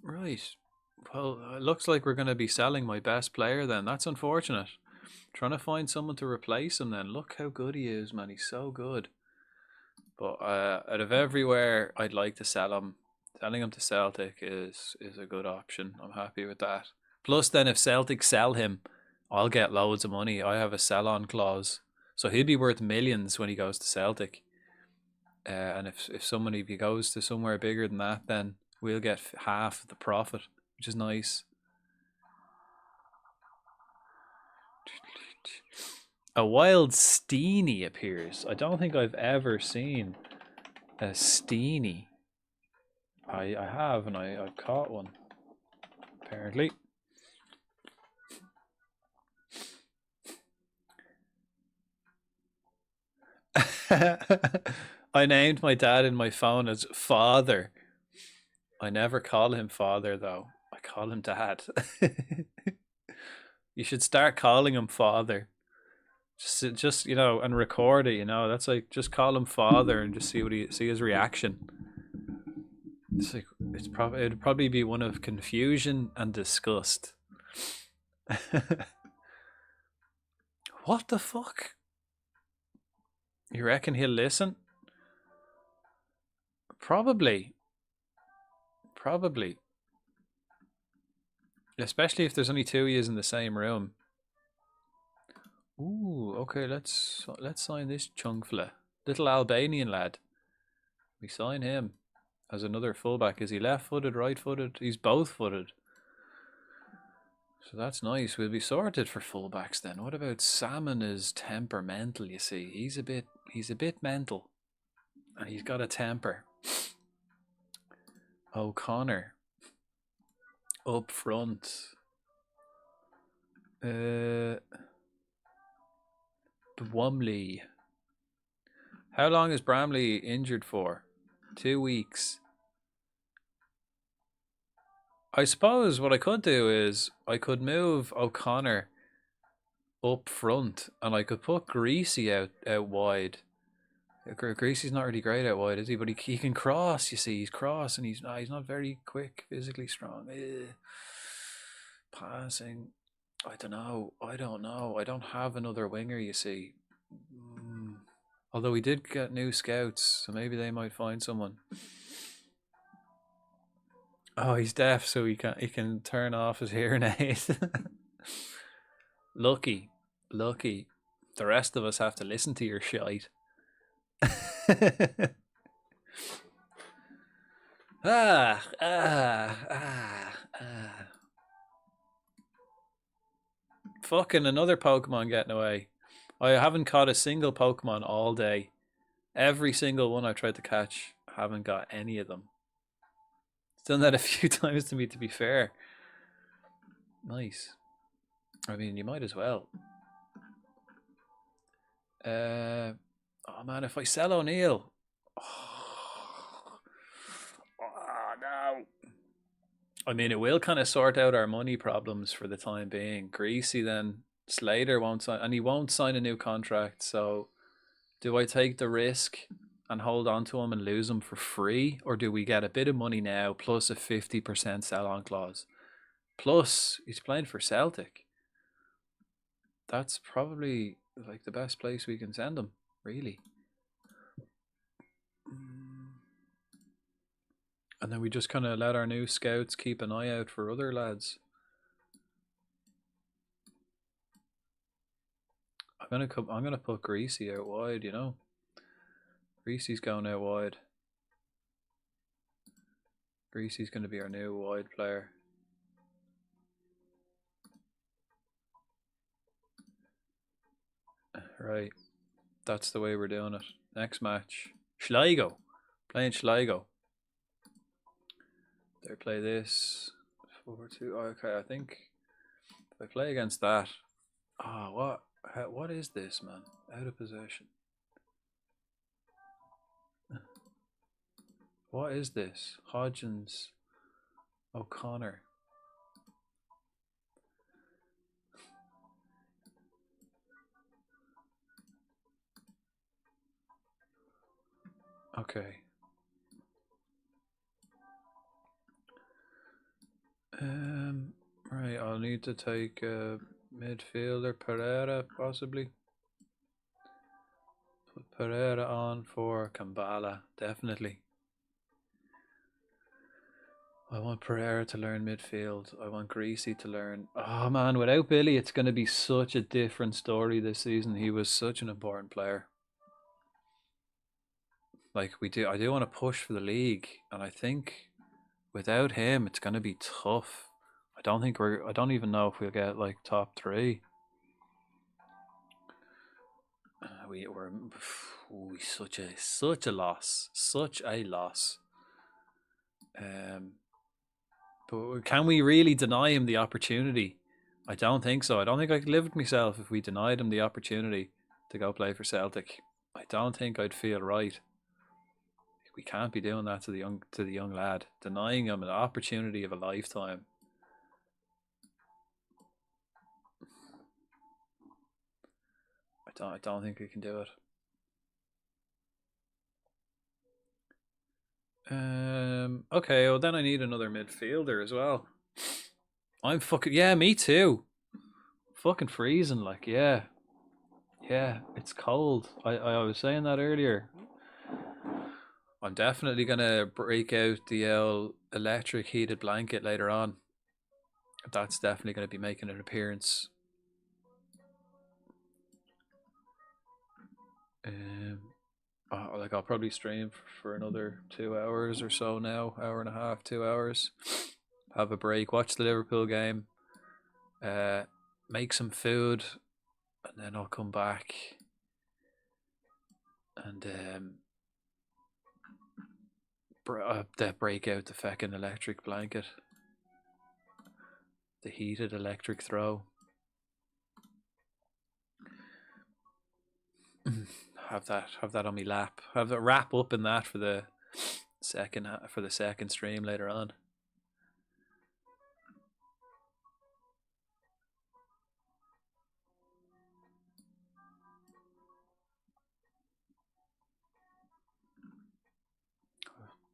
Right. Well, it looks like we're going to be selling my best player then. That's unfortunate. Trying to find someone to replace him then. Look how good he is, man. He's so good. But out of everywhere I'd like to sell him, selling him to Celtic is a good option. I'm happy with that. Plus then, if Celtic sell him, I'll get loads of money. I have a sell-on clause. So he'll be worth millions when he goes to Celtic. And if he goes to somewhere bigger than that, then we'll get half the profit, which is nice. A wild Steenie appears. I don't think I've ever seen a Steenie. I have, and I've caught one, apparently. I named my dad in my phone as Father. I never call him Father, though. I call him Dad. You should start calling him Father. Just and record it. That's like, just call him Father and just see his reaction. It's like, it'd probably be one of confusion and disgust. What the fuck? You reckon he'll listen? Probably. Especially if there's only 2 years in the same room. Ooh, okay, let's sign this chunk fella. Little Albanian lad. We sign him as another fullback. Is he left-footed, right-footed? He's both-footed. So that's nice. We'll be sorted for fullbacks then. What about Salmon? Is temperamental, you see. He's a bit mental. And he's got a temper. O'Connor. Up front. Bwumley. How long is Bramley injured for? 2 weeks. I suppose what I could do is I could move O'Connor up front and I could put Greasy out wide. Greasy's not really great out wide, is he? But he can cross, you see. He's cross and he's not very quick, physically strong. Passing. I don't know. I don't have another winger, you see. Although we did get new scouts, so maybe they might find someone. Oh, he's deaf, so he can turn off his hearing aid. Lucky. The rest of us have to listen to your shite. Fucking another Pokemon getting away. I haven't caught a single Pokemon all day. Every single one I tried to catch, haven't got any of them. It's done that a few times to me, to be fair. Nice. I mean, you might as well. Oh man, if I sell O'Neill. Oh, no. I mean, it will kind of sort out our money problems for the time being. Greasy then. Slater won't sign, and he won't sign a new contract, so do I take the risk and hold on to him and lose him for free, or do we get a bit of money now plus a 50% sell-on clause? Plus, he's playing for Celtic. That's probably like the best place we can send him, really. And then we just kind of let our new scouts keep an eye out for other lads. I'm gonna put Greasy out wide, you know. Greasy's going out wide. Greasy's gonna be our new wide player. Right. That's the way we're doing it. Next match. Sligo. Playing Sligo. They play this 4-2. Okay, I think if I play against that. What is this, man? Out of possession. What is this? Hodgins, O'Connor. Okay. Right, I'll need to take midfielder Pereira, possibly. Put Pereira on for Kambala, definitely. I want Pereira to learn midfield. I want Greasy to learn. Oh man, without Billy, it's going to be such a different story this season. He was such an important player. Like I do want to push for the league, and I think without him, it's going to be tough. I don't even know if we'll get like top 3. We're such a loss. But can we really deny him the opportunity? I don't think so. I don't think I could live with myself if we denied him the opportunity to go play for Celtic. I don't think I'd feel right. We can't be doing that to the young lad, denying him an opportunity of a lifetime. I don't think we can do it. Okay, well then I need another midfielder as well. I'm fucking, yeah, me too. Fucking freezing, like, yeah, it's cold. I was saying that earlier. I'm definitely gonna break out the electric heated blanket later on. That's definitely gonna be making an appearance. Like I'll probably stream for another 2 hours or so now, hour and a half, 2 hours. Have a break, watch the Liverpool game, make some food, and then I'll come back and break out the fucking electric blanket. The heated electric throw. have that on my lap. Have it wrap up in that for the second stream later on.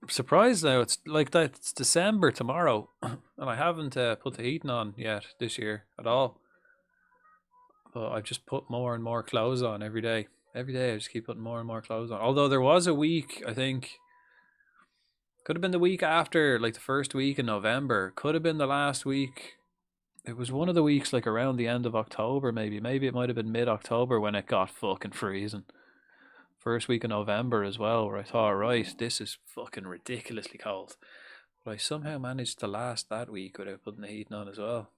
I'm surprised now. It's like that. It's December tomorrow, and I haven't put the heating on yet this year at all. But I've just put more and more clothes on every day. Every day I just keep putting more and more clothes on. Although there was a week, I think, could have been the week after, like the first week in November. Could have been the last week. It was one of the weeks like around the end of October maybe. Maybe it might have been mid-October when it got fucking freezing. First week in November as well, where I thought, right, this is fucking ridiculously cold. But I somehow managed to last that week without putting the heating on as well.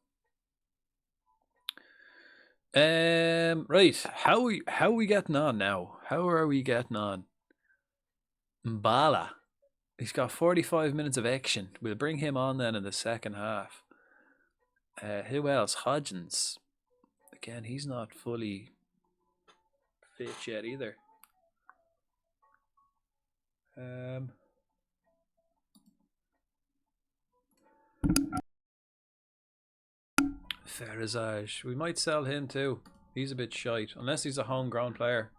Right, how are we getting on now? How are we getting on? Mbala. He's got 45 minutes of action. We'll bring him on then in the second half. Who else? Hodgins. Again, he's not fully fit yet either. Farazaj. We might sell him too. He's a bit shite. Unless he's a homegrown player.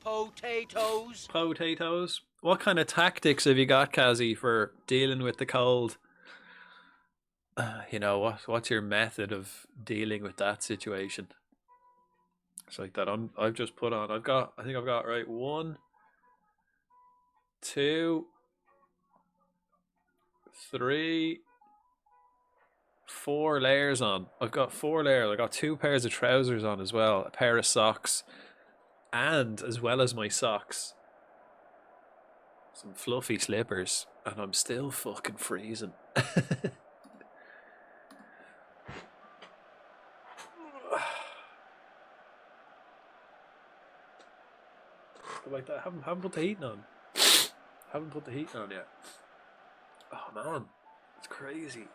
Potatoes. Potatoes. What kind of tactics have you got, Kazi, for dealing with the cold? You know, what's your method of dealing with that situation? It's like that. I've just put on. I think I've got right 1, 2, 3, 4 layers on. I've got 4 layers. I got 2 pairs of trousers on as well, a pair of socks, and as well as my socks, some fluffy slippers, and I'm still fucking freezing. Like that. Haven't put the heating on. Haven't put the heating on yet. Oh man, it's crazy.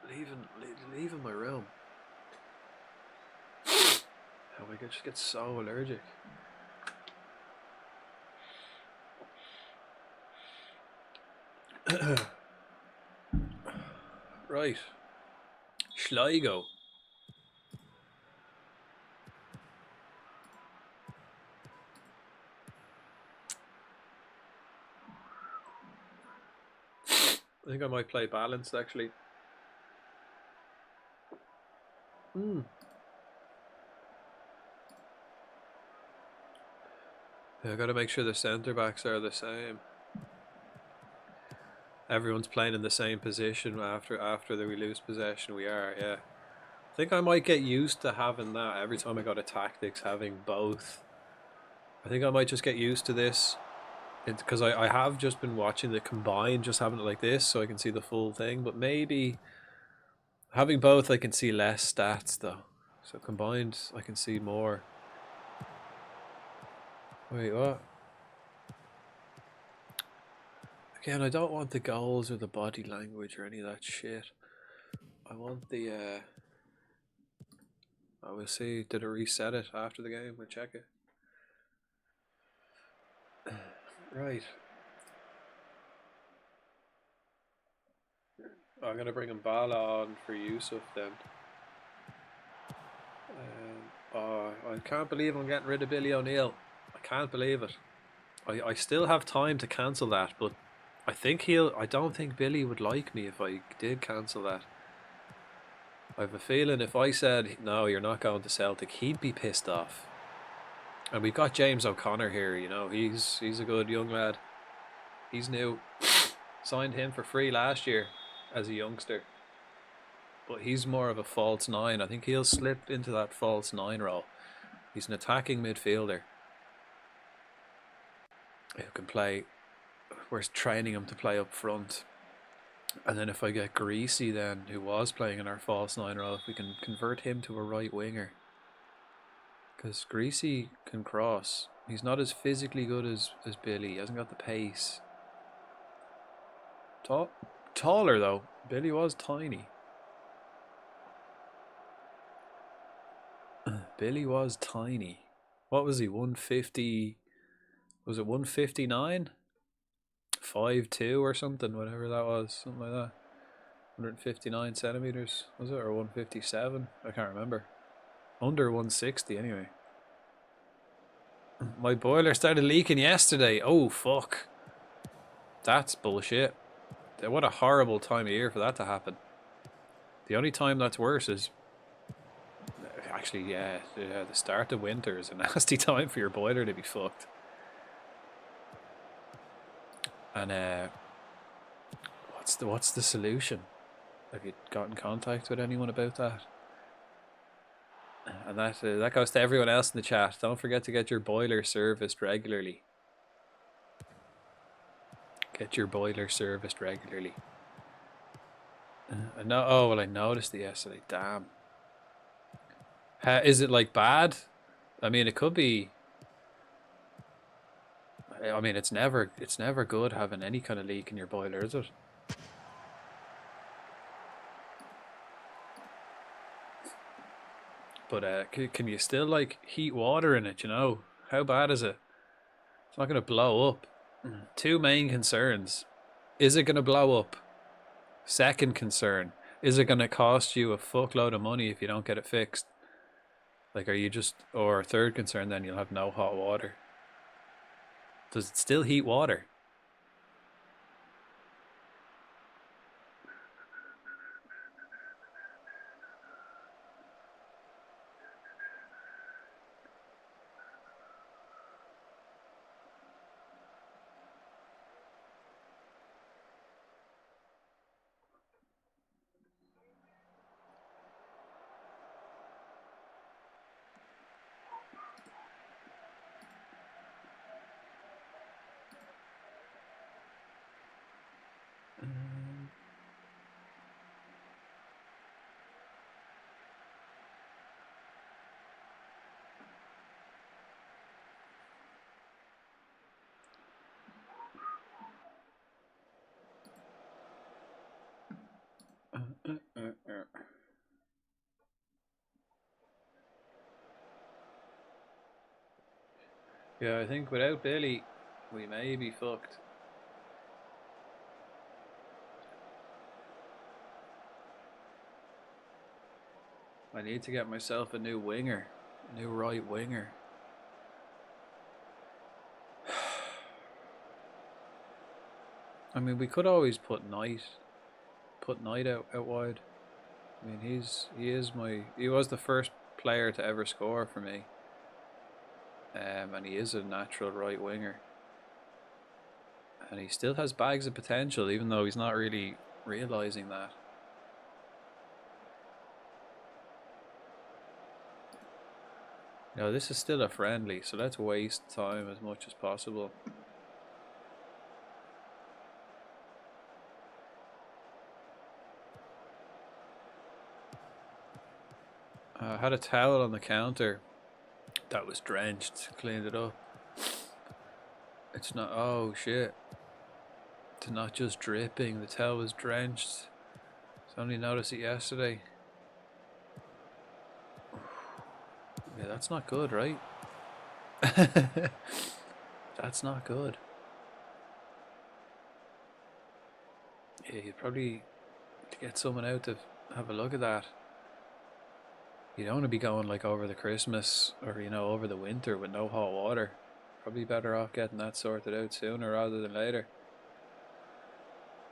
Leaving my room. How I just get so allergic. Right. Schleigo. I think I might play balanced actually. Yeah, I got to make sure the centre backs are the same. Everyone's playing in the same position after we lose possession. We are, yeah. I think I might get used to having that every time I go to tactics, having both. I think I might just get used to this. Because I have just been watching the combined, just having it like this so I can see the full thing. But maybe having both, I can see less stats though. So combined, I can see more. Wait, what? Again, I don't want the goals or the body language or any of that shit. I want the... I will see. Did it reset it after the game? We'll check it. Right. I'm going to bring Mbala on for Yusuf then. Oh, I can't believe I'm getting rid of Billy O'Neill. I can't believe it. I still have time to cancel that, but I don't think Billy would like me if I did cancel that. I have a feeling if I said, no, you're not going to Celtic, he'd be pissed off. And we've got James O'Connor here, you know, he's a good young lad. He's new. Signed him for free last year as a youngster. But he's more of a false 9. I think he'll slip into that false 9 role. He's an attacking midfielder who can play. We're training him to play up front. And then if I get Greasy then, who was playing in our false 9 role, if we can convert him to a right winger. Because Greasy can cross. He's not as physically good as Billy. He hasn't got the pace. Taller though. Billy was tiny. Billy was tiny. What was he? 150? Was it 159? 5'2" or something, whatever that was, something like that. 159 centimeters, was it, or 157? I can't remember. Under 160 anyway. My boiler started leaking yesterday. Oh fuck. That's bullshit. What a horrible time of year for that to happen. The only time that's worse is actually, yeah, the start of winter is a nasty time for your boiler to be fucked. And what's the solution? Have you got in contact with anyone about that? And that goes to everyone else in the chat. Don't forget to get your boiler serviced regularly. Get your boiler serviced regularly. Oh well, I noticed it yesterday. Damn. Is it like bad? I mean, it could be. I mean, it's never good having any kind of leak in your boiler, is it? But can you still like heat water in it? You know, how bad is it? It's not going to blow up. Two main concerns: is it going to blow up? Second concern: is it going to cost you a fuckload of money if you don't get it fixed? Like, are you just? Or third concern, then you'll have no hot water. Does it still heat water? Yeah, I think without Billy, we may be fucked. I need to get myself a new winger, a new right winger. I mean, we could always put Knight out wide. I mean, he was the first player to ever score for me. And he is a natural right winger. And he still has bags of potential, even though he's not really realising that. No, this is still a friendly, so let's waste time as much as possible. I had a towel on the counter that was drenched, cleaned it up. It's not, oh shit. It's not just dripping, the towel was drenched. I only noticed it yesterday. Yeah, that's not good, right? That's not good. Yeah, you'd probably get someone out to have a look at that. You don't want to be going like over the Christmas or, you know, over the winter with no hot water. Probably better off getting that sorted out sooner rather than later.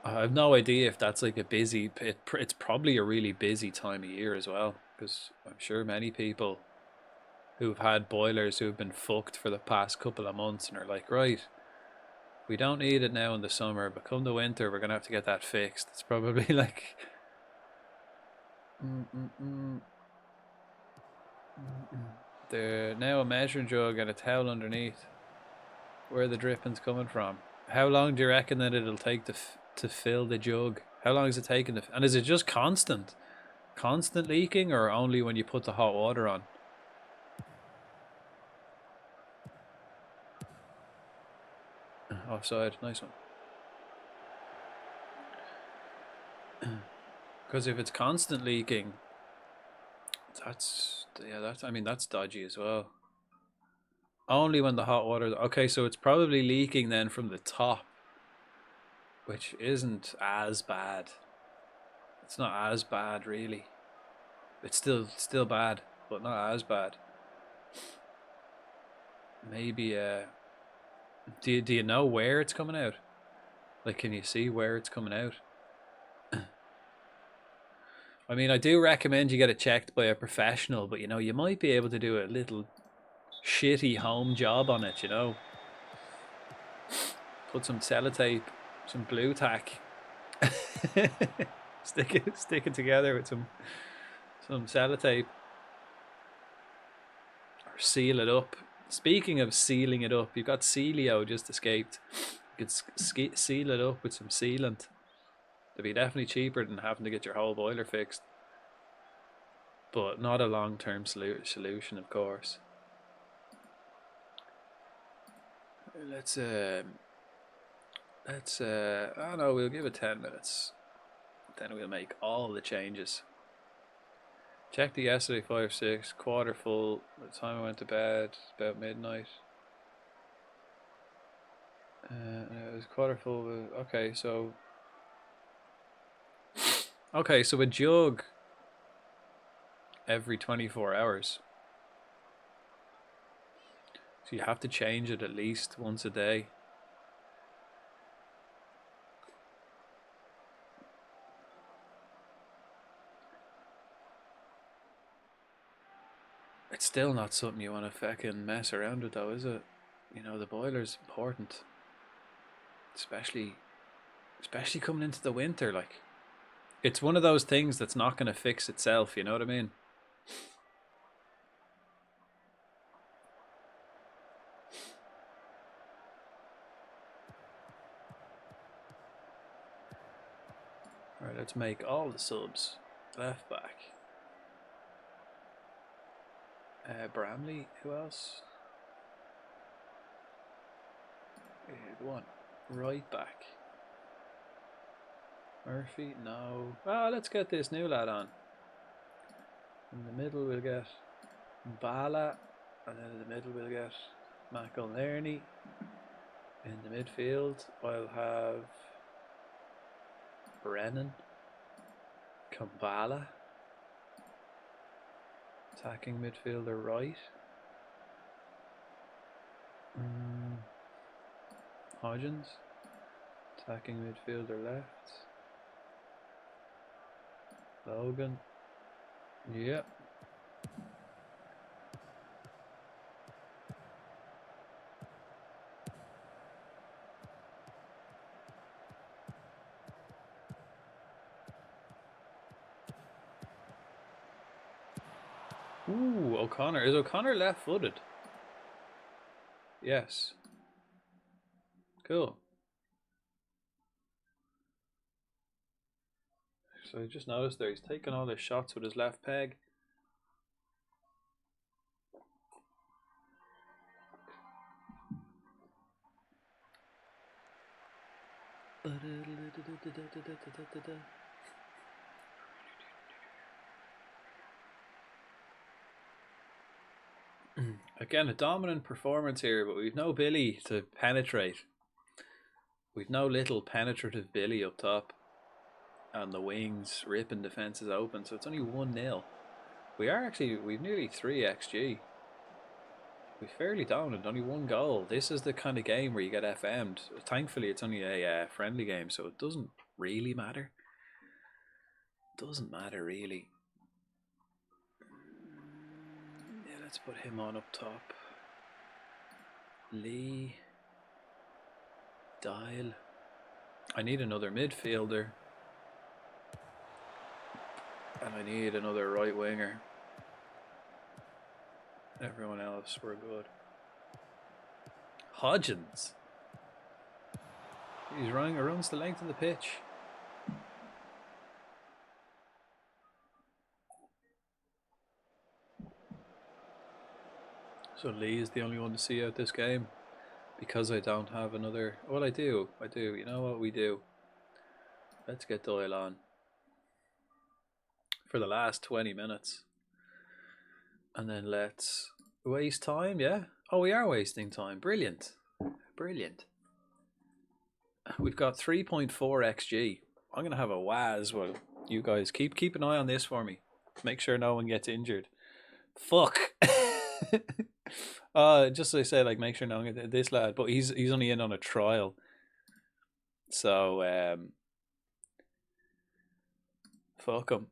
I have no idea if that's like a busy, it's probably a really busy time of year as well, because I'm sure many people who've had boilers who've been fucked for the past couple of months and are like, right, we don't need it now in the summer, but come the winter we're gonna have to get that fixed. It's probably like now a measuring jug and a towel underneath. Where are the drippings coming from? How long do you reckon that it'll take to fill the jug? How long is it taking and is it just constant leaking, or only when you put the hot water on? Offside, nice one. Because if it's constant leaking, I mean, that's dodgy as well. Only when the hot water. Okay, so it's probably leaking then from the top, which isn't as bad. It's not as bad, really. It's still bad, but not as bad. Maybe do you know where it's coming out? Like, can you see where it's coming out? I mean, I do recommend you get it checked by a professional, but you know, you might be able to do a little shitty home job on it, you know. Put some sellotape, some blue tack. stick it together with some sellotape. Or seal it up. Speaking of sealing it up, you've got Celio just escaped. You could seal it up with some sealant. It'd be definitely cheaper than having to get your whole boiler fixed. But not a long-term solution, of course. Let's I don't know, we'll give it 10 minutes. Then we'll make all the changes. Check the yesterday 5-6, quarter full. By the time I went to bed, about midnight. It was quarter full. Okay, so a jug every 24 hours. So you have to change it at least once a day. It's still not something you want to fucking mess around with, though, is it? You know, the boiler's important. Especially coming into the winter, like. It's one of those things that's not going to fix itself, you know what I mean? Alright, let's make all the subs. Left back. Bramley, who else? Go on. Right back. Murphy, no. Ah, let's get this new lad on. In the middle we'll get Bala, and then in the middle we'll get McElnerney. In the midfield I'll have Brennan, Kambala. Attacking midfielder right. Hodgins. Attacking midfielder left. Logan. Yep. Ooh, O'Connor. Is O'Connor left-footed? Yes. Cool. So I just noticed there, he's taking all his shots with his left peg. Again, a dominant performance here, but we've no Billy to penetrate. We've no little penetrative Billy up top. And the wings ripping defences open, so it's only 1-0. We've nearly 3 XG. We're fairly dominant, only 1 goal. This is the kind of game where you get FM'd. Thankfully, it's only a friendly game, so it doesn't really matter. Doesn't matter, really. Yeah, let's put him on up top. Lee. Dial. I need another midfielder. And I need another right winger. Everyone else, we're good. Hodgins. He's runs the length of the pitch. So Lee is the only one to see out this game. Because I don't have another... Well, I do. You know what we do? Let's get Doyle on. for the last 20 minutes. And then let's waste time, yeah? Oh, we are wasting time. Brilliant. Brilliant. We've got 3.4 XG. I'm going to have a waz. Well, you guys keep an eye on this for me. Make sure no one gets injured. Fuck. Just so I say, like, make sure no one gets this lad. But he's only in on a trial. So, fuck him.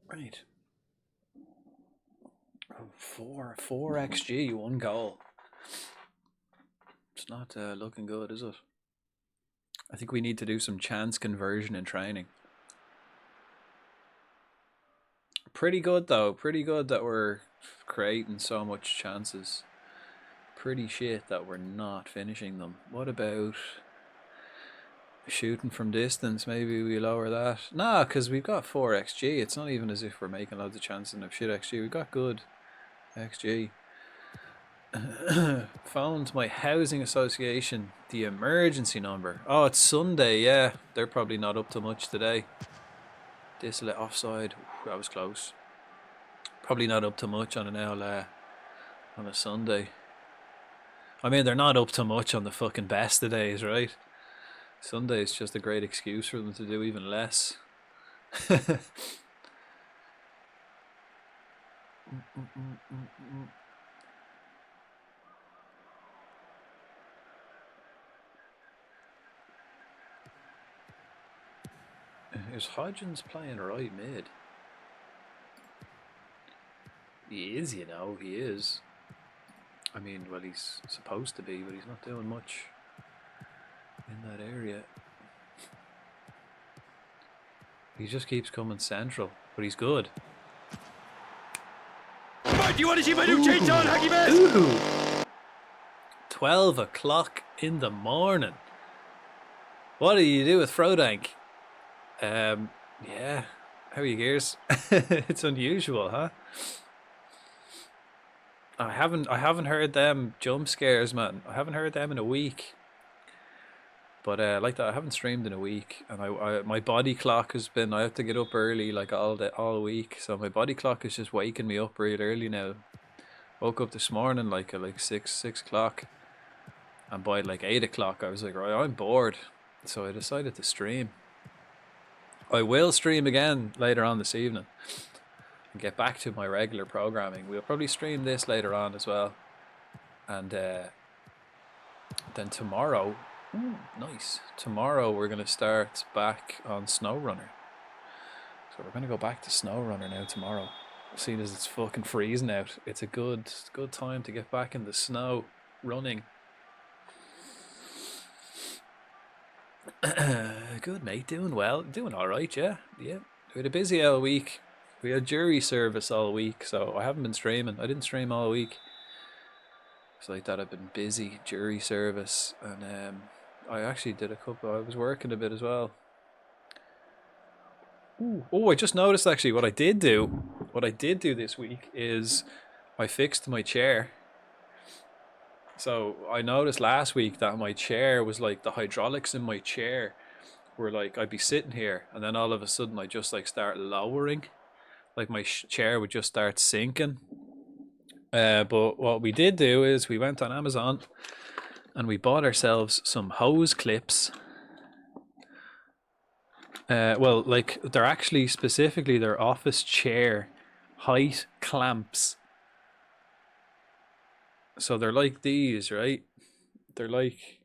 Right. 4 XG, 1 goal. It's not looking good, is it? I think we need to do some chance conversion in training. Pretty good though. Pretty good that we're creating so much chances. Pretty shit that we're not finishing them. What about shooting from distance? Maybe we lower that. Nah, because we've got 4 XG. It's not even as if we're making loads of chances and have shit XG. We've got good XG. Phoned my housing association, the emergency number. Oh, it's Sunday, yeah. They're probably not up to much today. Dislet offside. Ooh, that was close. Probably not up to much on on a Sunday. I mean, they're not up to much on the fucking best of days, right? Sunday is just a great excuse for them to do even less. Is Hodgins playing right mid? He is, you know, he is. I mean, well, he's supposed to be, but he's not doing much in that area. He just keeps coming central, but he's good. Do you want to see my new chainsaw, Hacky Man? 12 o'clock in the morning. What do you do with Frodank? Yeah. How are you, Gears? It's unusual, huh? I haven't heard them jump scares, man. I haven't heard them in a week. But like that, I haven't streamed in a week, and my body clock has been. I have to get up early, like all week. So my body clock is just waking me up real early now. Woke up this morning like at 6 o'clock, and by like 8 o'clock I was like, right, I'm bored, so I decided to stream. I will stream again later on this evening and get back to my regular programming. We'll probably stream this later on as well, and then tomorrow. Ooh, nice. Tomorrow we're going to start back on SnowRunner. So we're going to go back to SnowRunner now tomorrow. Seeing as it's fucking freezing out, it's a good time to get back in the snow running. Good, mate. Doing well. Doing alright, yeah. Yeah. We had a busy all week. We had jury service all week, so I haven't been streaming. I didn't stream all week. It's like that. I've been busy, jury service, and I actually did a couple. I was working a bit as well. Ooh. Oh, I just noticed actually what I did do this week is I fixed my chair. So I noticed last week that my chair was like the hydraulics in my chair were like, I'd be sitting here and then all of a sudden I just like start lowering, like my chair would just start sinking. But what we did do is we went on Amazon and we bought ourselves some hose clips. Well, like they're actually specifically their office chair height clamps. So they're like these, right? They're like,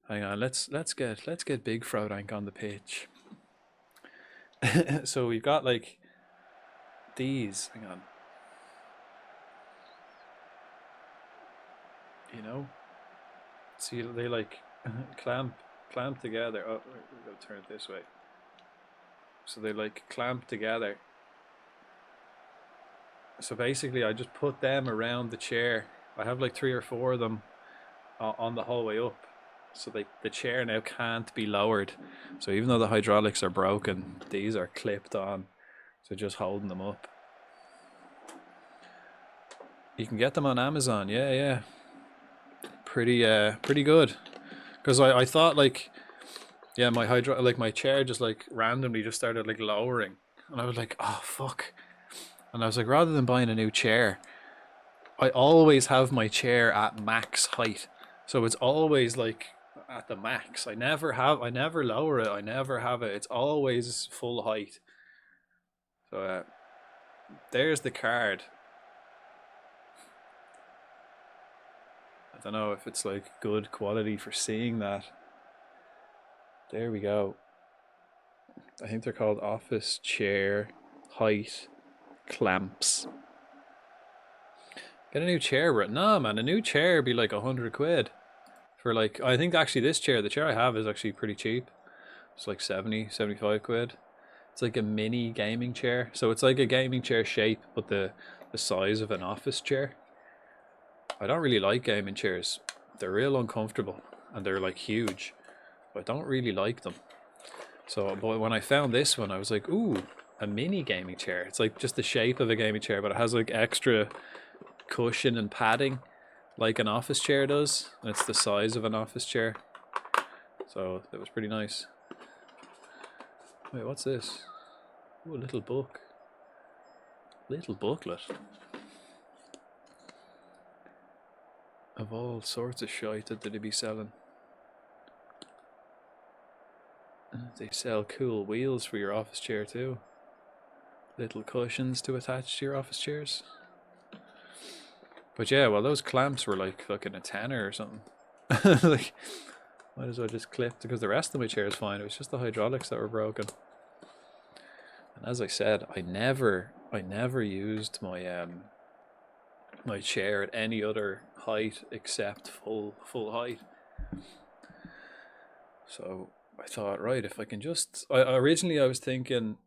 hang on, let's get Big Frodank on the pitch. So we've got like these. Hang on. You know, see they like clamp together. Oh, we're gonna turn it this way. So they like clamp together. So basically, I just put them around the chair. I have like 3 or 4 of them on the whole way up. So the chair now can't be lowered. So even though the hydraulics are broken, these are clipped on. So just holding them up. You can get them on Amazon. Yeah. Pretty good. Because I thought like, yeah, my chair just like randomly just started like lowering. And I was like, oh fuck. And I was like, rather than buying a new chair, I always have my chair at max height. So it's always like at the max. I never lower it. I never have it. It's always full height. So there's the card. I don't know if it's like good quality for seeing that. There we go. I think they're called office chair height clamps. Get a new chair, bro. No, man, a new chair would be like 100 quid. For like, I think actually this chair, the chair I have is actually pretty cheap. It's like 70, 75 quid. It's like a mini gaming chair. So it's like a gaming chair shape, but the size of an office chair. I don't really like gaming chairs. They're real uncomfortable and they're like huge. I don't really like them. So, but when I found this one, I was like, ooh, a mini gaming chair. It's like just the shape of a gaming chair, but it has like extra cushion and padding like an office chair does. And it's the size of an office chair. So that was pretty nice. Wait, what's this? Oh, a little book. Little booklet. Of all sorts of shite that they'd be selling. They sell cool wheels for your office chair too. Little cushions to attach to your office chairs. But yeah, well those clamps were like fucking a tenner or something. Like, might as well just clip, because the rest of my chair is fine. It was just the hydraulics that were broken. And as I said, I never used my my chair at any other height except full height. So I thought, right, if I can just... originally I was thinking,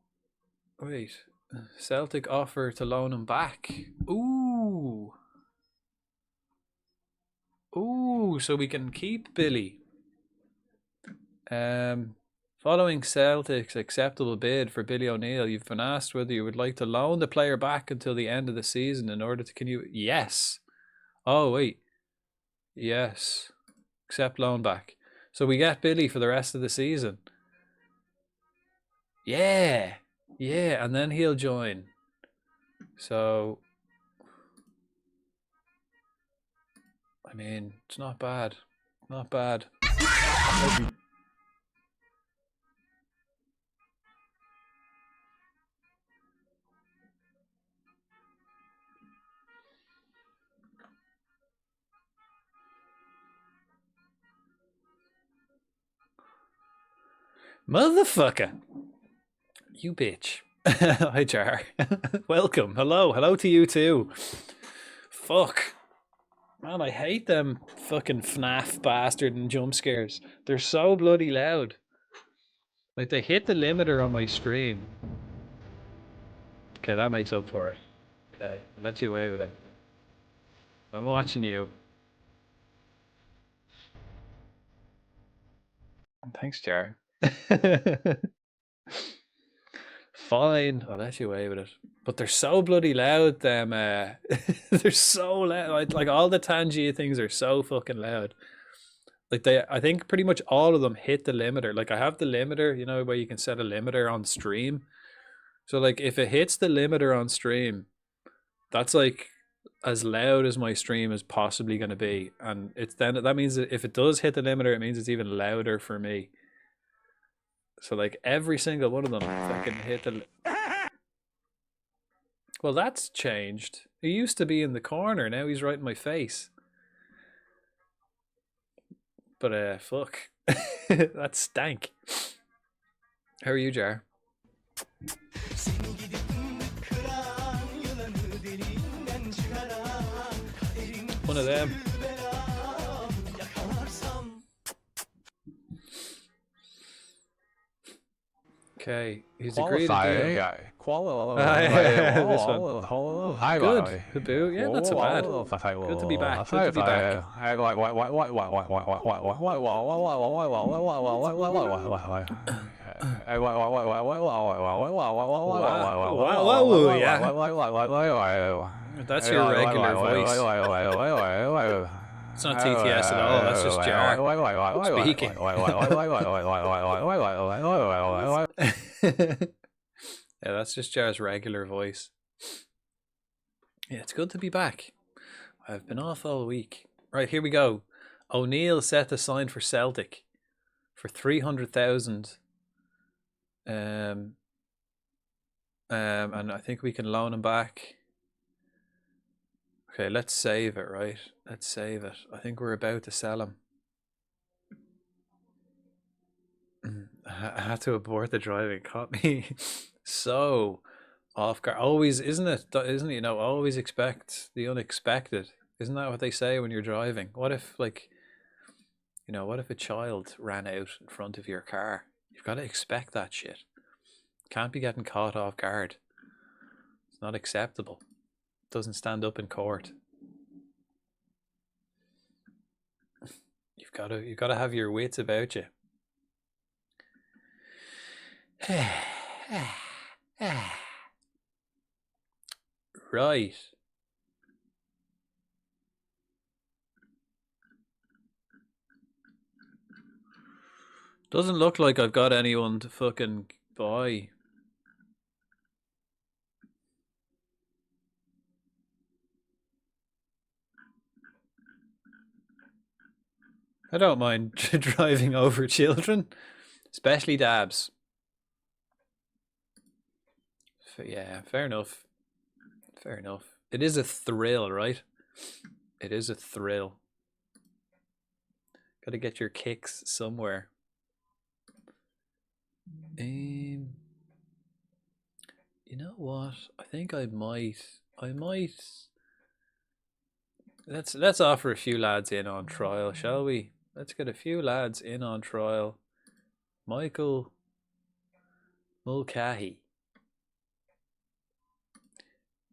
wait, Celtic offer to loan him back. Ooh, so we can keep Billy. Following Celtic's acceptable bid for Billy O'Neill, you've been asked whether you would like to loan the player back until the end of the season in order to continue. Yes. Oh, wait. Yes. Accept loan back. So we get Billy for the rest of the season. Yeah. Yeah, and then he'll join. So, I mean, it's not bad. Not bad. Motherfucker. You bitch. Hi, Jar. Welcome. Hello to you too. Fuck. Man, I hate them fucking FNAF bastard and jump scares. They're so bloody loud. Like, they hit the limiter on my stream. Okay, that makes up for it. Okay, I'll let you away with it. I'm watching you. Thanks, Jar. Fine, I'll let you away with it. But they're so bloody loud, them. They're so loud. Like all the Tangia things are so fucking loud. Like I think pretty much all of them hit the limiter. Like I have the limiter, you know, where you can set a limiter on stream. So like if it hits the limiter on stream, that's like as loud as my stream is possibly going to be. And it's then that means that if it does hit the limiter, it means it's even louder for me. So like every single one of them fucking hit the. Well, that's changed. He used to be in the corner. Now he's right in my face. But fuck, that stank. How are you, Jar? One of them. Okay, he's agreed to deal. This one. Good. Haboo. Yeah, not so bad. Good to be back. Good to be back. That's your regular voice. It's not TTS at all. That's just Jar speaking. Yeah, that's just Jar's regular voice. Yeah, it's good to be back. I've been off all week. Right, here we go. O'Neill set to sign for Celtic for 300,000. And I think we can loan him back. Okay, let's save it, right? Let's save it. I think we're about to sell him. I had to abort the driving. Caught me so off guard. Always, isn't it? Isn't it? You know, always expect the unexpected. Isn't that what they say when you're driving? What if, like, you know, what if a child ran out in front of your car? You've got to expect that shit. Can't be getting caught off guard. It's not acceptable. Doesn't stand up in court. You've got to have your wits about you. Right. Doesn't look like I've got anyone to fucking buy. I don't mind driving over children, especially dabs. Yeah, fair enough. Fair enough. It is a thrill, right? It is a thrill. Got to get your kicks somewhere. You know what? I think I might. Let's offer a few lads in on trial, shall we? Let's get a few lads in on trial. Michael Mulcahy.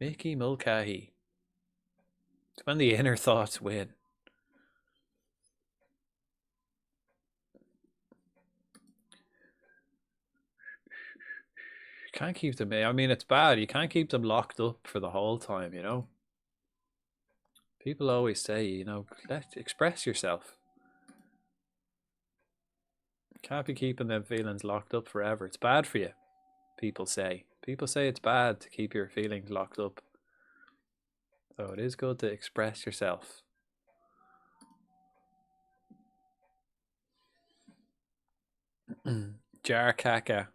Mickey Mulcahy. It's when the inner thoughts win. Can't keep them. I mean, it's bad. You can't keep them locked up for the whole time, you know. People always say, you know, express yourself. Can't be keeping them feelings locked up forever. It's bad for you, people say. People say it's bad to keep your feelings locked up. So it is good to express yourself. Jar Kaka.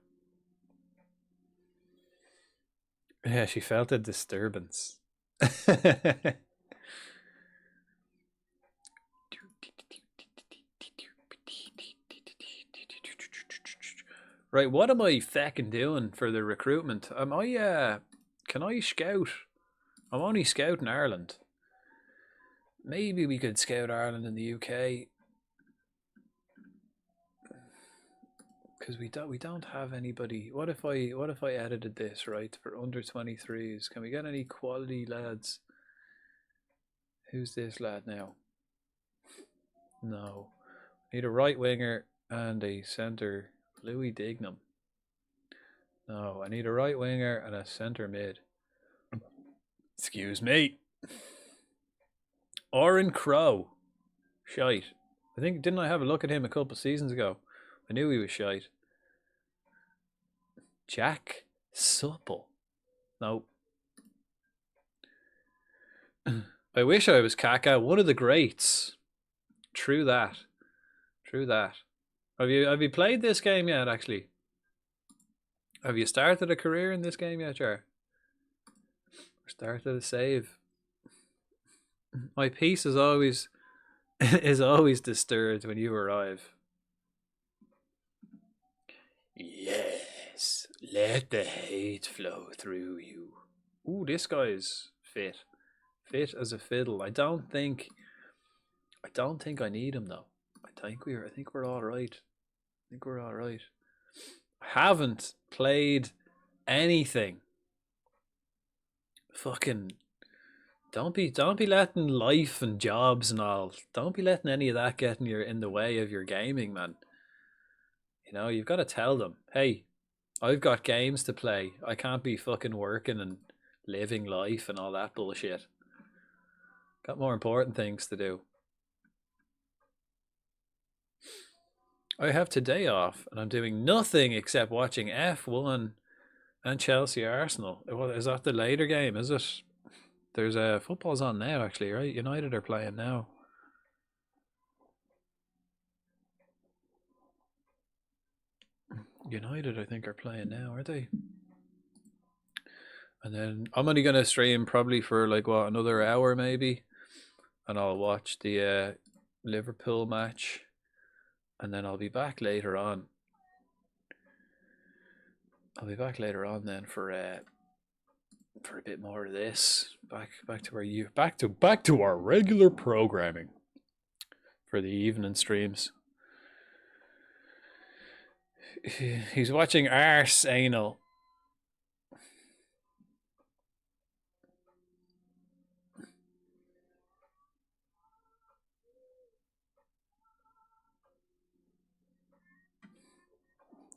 Yeah, she felt a disturbance. Right, what am I feckin' doing for the recruitment? Am I, can I scout? I'm only scouting Ireland. Maybe we could scout Ireland in the UK. Because we don't have anybody. What if I edited this, right, for under 23s? Can we get any quality lads? Who's this lad now? No. Need a right winger and a centre. Louis Dignam. No, I need a right winger and a centre mid. Excuse me. Oren Crow. Shite. I think, didn't I have a look at him a couple of seasons ago? I knew he was shite. Jack Supple. No. I wish I was Kaka, one of the greats. True that. True that. Have you played this game yet, actually? Have you started a career in this game yet, Jar? Or started a save? My peace is always is always disturbed when you arrive. Yes, let the hate flow through you. Ooh, this guy's fit. Fit as a fiddle. I don't think I need him though. I think we're all right. I think we're all right. I haven't played anything. Fucking don't be letting life and jobs and all. Don't be letting any of that get in the way of your gaming, man. You know, you've got to tell them, hey, I've got games to play. I can't be fucking working and living life and all that bullshit. Got more important things to do. I have today off and I'm doing nothing except watching F1 and Chelsea Arsenal. Well, is that the later game, is it? There's football's on now actually, right? United are playing now. United, I think, are playing now, are they? And then I'm only gonna stream probably for like what, another hour maybe, and I'll watch the Liverpool match, and then I'll be back later on. I'll be back later on then for a bit more of this. Back to our regular programming for the evening streams. He's watching Arsenal.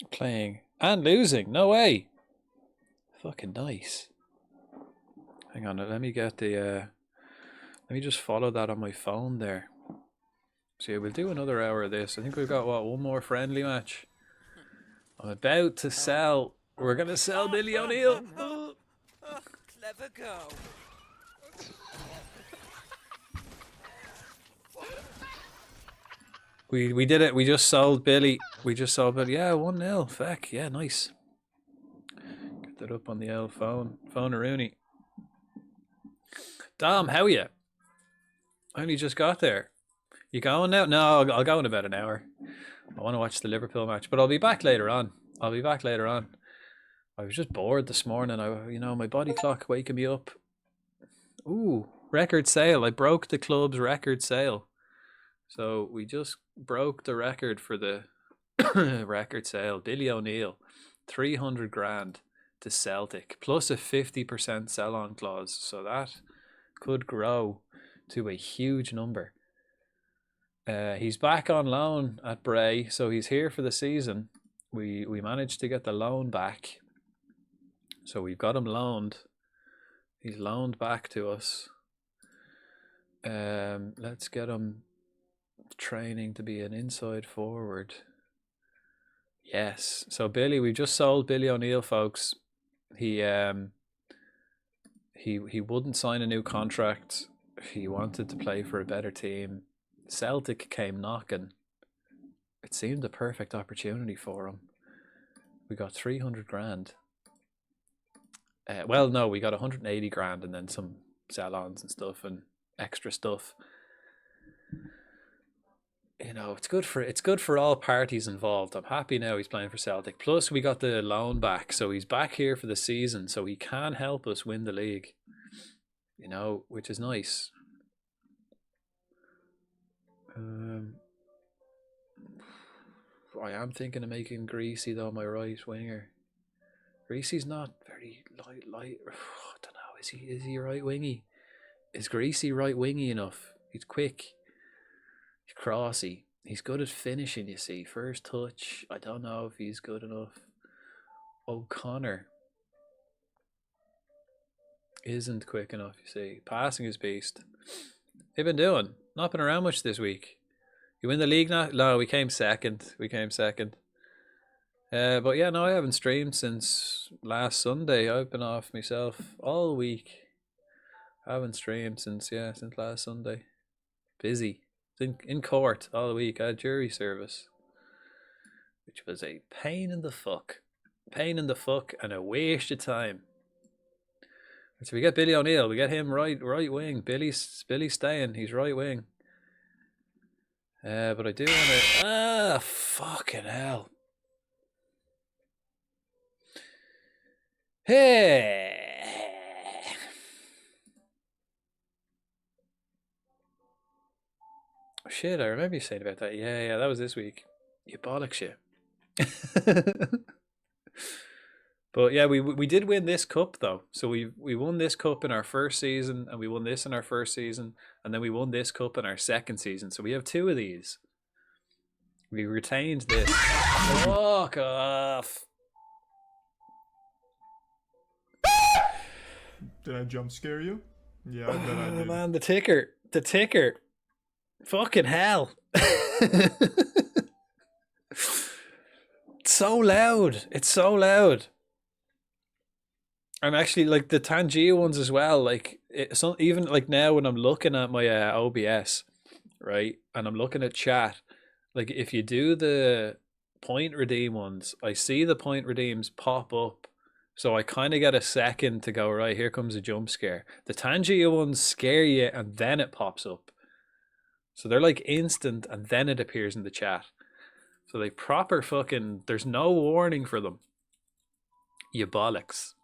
Playing and losing. No way. Fucking nice. Hang on, let me get the let me just follow that on my phone there. So yeah, we'll do another hour of this. I think we've got what, one more friendly match. I'm about to sell. We're gonna sell Billy O'Neill. Clever girl. We did it. We just sold Billy. We just sold Billy. Yeah, 1-0. Feck. Yeah, nice. Get that up on the old phone. Phone Rooney. Dom, how are you? I only just got there. You going now? No, I'll go in about an hour. I want to watch the Liverpool match, but I'll be back later on. I was just bored this morning. My body clock waking me up. Ooh, record sale. I broke the club's record sale. So we just broke the record for the record sale. Billy O'Neill, 300 grand to Celtic, plus a 50% sell-on clause. So that could grow to a huge number. He's back on loan at Bray, so he's here for the season. We managed to get the loan back. So we've got him loaned. He's loaned back to us. Let's get him training to be an inside forward. Yes. So Billy, we just sold Billy O'Neill, folks. He wouldn't sign a new contract. He wanted to play for a better team. Celtic came knocking. It seemed a perfect opportunity for him. We got 300 grand. Well, no, we got 180 grand and then some sell-ons and stuff and extra stuff. You know, it's good for all parties involved. I'm happy now he's playing for Celtic. Plus, we got the loan back, so he's back here for the season, so he can help us win the league. You know, which is nice. I am thinking of making Greasy though my right winger. Greasy's not very light. I don't know. Is he right wingy? Is Greasy right wingy enough? He's quick. He's crossy. He's good at finishing, you see. First touch. I don't know if he's good enough. O'Connor isn't quick enough, you see. Passing is beast. They've been doing. Not been around much this week. You win the league now? No, we came second. But yeah, no, I haven't streamed since last Sunday. I've been off myself all week. I haven't streamed since last Sunday. Busy. In court all week. I had jury service, which was a pain in the fuck. Pain in the fuck and a waste of time. So we get Billy O'Neill. We get him right wing. Billy's staying. He's right wing. But I do want to. Fucking hell. Hey. Shit, I remember you saying about that. Yeah, that was this week. You bollocks you. But yeah, we did win this cup though. So we won this cup in our first season, and we won this in our first season, and then we won this cup in our second season. So we have 2 of these. We retained this. Fuck off. Did I jump scare you? Yeah, I bet I did. Man, the ticker. Fucking hell. It's so loud. It's so loud. I'm actually like the Tangia ones as well. Like even like now when I'm looking at my OBS, right, and I'm looking at chat, like if you do the point redeem ones, I see the point redeems pop up, so I kind of get a second to go, right, here comes a jump scare. The Tangia ones scare you and then it pops up, so they're like instant and then it appears in the chat. So they proper fucking, there's no warning for them. You bollocks.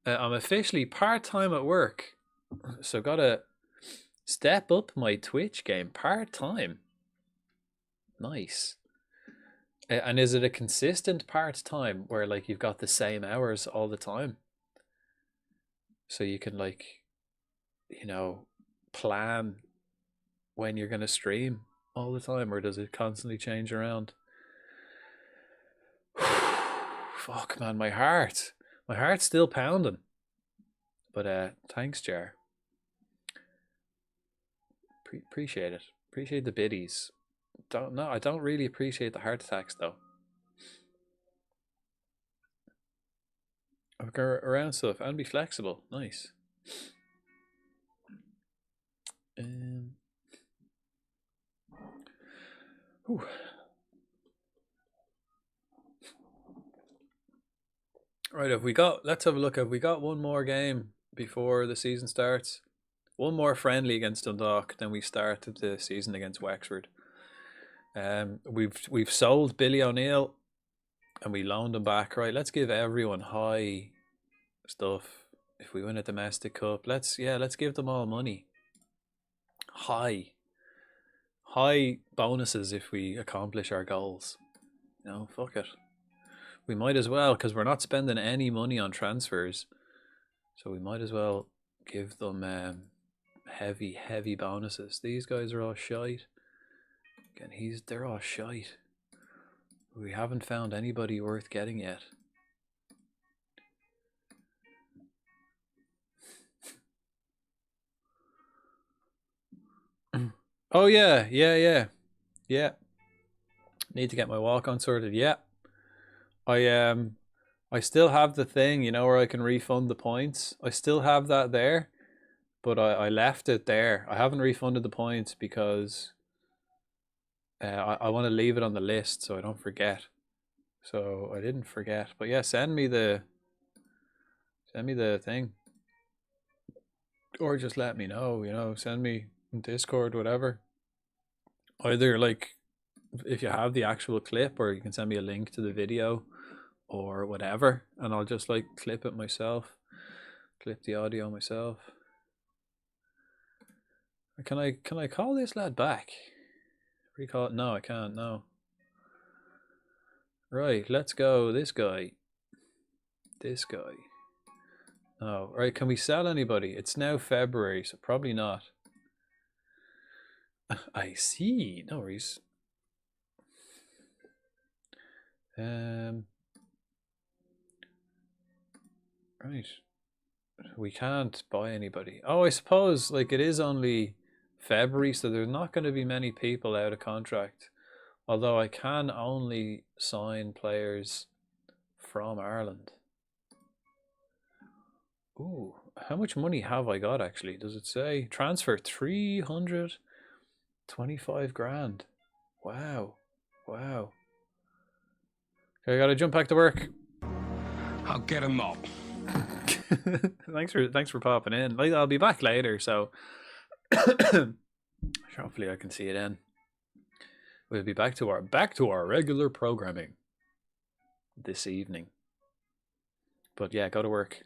I'm officially part-time at work, so gotta step up my Twitch game part-time. Nice. And is it a consistent part-time where like you've got the same hours all the time? So you can like, you know, plan when you're gonna stream all the time, or does it constantly change around? Fuck man, my heart's still pounding. But thanks, Jar. Appreciate it. Appreciate the biddies. I don't really appreciate the heart attacks though. I'll go around stuff and be flexible. Nice. Whew. Right, let's have a look. Have we got one more game before the season starts? One more friendly against Dundalk, then we start the season against Wexford. We've sold Billy O'Neill and we loaned him back. Right, let's give everyone high stuff. If we win a domestic cup, let's give them all money. High bonuses if we accomplish our goals. No, fuck it. We might as well, because we're not spending any money on transfers, so we might as well give them heavy bonuses. These guys are all shite. Again, they're all shite. We haven't found anybody worth getting yet. Oh yeah. Need to get my walk-on sorted. Yeah. I still have the thing, you know, where I can refund the points. I still have that there, but I left it there. I haven't refunded the points because I want to leave it on the list so I don't forget. So I didn't forget. But yeah, send me the thing. Or just let me know, you know, send me in Discord, whatever. Either like if you have the actual clip, or you can send me a link to the video or whatever, and I'll just like clip it myself, clip the audio myself. Can I call this lad back? Recall it? No, I can't. No. Right, let's go. This guy. Oh, right. Can we sell anybody? It's now February, so probably not. I see. No worries. Right. We can't buy anybody. Oh, I suppose like it is only February, so there's not going to be many people out of contract. Although I can only sign players from Ireland. Ooh, how much money have I got actually? Does it say? Transfer 325 grand. Wow. Okay, I gotta jump back to work. I'll get him up. Thanks for popping in. Like, I'll be back later, so hopefully I can see you then. We'll be back to our regular programming this evening. But yeah, go to work.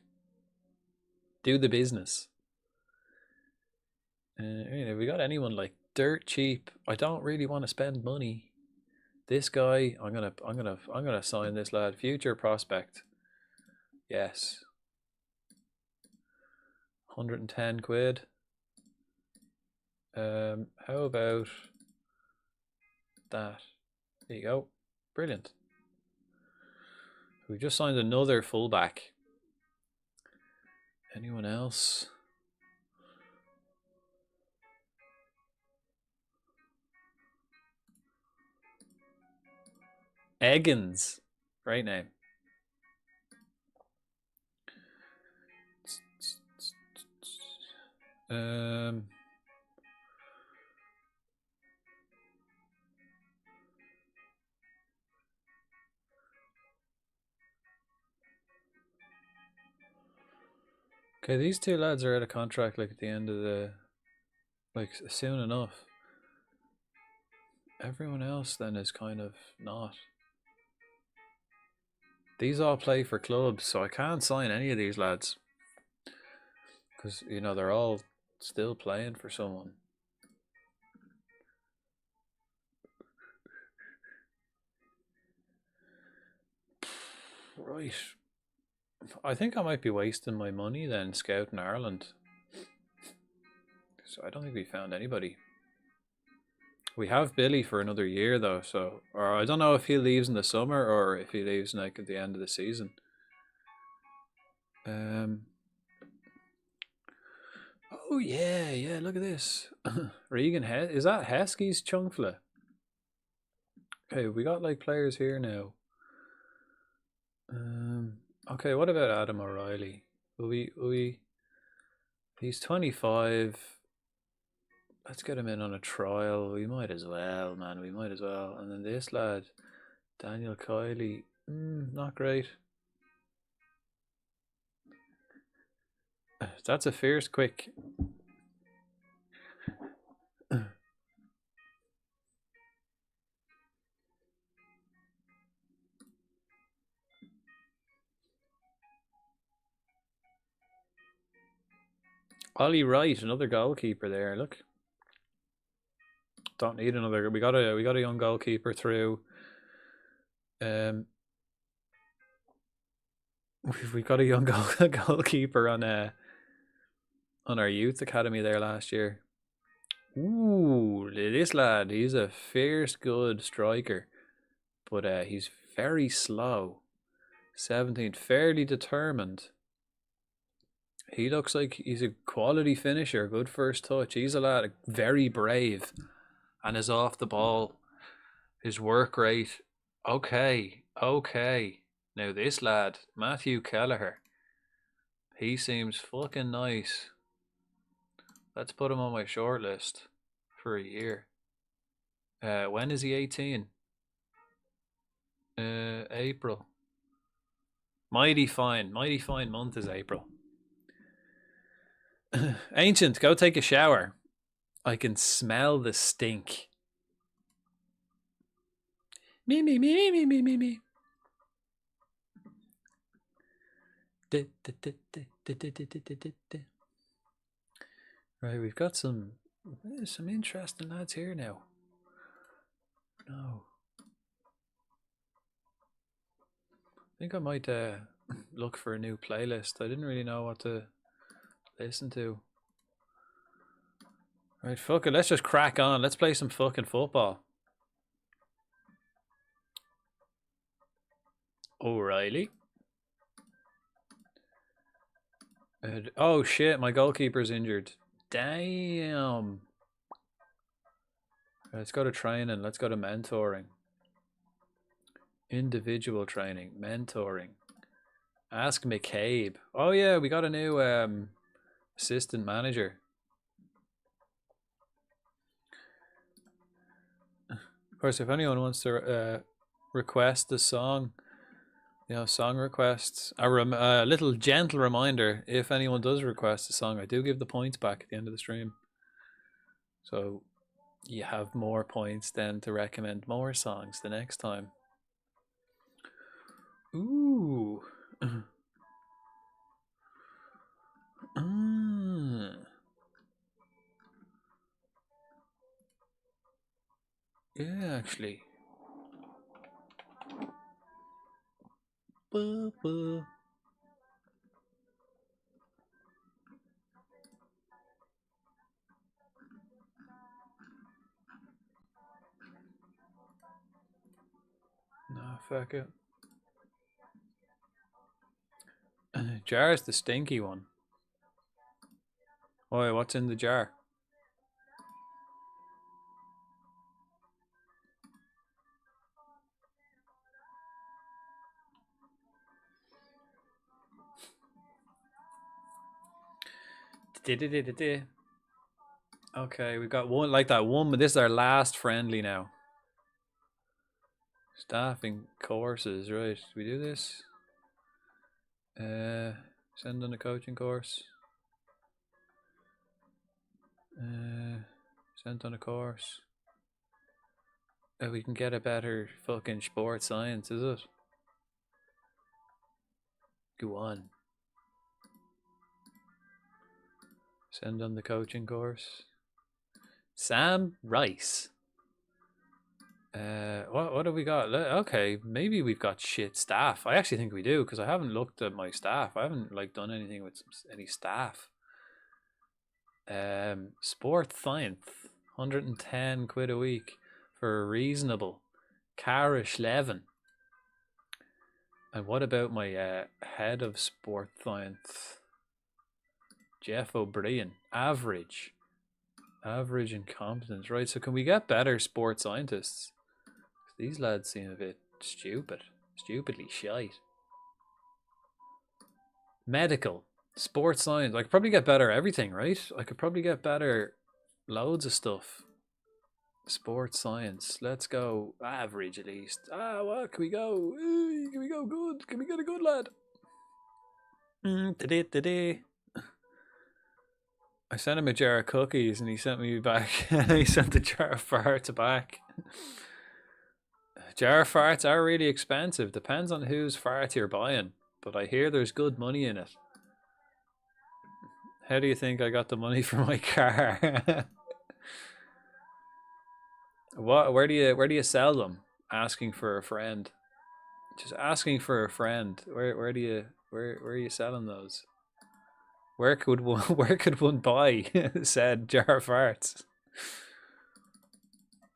Do the business. Have we got anyone like dirt cheap? I don't really want to spend money. This guy, I'm gonna sign this lad. Future prospect. Yes. 110 quid. How about that? There you go. Brilliant. We just signed another fullback. Anyone else? Eggins. Great name. Okay, these two lads are out of contract like at the end of the, like soon enough. Everyone else then is kind of not. These all play for clubs, so I can't sign any of these lads. Because, you know, they're all still playing for someone. Right. I think I might be wasting my money then scouting Ireland. So I don't think we found anybody. We have Billy for another year though, so or I don't know if he leaves in the summer or if he leaves like at the end of the season. Oh yeah, look at this. Regan is that Heskey's Chunkfla? Okay, we got like players here now. Okay, what about Adam O'Reilly? Will we he's 25. Let's get him in on a trial. We might as well, man. We might as well. And then this lad, Daniel Kiley, not great. That's a fierce quick. Ollie Wright, another goalkeeper there. Look, don't need another. We got a young goalkeeper through. We got a young goalkeeper on our youth academy there last year. Ooh, this lad, he's a fierce good striker, but he's very slow. 17th, fairly determined. He looks like he's a quality finisher, good first touch. He's a lad very brave and is off the ball. His work rate. Okay. Now this lad, Matthew Kelleher, he seems fucking nice. Let's put him on my short list for a year. When is he 18? April. Mighty fine month is April. Ancient, go take a shower. I can smell the stink. Me. Right, we've got some interesting lads here now. No. I think I might look for a new playlist. I didn't really know what to listen to. Right, fuck it, let's just crack on. Let's play some fucking football. O'Reilly. Oh shit, my goalkeeper's injured. Damn. Let's go to training. Let's go to mentoring. Individual training. Mentoring. Ask McCabe. Oh yeah, we got a new assistant manager. Of course, if anyone wants to request a song, You know, song requests. A little gentle reminder: if anyone does request a song, I do give the points back at the end of the stream. So you have more points then to recommend more songs the next time. Ooh. Yeah, actually. No, fuck it. Jar's the stinky one. Oi, what's in the jar? Okay, we've got one like that one, but this is our last friendly now. Staffing courses, right? We do this. Send on a coaching course. Sent on a course. We can get a better fucking sports science, is it? Go on. Send on the coaching course. Sam Rice. What have we got? Okay, maybe we've got shit staff. I actually think we do because I haven't looked at my staff. I haven't like done anything with any staff. Sport science, 110 quid a week for a reasonable. Carish Levin. And what about my head of sport science? Jeff O'Brien. Average incompetence. Right, so can we get better sports scientists? These lads seem a bit stupid. Stupidly shite. Medical. Sports science. I could probably get better everything, right? I could probably get better loads of stuff. Sports science. Let's go average at least. What can we go? Can we go good? Can we get a good lad? Today. I sent him a jar of cookies and he sent me back. He sent the jar of farts back. Jar of farts are really expensive. Depends on whose farts you're buying. But I hear there's good money in it. How do you think I got the money for my car? Where do you sell them? Asking for a friend. Just asking for a friend. Where are you selling those? Where could one buy said jar of farts?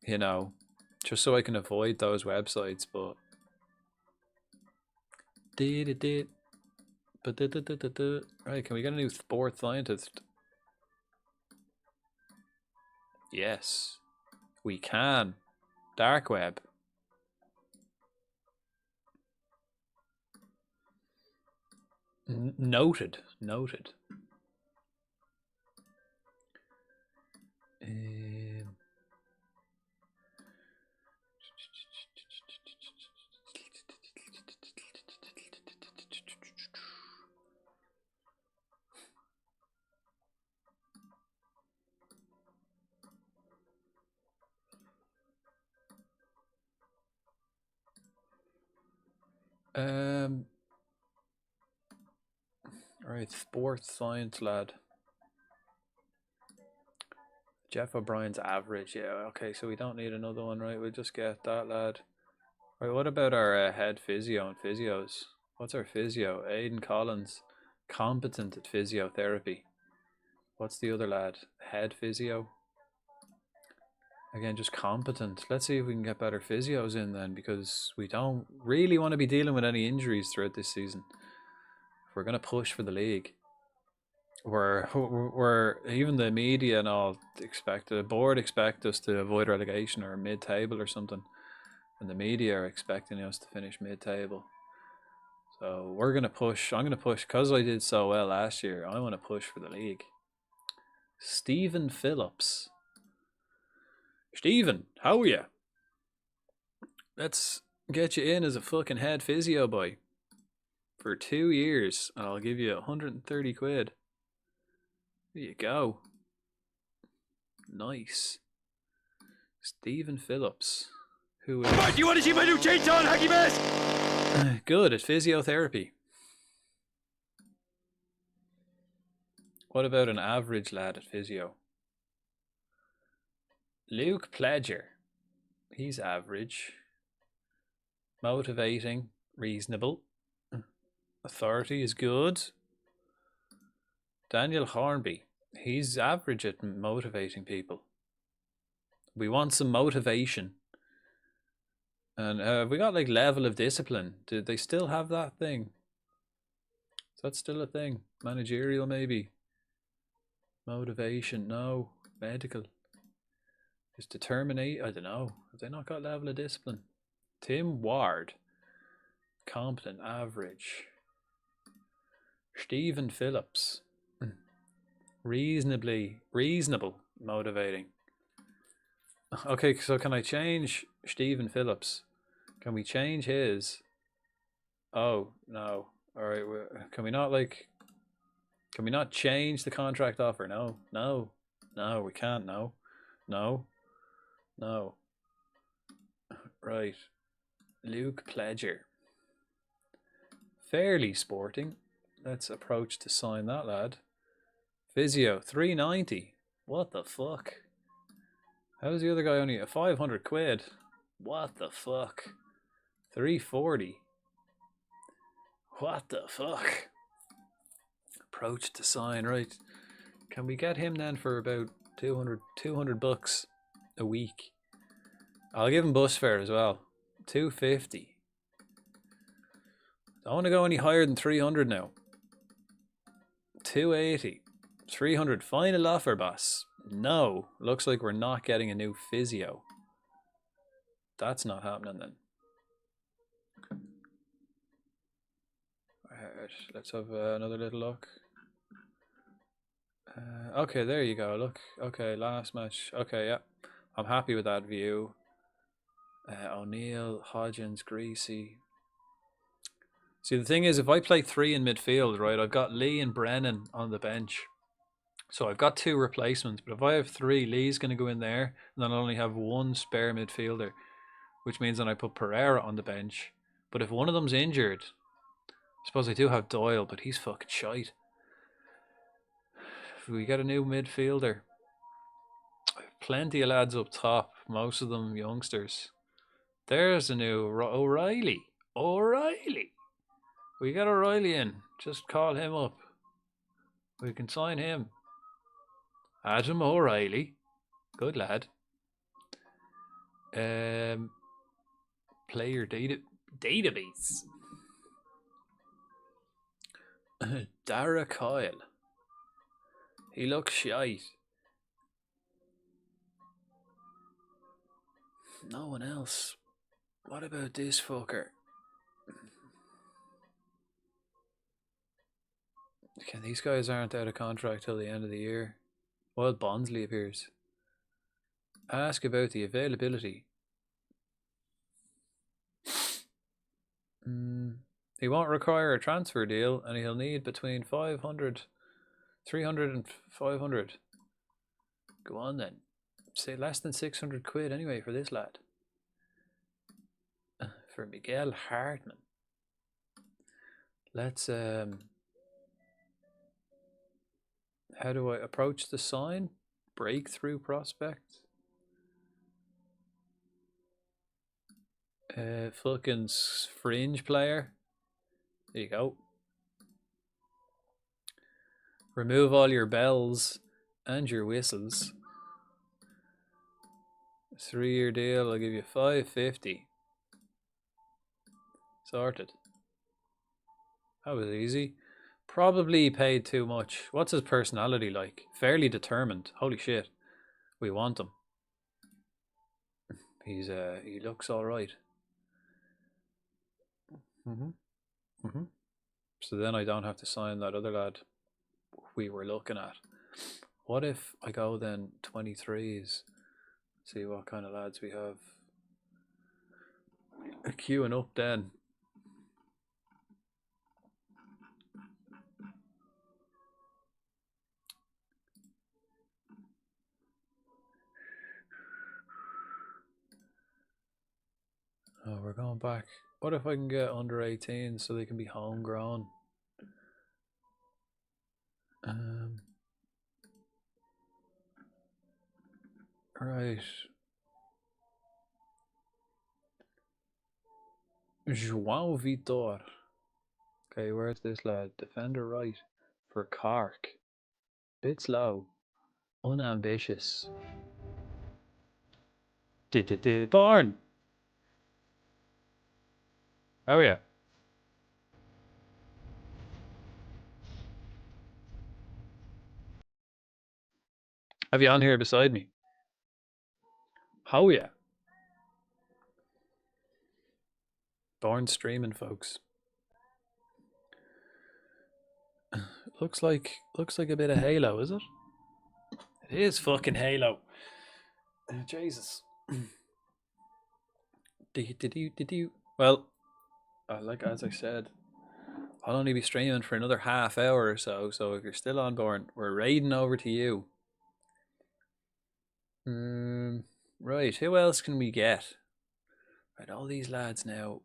You know, just so I can avoid those websites, but right, can we get a new sports scientist? Yes, we can. Dark web. Noted. Right, sports science lad. Jeff O'Brien's average, yeah. Okay, so we don't need another one, right? We'll just get that lad. Right, what about our head physio and physios? What's our physio? Aidan Collins, competent at physiotherapy. What's the other lad? Head physio. Again, just competent. Let's see if we can get better physios in then, because we don't really want to be dealing with any injuries throughout this season. If we're going to push for the league. We're even the media and all the board expect us to avoid relegation or mid-table or something, and the media are expecting us to finish mid-table. So we're gonna push. I'm gonna push because I did so well last year. I want to push for the league. Stephen Phillips. Stephen, how are you? Let's get you in as a fucking head physio boy. for 2 years, and I'll give you 130 quid. There you go. Nice. Stephen Phillips, who is Mark, you want to see my new chainsaw and hockey mask? good at physiotherapy. What about an average lad at physio? Luke Pledger. He's average. Motivating, reasonable. Authority is good. Daniel Hornby. He's average at motivating people. We want some motivation. And we got like level of discipline. Do they still have that thing? Is that still a thing? Managerial maybe? Motivation, no. Medical. Is determinate? I don't know. Have they not got level of discipline? Tim Ward. Competent, average. Stephen Phillips. Reasonable, motivating. Okay, so can I change Stephen Phillips? Can we change his? Oh, no. Alright, can we not change the contract offer? No, we can't, no. Right. Luke Pledger. Fairly sporting. Let's approach to sign that lad. Physio, 390. What the fuck? How's the other guy only at 500 quid? What the fuck? 340. What the fuck? Approach to sign, right. Can we get him then for about 200 bucks a week? I'll give him bus fare as well. 250. Don't want to go any higher than 300 now. 280. 300. Final offer, boss. No. Looks like we're not getting a new physio. That's not happening then. Alright, let's have another little look. Okay, there you go. Look. Okay, last match. Okay, yeah. I'm happy with that view. O'Neill, Hodgins, Greasy. See, the thing is, if I play 3 in midfield, right, I've got Lee and Brennan on the bench. So I've got 2 replacements, but if I have 3, Lee's going to go in there, and then I only have 1 spare midfielder, which means then I put Pereira on the bench. But if one of them's injured, I suppose I do have Doyle, but he's fucking shite. If we get a new midfielder, plenty of lads up top, most of them youngsters. There's a new O'Reilly. We got O'Reilly in. Just call him up. We can sign him. Adam O'Reilly. Good lad. Player database. Dara Kyle. He looks shite. No one else. What about this fucker? Okay, these guys aren't out of contract till the end of the year. While Bondsley appears. Ask about the availability. He won't require a transfer deal, and he'll need between 300 and 500. Go on then. Say less than 600 quid anyway for this lad. For Miguel Hartman. Let's how do I approach the sign? Breakthrough prospect. Fucking fringe player. There you go. Remove all your bells and your whistles. 3-year deal, I'll give you 550. Sorted. That was easy. Probably paid too much. What's his personality like? Fairly determined. Holy shit. We want him. He looks alright. So then I don't have to sign that other lad we were looking at. What if I go then 23s? See what kind of lads we have. Queuing up then. we're going back. What if I can get under 18 so they can be homegrown? Right. João Vitor. Okay, where's this lad? Defender right for Cork. Bit slow. Unambitious. Born. Oh yeah. Have you on here beside me? Oh yeah. Born streaming, folks. looks like a bit of Halo, is it? It is fucking Halo. Jesus. Did you? Well, like as I said, I'll only be streaming for another half hour or so. So if you're still on board, we're raiding over to you. Right. Who else can we get? Right, all these lads now.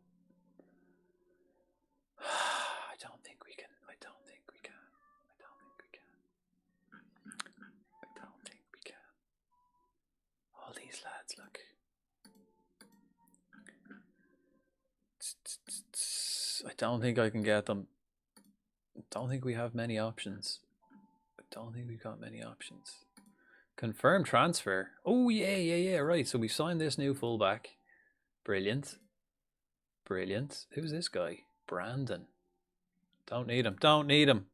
I don't think we can. All these lads, look. I don't think I can get them. I don't think we have many options. I don't think we've got many options. Confirm transfer. Oh yeah. Right. So we signed this new fullback. Brilliant. Who's this guy? Brandon. Don't need him.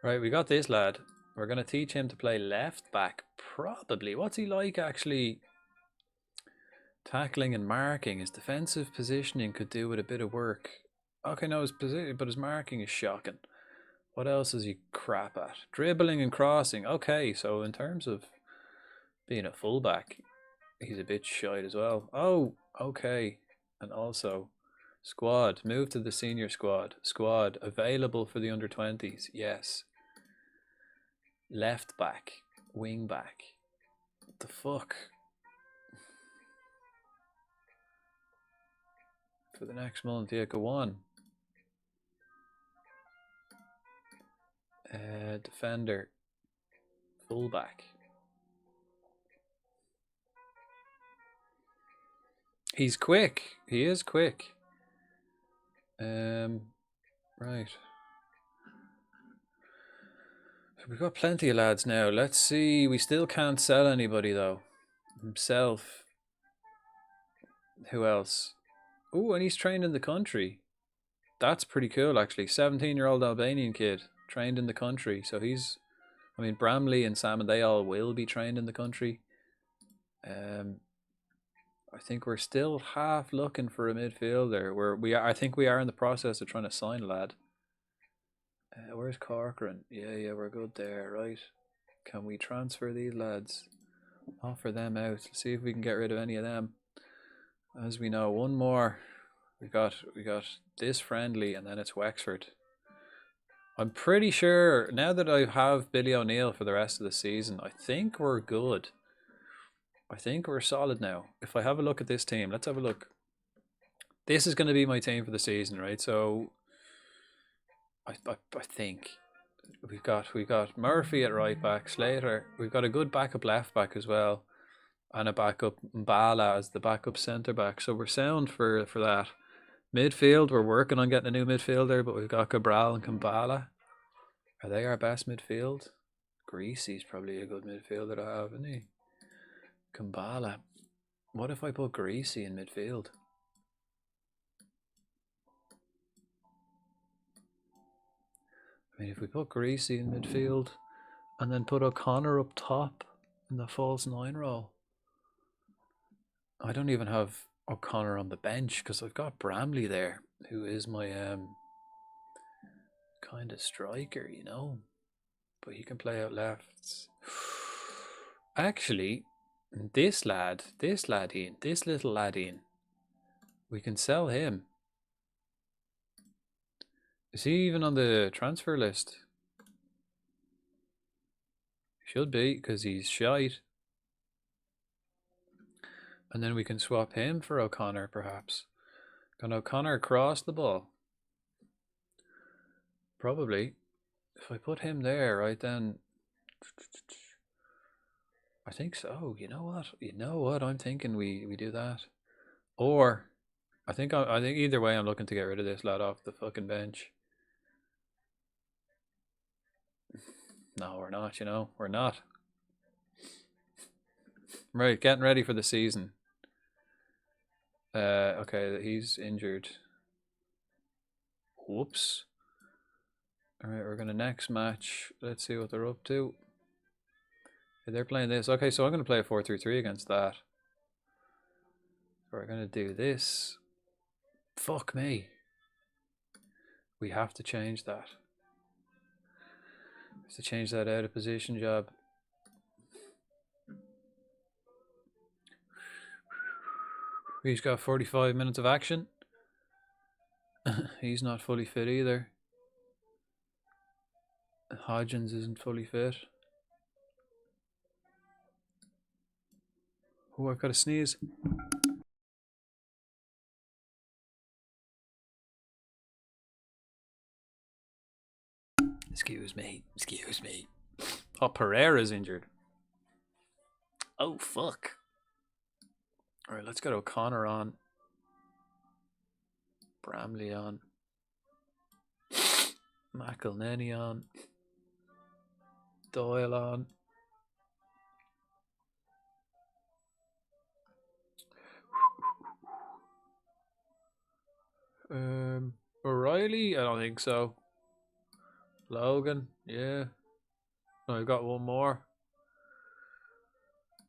Right, we got this lad. We're going to teach him to play left back. Probably. What's he like actually? Tackling and marking. His defensive positioning could do with a bit of work. Okay, no, his position, but his marking is shocking. What else is he crap at? Dribbling and crossing. Okay, so in terms of being a fullback, he's a bit shite as well. Oh, okay. And also, squad. Move to the senior squad. Squad. Available for the under-20s. Yes. Left back. Wing back. What the fuck? For the next month, yeah, go on. Defender. Fullback. He's quick. He is quick. Right. So we've got plenty of lads now. Let's see. We still can't sell anybody though. Himself. Who else? Oh, and he's trained in the country. That's pretty cool actually. 17-year-old Albanian kid trained in the country. So he's, I mean, Bramley and Salmon, they all will be trained in the country. I think we're still half looking for a midfielder. I think we are in the process of trying to sign a lad. Where's Corcoran? Yeah, we're good there, right? Can we transfer these lads? Offer them out. Let's see if we can get rid of any of them. As we know, one more. We got this friendly, and then it's Wexford. I'm pretty sure now that I have Billy O'Neill for the rest of the season, I think we're good. I think we're solid now. If I have a look at this team, let's have a look. This is going to be my team for the season, right? So I think we've got Murphy at right back, Slater. We've got a good backup left back as well, and a backup Mbala as the backup centre back. So we're sound for that. Midfield, we're working on getting a new midfielder, but we've got Cabral and Kambala. Are they our best midfield? Greasy's probably a good midfielder to have, isn't he? Kambala. What if I put Greasy in midfield? I mean, if we put Greasy in midfield and then put O'Connor up top in the false 9 role. I don't even have O'Connor on the bench because I've got Bramley there, who is my kind of striker, you know. But he can play out lefts. Actually, this little lad Ian, we can sell him. Is he even on the transfer list? Should be, because he's shite. And then we can swap him for O'Connor, perhaps. Can O'Connor cross the ball? Probably. If I put him there, right, then... I think so. You know what? You know what? I'm thinking we do that. Or... I think either way I'm looking to get rid of this lad off the fucking bench. No, we're not, you know. We're not. Right, getting ready for the season. Okay, he's injured. Whoops. Alright, we're going to next match. Let's see what they're up to. They're playing this. Okay, so I'm going to play a 4-3-3 against that. We're going to do this. Fuck me. We have to change that. We have to change that out of position job. He's got 45 minutes of action. He's not fully fit either. Hodgins isn't fully fit. Oh, I've got a sneeze. Excuse me. Excuse me. Oh, Pereira's injured. Oh, fuck. Alright, let's get O'Connor on. Bramley on. McElneny on. Doyle on. O'Reilly? I don't think so. Logan? Yeah. No, I've got one more.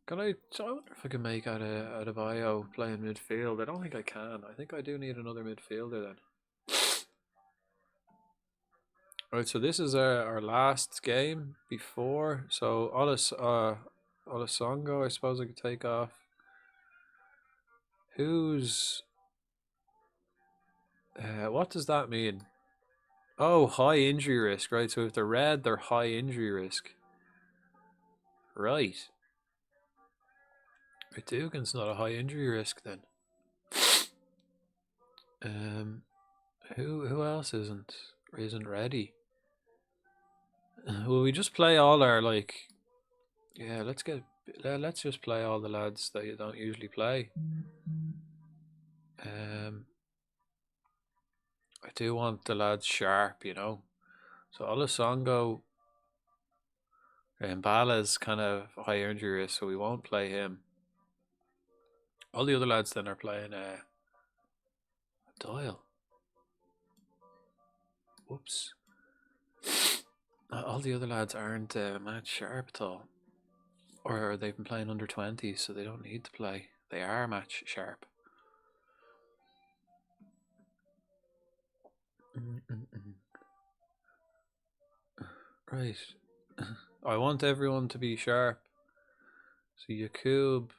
Can I? So I wonder if I can make Adebayo playing midfield. I don't think I can. I think I do need another midfielder then. Right, so this is our last game before. So Olasongo, I suppose I could take off. Who's? What does that mean? Oh, high injury risk, right? So if they're red, they're high injury risk. Right. Dugan's not a high injury risk then. Who else isn't ready? Will we just play all our yeah, let's just play all the lads that you don't usually play. I do want the lads sharp, you know. So Olasongo and Bala's kind of high injury risk, so we won't play him. All the other lads then are playing Doyle. Whoops. All the other lads aren't match sharp at all. Or they've been playing under 20, so they don't need to play. They are match sharp. Right. I want everyone to be sharp. So Yakub,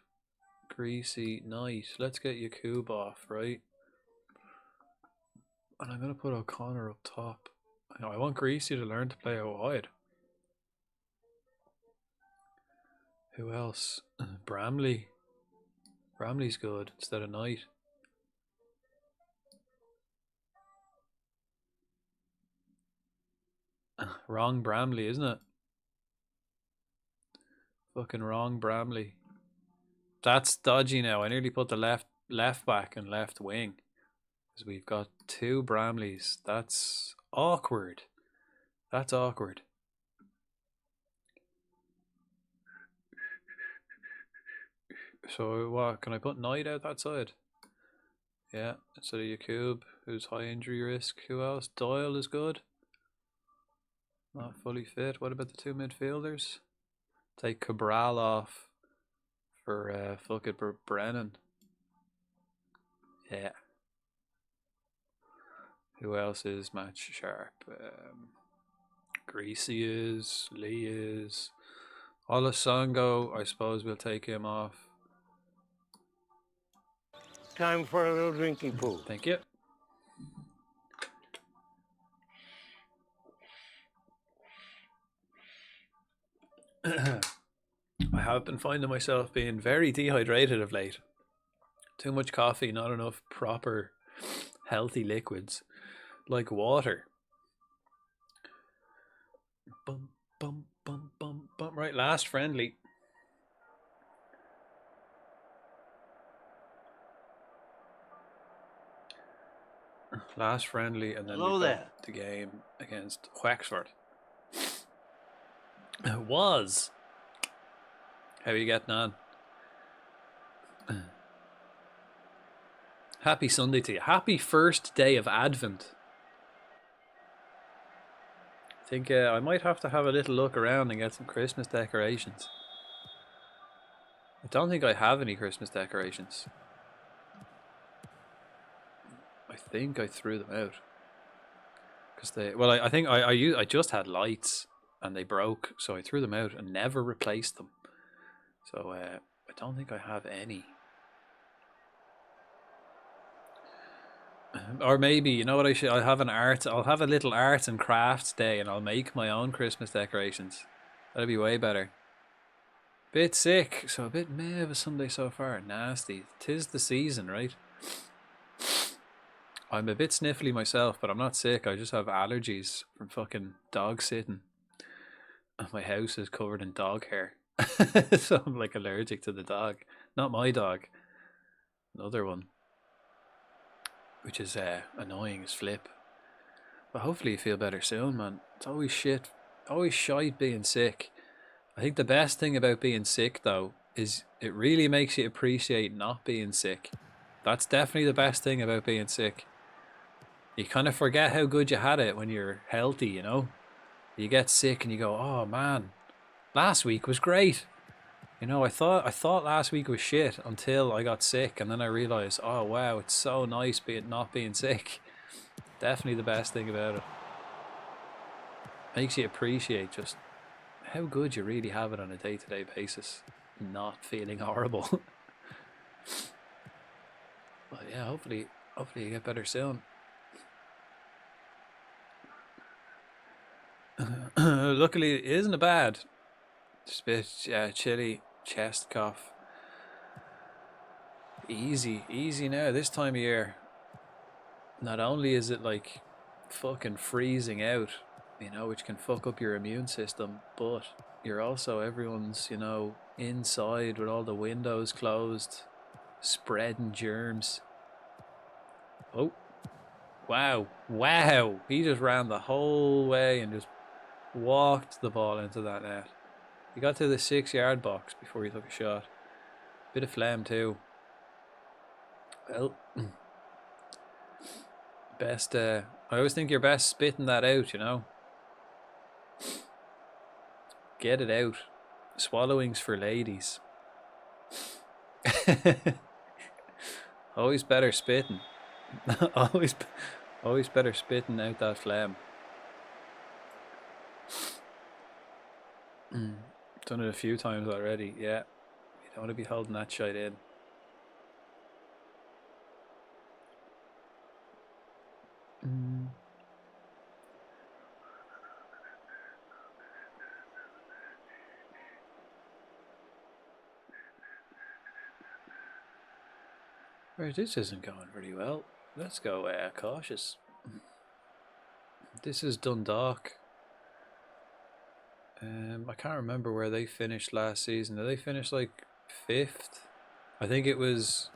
Greasy, Knight. Let's get Yakub off, right? And I'm going to put O'Connor up top. I want Greasy to learn to play out wide. Who else? Bramley. Bramley's good instead of Knight. Wrong Bramley, isn't it? Fucking wrong Bramley. That's dodgy now. I nearly put the left back and left wing. Because we've got two Bramleys. That's awkward. That's awkward. So what, can I put Knight out that side? Yeah, instead of Yakub, who's high injury risk. Who else? Doyle is good. Not fully fit. What about the two midfielders? Take Cabral off for Brennan. Yeah. Who else is match sharp? Greasy is. Lee is. Olasongo, I suppose we'll take him off. Time for a little drinking pool. Thank you. I've been finding myself being very dehydrated of late. Too much coffee, not enough proper healthy liquids like water. Bum, bum, bum, bum, bum. Right, last friendly. Last friendly, and then Hello we there. got the game against Wexford. It was. How are you getting on? Happy Sunday to you. Happy first day of Advent. I think I might have to have a little look around and get some Christmas decorations. I don't think I have any Christmas decorations. I think I threw them out. Because they, well, I think I just had lights and they broke, so I threw them out and never replaced them. So I don't think I have any. Or maybe, you know what I should, I'll have a little arts and crafts day and I'll make my own Christmas decorations. That'd be way better. Bit sick, so a bit meh of a Sunday so far. Nasty. 'Tis the season, right? I'm a bit sniffly myself, but I'm not sick. I just have allergies from fucking dog sitting. My house is covered in dog hair. So I'm like allergic to the dog. Not my dog. Another one. Which is annoying as flip. But hopefully you feel better soon, man. It's always shit. Always shite being sick. I think the best thing about being sick, though, is it really makes you appreciate not being sick. That's definitely the best thing about being sick. You kind of forget how good you had it when you're healthy, you know? You get sick and you go, oh man, last week was great. You know, I thought last week was shit until I got sick, and then I realized, oh wow, it's so nice not being sick. Definitely the best thing about it. Makes you appreciate just how good you really have it on a day-to-day basis, not feeling horrible. But yeah, hopefully you get better soon. Luckily, it isn't bad. Just a bit chilly, chest cough. Easy now. This time of year, not only is it like fucking freezing out, you know, which can fuck up your immune system, but you're also, everyone's, you know, inside with all the windows closed, spreading germs. Oh, wow, he just ran the whole way and just walked the ball into that net. He got to the 6-yard box before he took a shot. Bit of phlegm too. Well, best, I always think you're best spitting that out, you know. Get it out. Swallowing's for ladies. Always better spitting. always better spitting out that phlegm. Done it a few times already, yeah. You don't want to be holding that shit in. Right, this isn't going very well. Let's go cautious. This is Dundalk. I can't remember where they finished last season. Did they finish like 5th? I think it was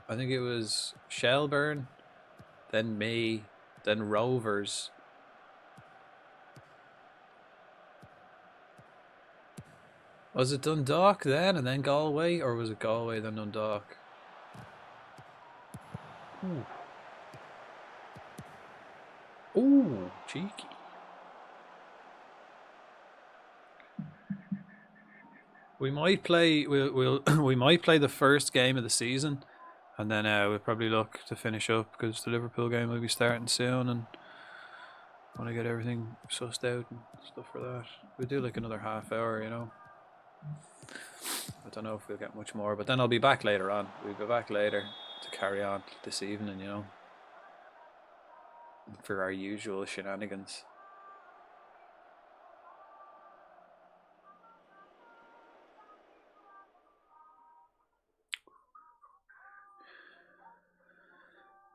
Shelburne, then me, then Rovers. Was it Dundalk then and then Galway, or was it Galway then Dundalk? Ooh, cheeky. We might play. We might play the first game of the season, and then we'll probably look to finish up because the Liverpool game will be starting soon, and want to get everything sussed out and stuff for that. We'll do like another half hour, you know. I don't know if we'll get much more, but then I'll be back later on. We'll be back later to carry on this evening, you know, for our usual shenanigans.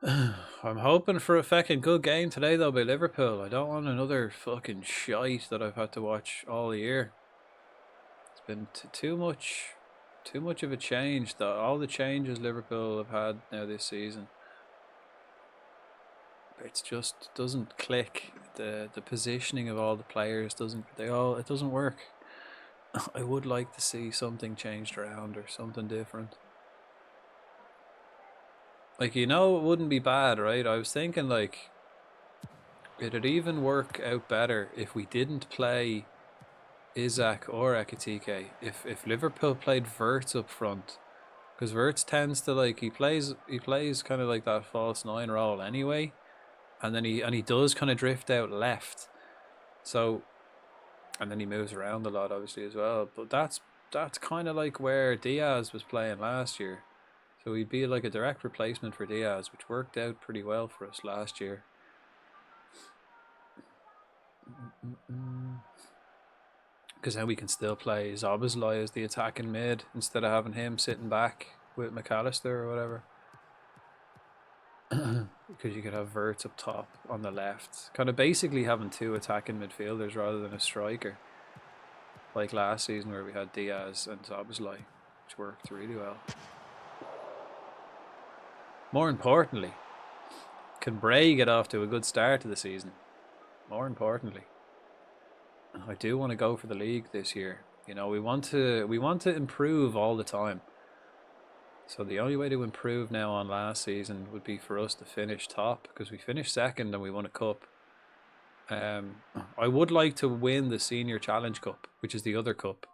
I'm hoping for a fucking good game today though by Liverpool. I don't want another fucking shite that I've had to watch all year. It's been too much of a change though. All the changes Liverpool have had now this season. It's just doesn't click. The positioning of all the players it doesn't work. I would like to see something changed around or something different. Like, it wouldn't be bad, right? I was thinking, like, it'd even work out better if we didn't play Isaac or Ekitike. If Liverpool played Wirtz up front, because Wirtz tends to, like, he plays kind of like that false nine role anyway, and then he does kind of drift out left. So, and then he moves around a lot, obviously, as well. But that's kind of like where Diaz was playing last year. So he'd be like a direct replacement for Diaz, which worked out pretty well for us last year. Because now we can still play Zoboslai as the attacking mid instead of having him sitting back with McAllister or whatever. Because you could have Wirtz up top on the left. Kind of basically having two attacking midfielders rather than a striker. Like last season where we had Diaz and Zoboslai, which worked really well. More importantly, can Bray get off to a good start to the season? More importantly, I do want to go for the league this year. We want to improve all the time. So the only way to improve now on last season would be for us to finish top, because we finished second and we won a cup. I would like to win the Senior Challenge Cup, which is the other cup.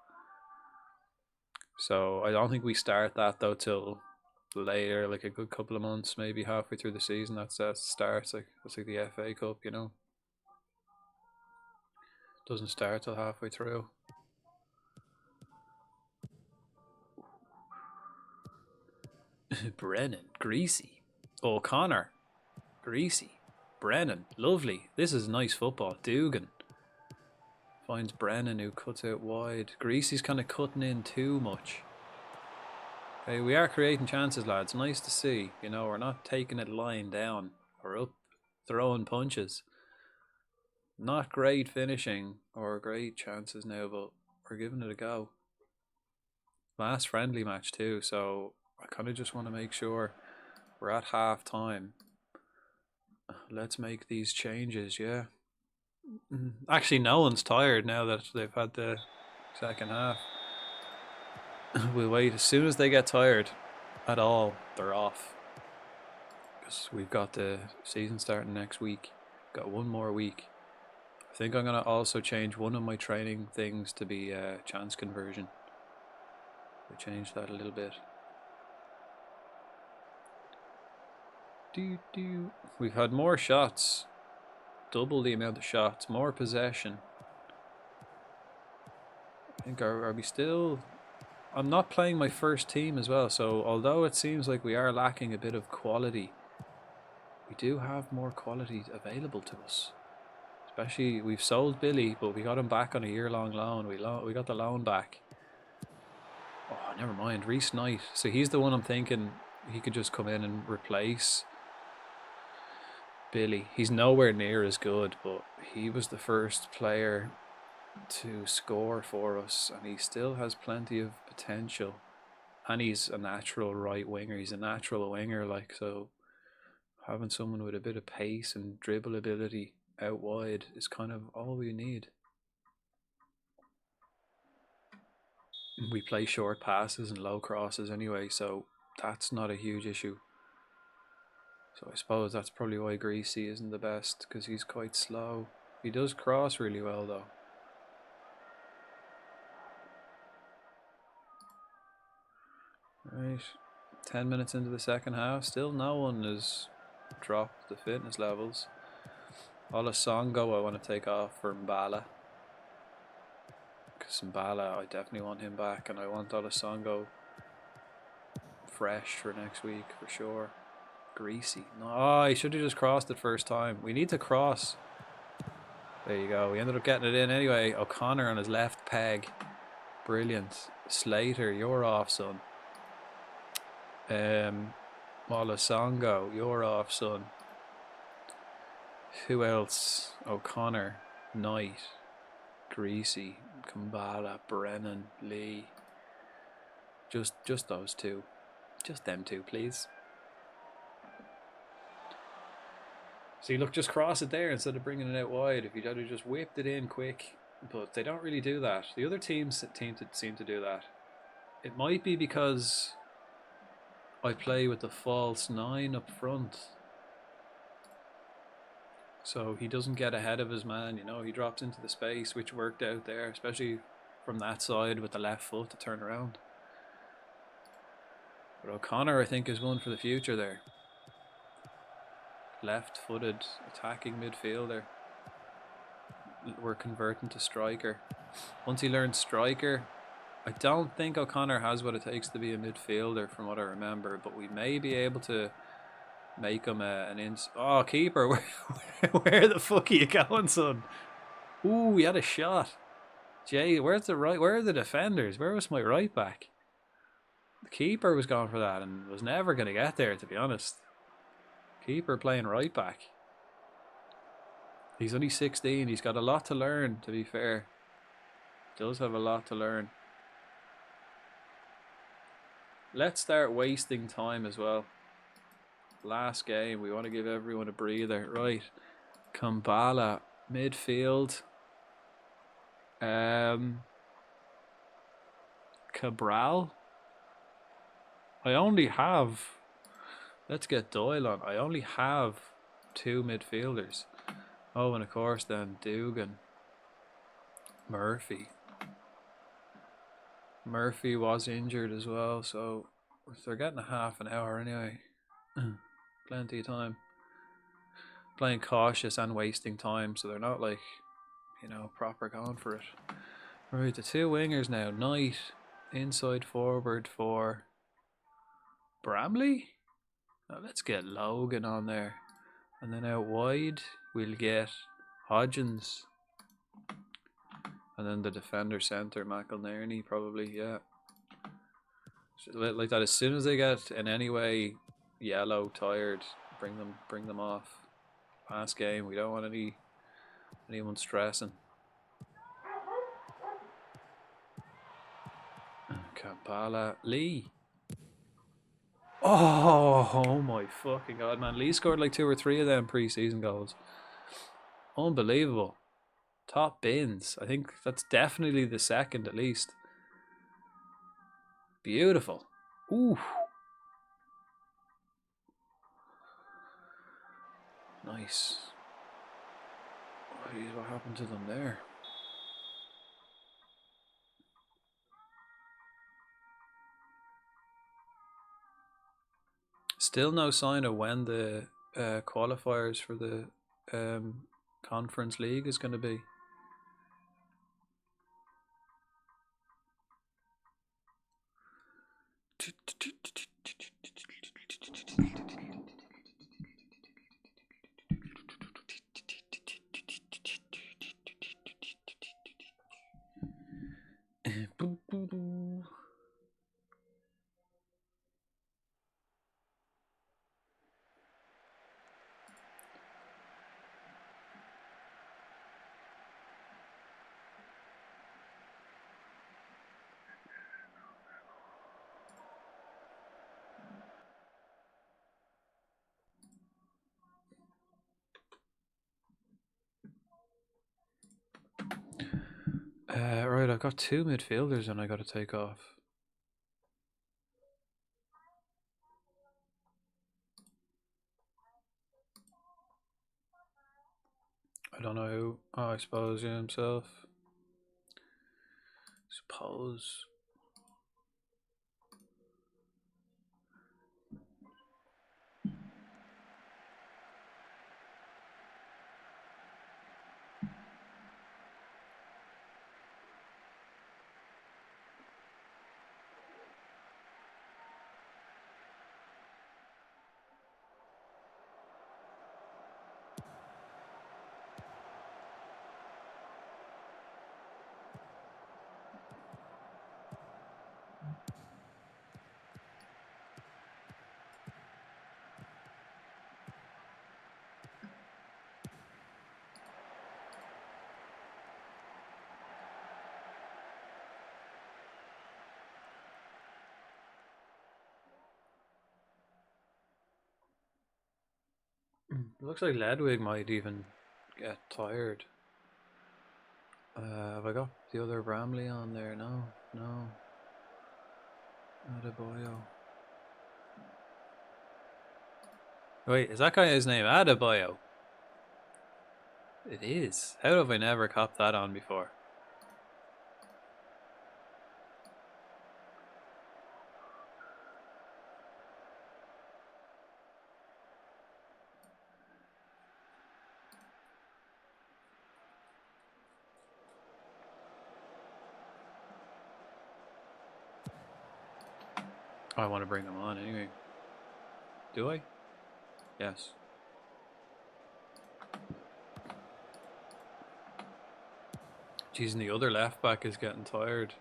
So I don't think we start that though till later, like a good couple of months, maybe halfway through the season. That's starts like that's like the FA Cup, Doesn't start till halfway through. Brennan, Greasy, O'Connor, Greasy, Brennan, lovely. This is nice football. Dugan finds Brennan, who cuts out wide. Greasy's kind of cutting in too much. Hey, we are creating chances, lads. Nice to see. We're not taking it lying down. We're up throwing punches. Not great finishing or great chances now, but we're giving it a go. Last friendly match too, so I kind of just want to make sure we're at half time. Let's make these changes, yeah. Actually, no one's tired now that they've had the second half. We'll wait. As soon as they get tired at all, they're off. Because we've got the season starting next week. Got one more week. I think I'm going to also change one of my training things to be chance conversion. I changed that a little bit. We've had more shots. Double the amount of shots. More possession. I think are we still... I'm not playing my first team as well, so although it seems like we are lacking a bit of quality, we do have more quality available to us. Especially, we've sold Billy, but we got him back on a year-long loan. We got the loan back. Oh, never mind. Reece Knight. So he's the one I'm thinking he could just come in and replace Billy. He's nowhere near as good, but he was the first player to score for us, and he still has plenty of potential. And he's a natural right winger. He's a natural winger, like, so having someone with a bit of pace and dribble ability out wide is kind of all we need. We play short passes and low crosses anyway, so that's not a huge issue. So I suppose that's probably why Greasy isn't the best, because he's quite slow. He does cross really well though. Right, 10 minutes into the second half, still no one has dropped the fitness levels. Olasongo I want to take off for Mbala, because Mbala, I definitely want him back, and I want Olasongo fresh for next week for sure. Greasy, no, he should have just crossed it first time. We need to cross. There you go, we ended up getting it in anyway. O'Connor on his left peg, brilliant. Slater, you're off, son. Molasongo, you're off, son. Who else? O'Connor, Knight, Greasy, Kumbala, Brennan, Lee. Just those two. Just them two, please. See, look, just cross it there instead of bringing it out wide. If you had just whipped it in quick. But they don't really do that. The other teams seem to do that. It might be because I play with the false 9 up front. So he doesn't get ahead of his man, you know. He drops into the space, which worked out there, especially from that side with the left foot to turn around. But O'Connor, I think, is one for the future there. Left-footed attacking midfielder. We're converting to striker. Once he learns striker, I don't think O'Connor has what it takes to be a midfielder from what I remember, but we may be able to make him oh, keeper, where the fuck are you going, son? Ooh, we had a shot. Jay, where are the defenders? Where was my right back? The keeper was going for that and was never going to get there, to be honest. Keeper playing right back. He's only 16. He's got a lot to learn, to be fair. Does have a lot to learn. Let's start wasting time as well. Last game, we want to give everyone a breather. Right. Kumbala, midfield. Cabral. I only have... Let's get Doyle on. I only have 2 midfielders. Oh, and of course then Dugan. Murphy. Murphy was injured as well, so they're getting a half an hour anyway. Plenty of time. Playing cautious and wasting time, so they're not like, you know, proper going for it. Right, the 2 wingers now. Knight, inside forward for Bramley. Now let's get Logan on there. And then out wide, we'll get Hodgins. And then the defender centre, McElnerney, probably, yeah. So like that, as soon as they get in any way yellow, tired, bring them off. Last game, we don't want anyone stressing. Kampala, Lee. Oh my fucking god, man. Lee scored like 2 or 3 of them pre-season goals. Unbelievable. Top bins. I think that's definitely the second at least. Beautiful. Ooh. Nice. What happened to them there? Still no sign of when the qualifiers for the Conference League is going to be. Right, I've got 2 midfielders and I got to take off. I don't know who. Oh, I suppose himself. Suppose. Looks like Ledwig might even get tired. Have I got the other Bramley on there? No, no. Adebayo. Wait, is that guy his name? Adebayo. It is. How have I never copped that on before? I want to bring him on anyway. Do I? Yes. Jeez, and the other left back is getting tired.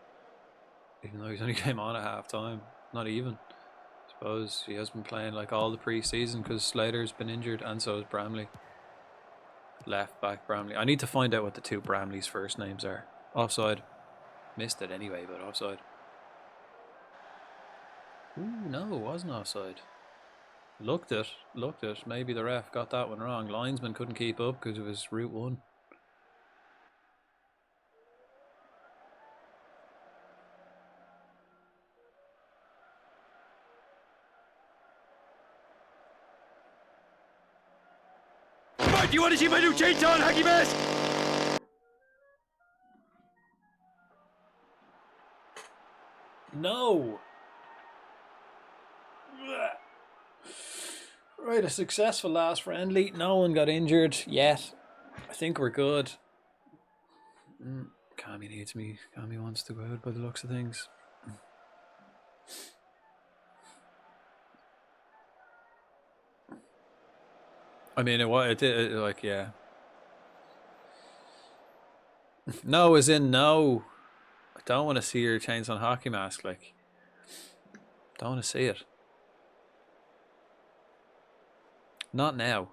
Even though he's only came on at half time. Not even. I suppose he has been playing like all the pre-season because Slater's been injured and so is Bramley. Left back Bramley. I need to find out what the two Bramley's first names are. Offside. Missed it anyway, but offside. Ooh, no, it wasn't offside. Looked it. Maybe the ref got that one wrong. Linesman couldn't keep up because it was Route 1. Mark, do you want to see my new chainsaw and hockey mask? No! Right, a successful last friendly. No one got injured yet. I think we're good. Cammy needs me. Cammy wants to go out by the looks of things. I mean, it did, like, yeah. No, as in no. I don't want to see your chainsaw hockey mask, like. Don't want to see it. Not now.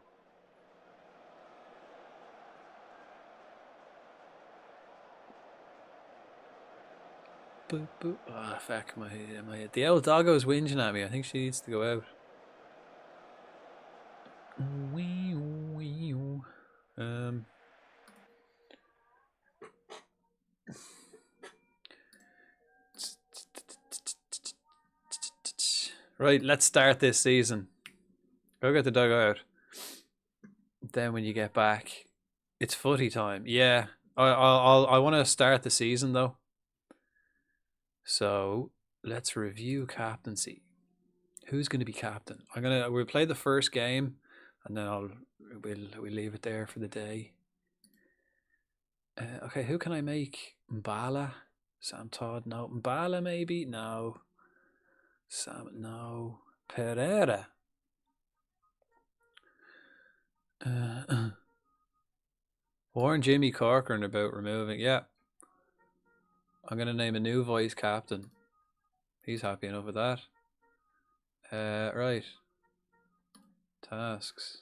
Boop, boop. Ah, fuck, my the old doggo's whinging at me. I think she needs to go out. Right, let's start this season. Go get the dog out. Then when you get back, it's footy time. Yeah, I want to start the season though. So let's review captaincy. Who's going to be captain? We'll play the first game, and then we'll leave it there for the day. Okay, who can I make? Mbala, Sam Todd. No, Mbala maybe. No. Sam. No. Pereira. Warren Jimmy Corcoran about removing. Yeah. I'm going to name a new vice captain. He's happy enough with that. Right. Tasks.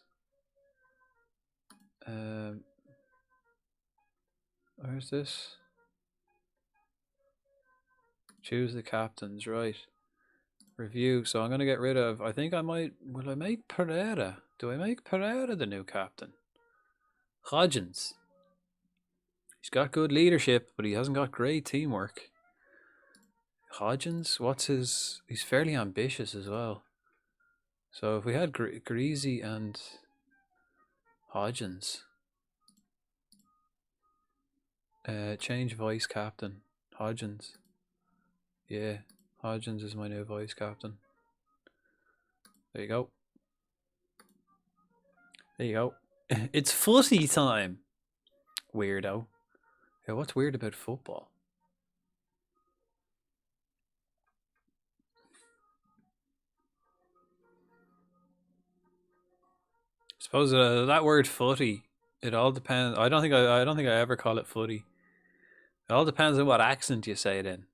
Where's this? Choose the captains, right. Review. So I'm going to get rid of, I think I might, will I make Pereira? Do I make Pereira the new captain? Hodgins. He's got good leadership, but he hasn't got great teamwork. Hodgins, what's his, he's fairly ambitious as well. So if we had Greasy and Hodgins. Change vice captain. Hodgins. Yeah, Hodgins is my new vice captain. There you go. There you go. It's footy time. Weirdo. Yeah, what's weird about football? I suppose that word footy, it all depends. I don't think I ever call it footy. It all depends on what accent you say it in.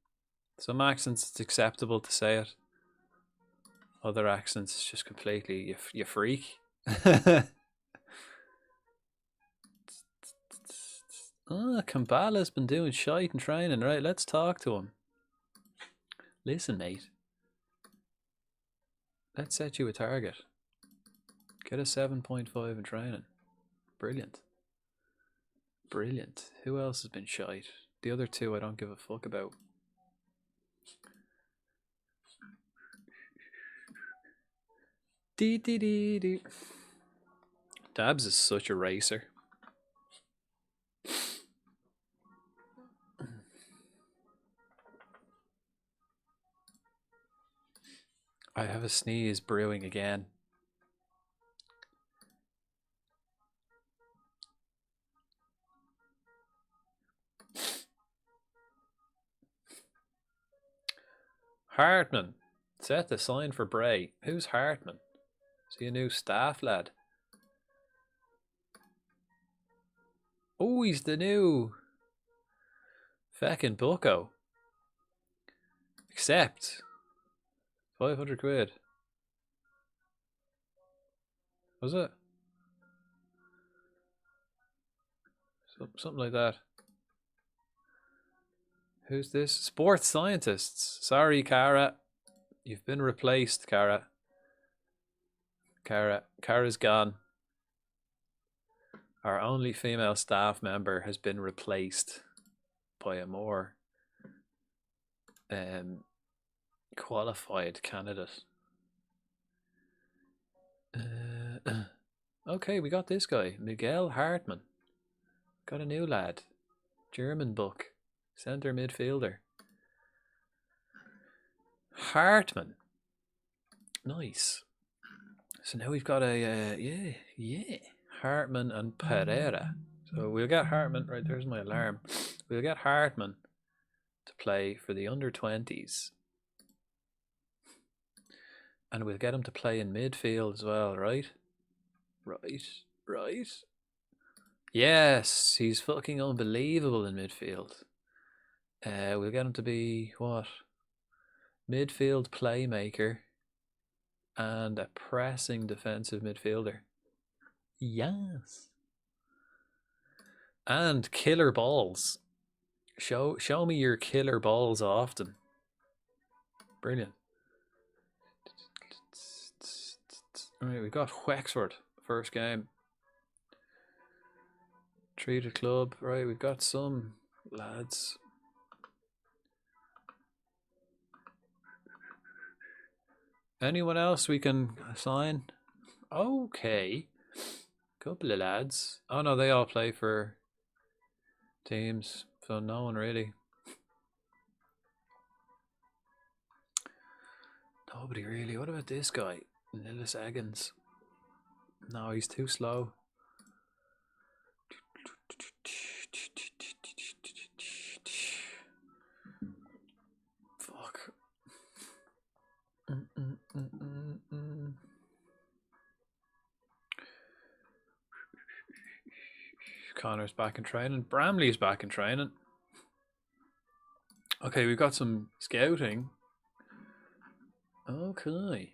Some accents it's acceptable to say it. Other accents it's just completely you freak. Kambala's been doing shite and training, right? Let's talk to him. Listen, mate. Let's set you a target. Get a 7.5 in training. Brilliant. Brilliant. Who else has been shite? The other two I don't give a fuck about. Dee dee dee dee. Dabs is such a racer. I have a sneeze brewing again. Hartman. Set the sign for Bray. Who's Hartman? Is he a new staff lad? Oh, he's the new feckin' bucko. Accept. 500 quid. Was it? Something like that. Who's this? Sports scientists. Sorry, Cara. You've been replaced, Cara. Cara's gone. Our only female staff member has been replaced by a more qualified candidate. Okay, we got this guy, Miguel Hartman. Got a new lad. German book. Centre midfielder. Hartman. Nice. So now we've got a, yeah. Hartman and Pereira. So we'll get Hartman, right, there's my alarm. We'll get Hartman to play for the under-20s. And we'll get him to play in midfield as well, right? Right. Yes, he's fucking unbelievable in midfield. We'll get him to be, what? Midfield playmaker and a pressing defensive midfielder. Yes. And killer balls. Show me your killer balls often. Brilliant. Alright, we got Wexford, first game. Treated club. Right, we've got some lads. Anyone else we can assign? Okay. Couple of lads. Oh no, they all play for teams, so no one really. Nobody really. What about this guy? Lillis Eggins. No, he's too slow. Fuck. Connor's back in training. Bramley's back in training. Okay, we've got some scouting. Okay.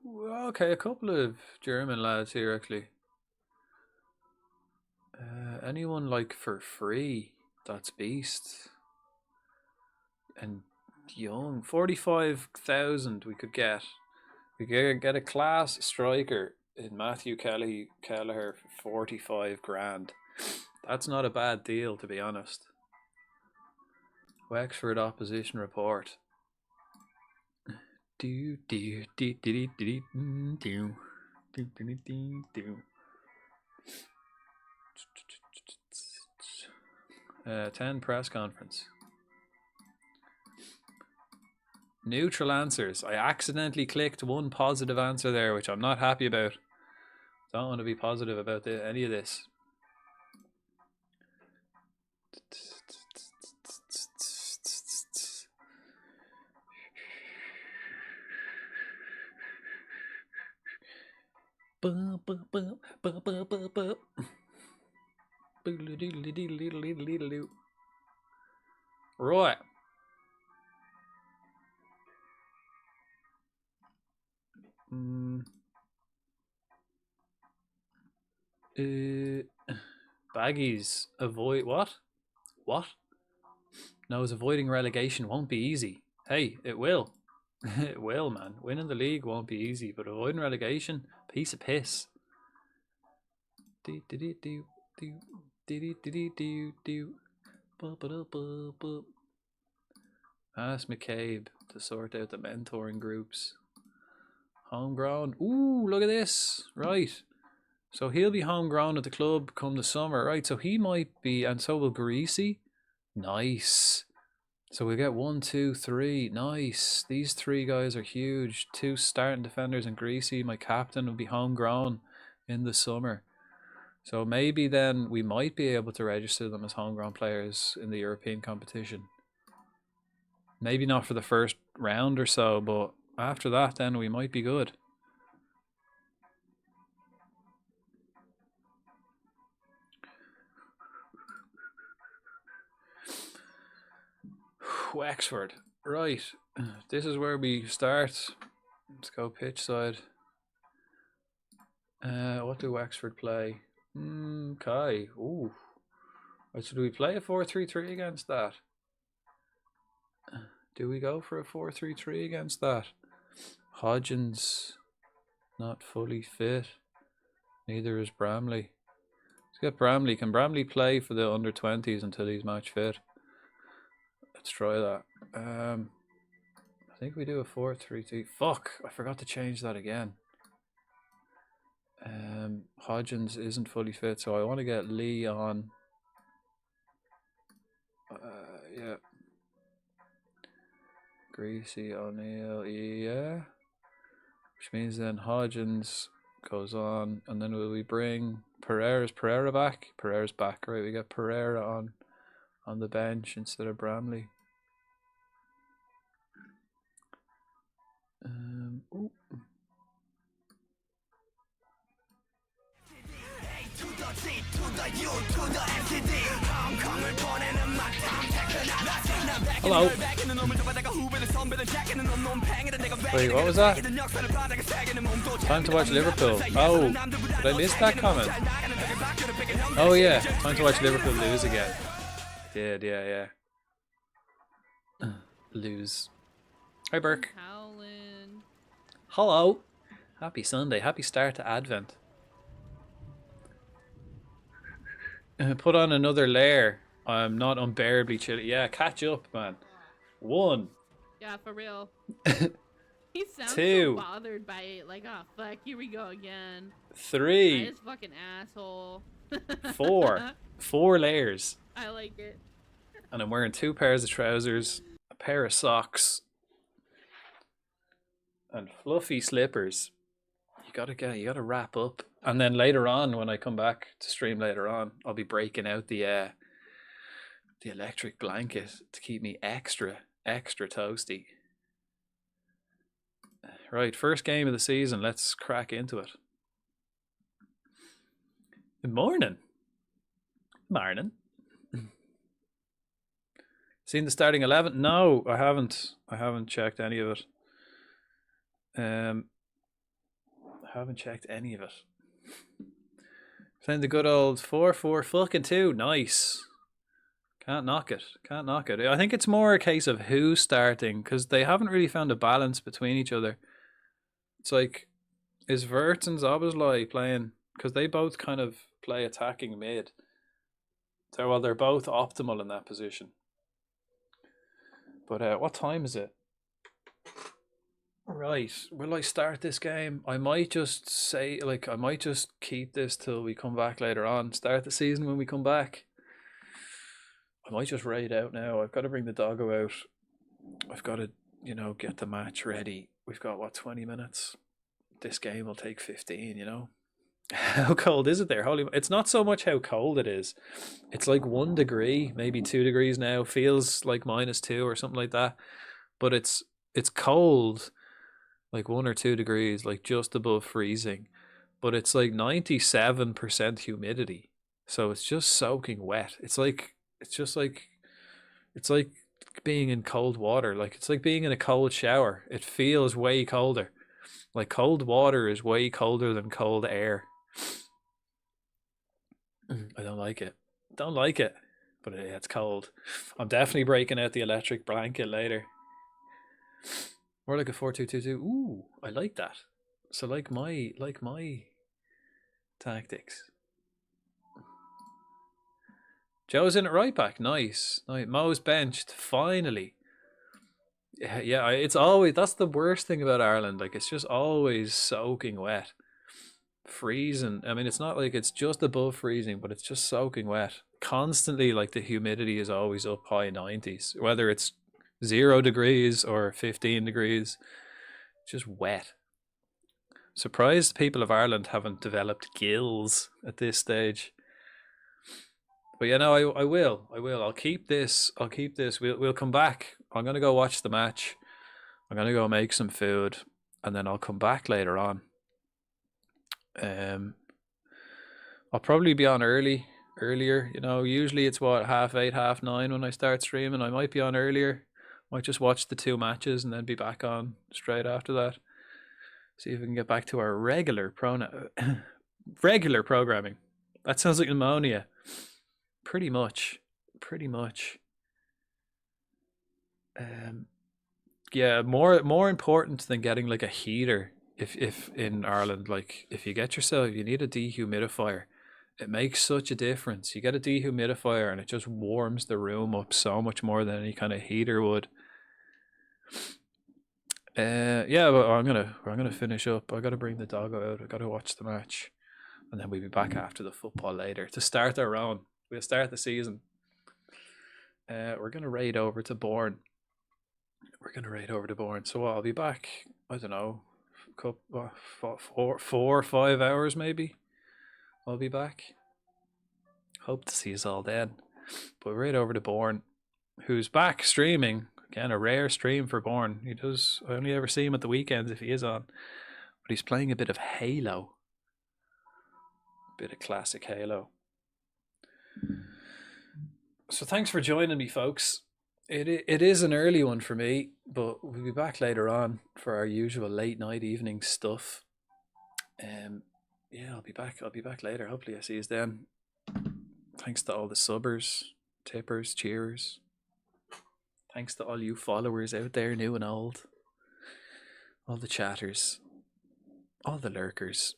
Okay, a couple of German lads here actually. Anyone like for free? That's beast. And young, 45,000 we could get. We could get a class striker in Matthew Kelleher for 45 grand. That's not a bad deal, to be honest. Wexford opposition report. Do do do do do do do do do do. 10 press conference. Neutral answers. I accidentally clicked one positive answer there, which I'm not happy about. Don't want to be positive about any of this. Right. Baggies avoid what? What? No, avoiding relegation won't be easy. Hey, it will. It will, man. Winning the league won't be easy, but avoiding relegation, piece of piss. Ask McCabe to sort out the mentoring groups. Homegrown. Ooh, look at this. Right. So he'll be homegrown at the club come the summer. Right, so he might be, and so will Greasy. Nice. So we'll get 1, 2, 3. Nice. These 3 guys are huge. 2 starting defenders and Greasy. My captain will be homegrown in the summer. So maybe then we might be able to register them as homegrown players in the European competition. Maybe not for the first round or so, but after that then we might be good. Wexford. Right. This is where we start. Let's go pitch side. What do Wexford play? Kai. Ooh. Right, so do we play a 4-3-3 against that? Do we go for a 4-3-3 against that? Hodgins not fully fit. Neither is Bramley. Let's get Bramley. Can Bramley play for the under 20s until he's match fit? Let's try that. I think we do a 4-3-3. Fuck, I forgot to change that again. Hodgins isn't fully fit, so I want to get Lee on. Yeah. Greasy, O'Neill, yeah. Which means then Hodgins goes on, and then will we bring Pereira back? Pereira's back, right? We got Pereira on the bench instead of Bramley. Ooh. Hello. Wait, what was that? Time to watch Liverpool. Oh, did I miss that comment? Oh yeah, time to watch Liverpool lose again. Did, yeah. Lose. Hi, Burke. Hello. Happy Sunday. Happy start to Advent. Put on another layer. I'm not unbearably chilly. Yeah, catch up, man. 1. Yeah, for real. He sounds 2. so bothered by it. Like, oh, fuck, here we go again. 3. This fucking asshole. 4. 4 layers. I like it. And I'm wearing 2 pairs of trousers, a pair of socks, and fluffy slippers. You gotta wrap up. And then later on, when I come back to stream later on, I'll be breaking out the electric blanket to keep me extra toasty. Right, first game of the season. Let's crack into it. Good morning. Morning. Seen the starting 11? No, I haven't. I haven't checked any of it. I haven't checked any of it. Playing the good old 4-4 fucking 2. Nice. Can't knock it. Can't knock it. I think it's more a case of who's starting, because they haven't really found a balance between each other. It's like, is Verts and Zoboslai playing? Because they both kind of play attacking mid. So, well, they're both optimal in that position. But what time is it? Right, will I start this game? I might just say, I might just keep this till we come back later on. Start the season when we come back. I might just raid out now. I've got to bring the doggo out. I've got to, get the match ready. We've got, 20 minutes? This game will take 15, How cold is it there? It's not so much how cold it is. It's like 1 degree, maybe 2 degrees now. Feels like -2 or something like that. But it's cold, like 1 or 2 degrees, like just above freezing. But it's like 97% humidity. So it's just soaking wet. It's like being in cold water. Like it's like being in a cold shower. It feels way colder. Like cold water is way colder than cold air. I don't like it. Don't like it. But it's cold. I'm definitely breaking out the electric blanket later. More like a 4-2-2-2. Ooh, I like that. So like my tactics. Joe's in at right back. Nice. Mo's benched. Finally. Yeah, it's always, that's the worst thing about Ireland. Like, it's just always soaking wet. Freezing. I mean, it's not like it's just above freezing, but it's just soaking wet. Constantly, like, the humidity is always up high 90s. Whether it's 0 degrees or 15 degrees. Just wet. Surprised people of Ireland haven't developed gills at this stage. But yeah, no, I will. I'll keep this. We'll come back. I'm gonna go watch the match. I'm gonna go make some food, and then I'll come back later on. I'll probably be on earlier. You know, usually it's what, 8:30, 9:30 when I start streaming. I might be on earlier. Might just watch the 2 matches and then be back on straight after that. See if we can get back to our regular programming. That sounds like pneumonia. Pretty much. Yeah, more important than getting like a heater. If in Ireland, like if you need a dehumidifier. It makes such a difference. You get a dehumidifier and it just warms the room up so much more than any kind of heater would. Yeah, but I'm gonna finish up. I gotta bring the dog out. I gotta watch the match, and then we'll be back after the football later to start our own. We'll start the season. We're gonna raid over to Bourne. So I'll be back. I don't know, 4 or 5 hours maybe. I'll be back. Hope to see us all then. But raid over to Bourne, who's back streaming. Again, a rare stream for Bourne. I only ever see him at the weekends if he is on. But he's playing a bit of Halo. A bit of classic Halo. So thanks for joining me, folks. It is an early one for me, but we'll be back later on for our usual late night evening stuff. Yeah, I'll be back later. Hopefully I see you then. Thanks to all the subbers, tippers, cheers. Thanks to all you followers out there, new and old. All the chatters. All the lurkers.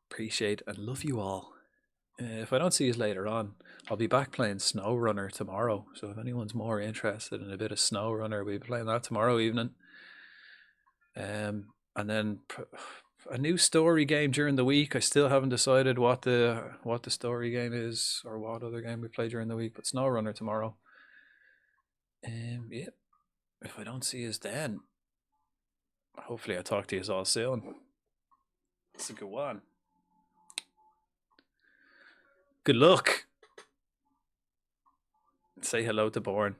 Appreciate and love you all. If I don't see you later on, I'll be back playing SnowRunner tomorrow. So if anyone's more interested in a bit of SnowRunner, we'll be playing that tomorrow evening. And then a new story game during the week. I still haven't decided what the story game is or what other game we play during the week, but SnowRunner tomorrow. Yeah. If I don't see you then, hopefully I'll talk to you all soon. It's a good one. Good luck. Say hello to Bourne.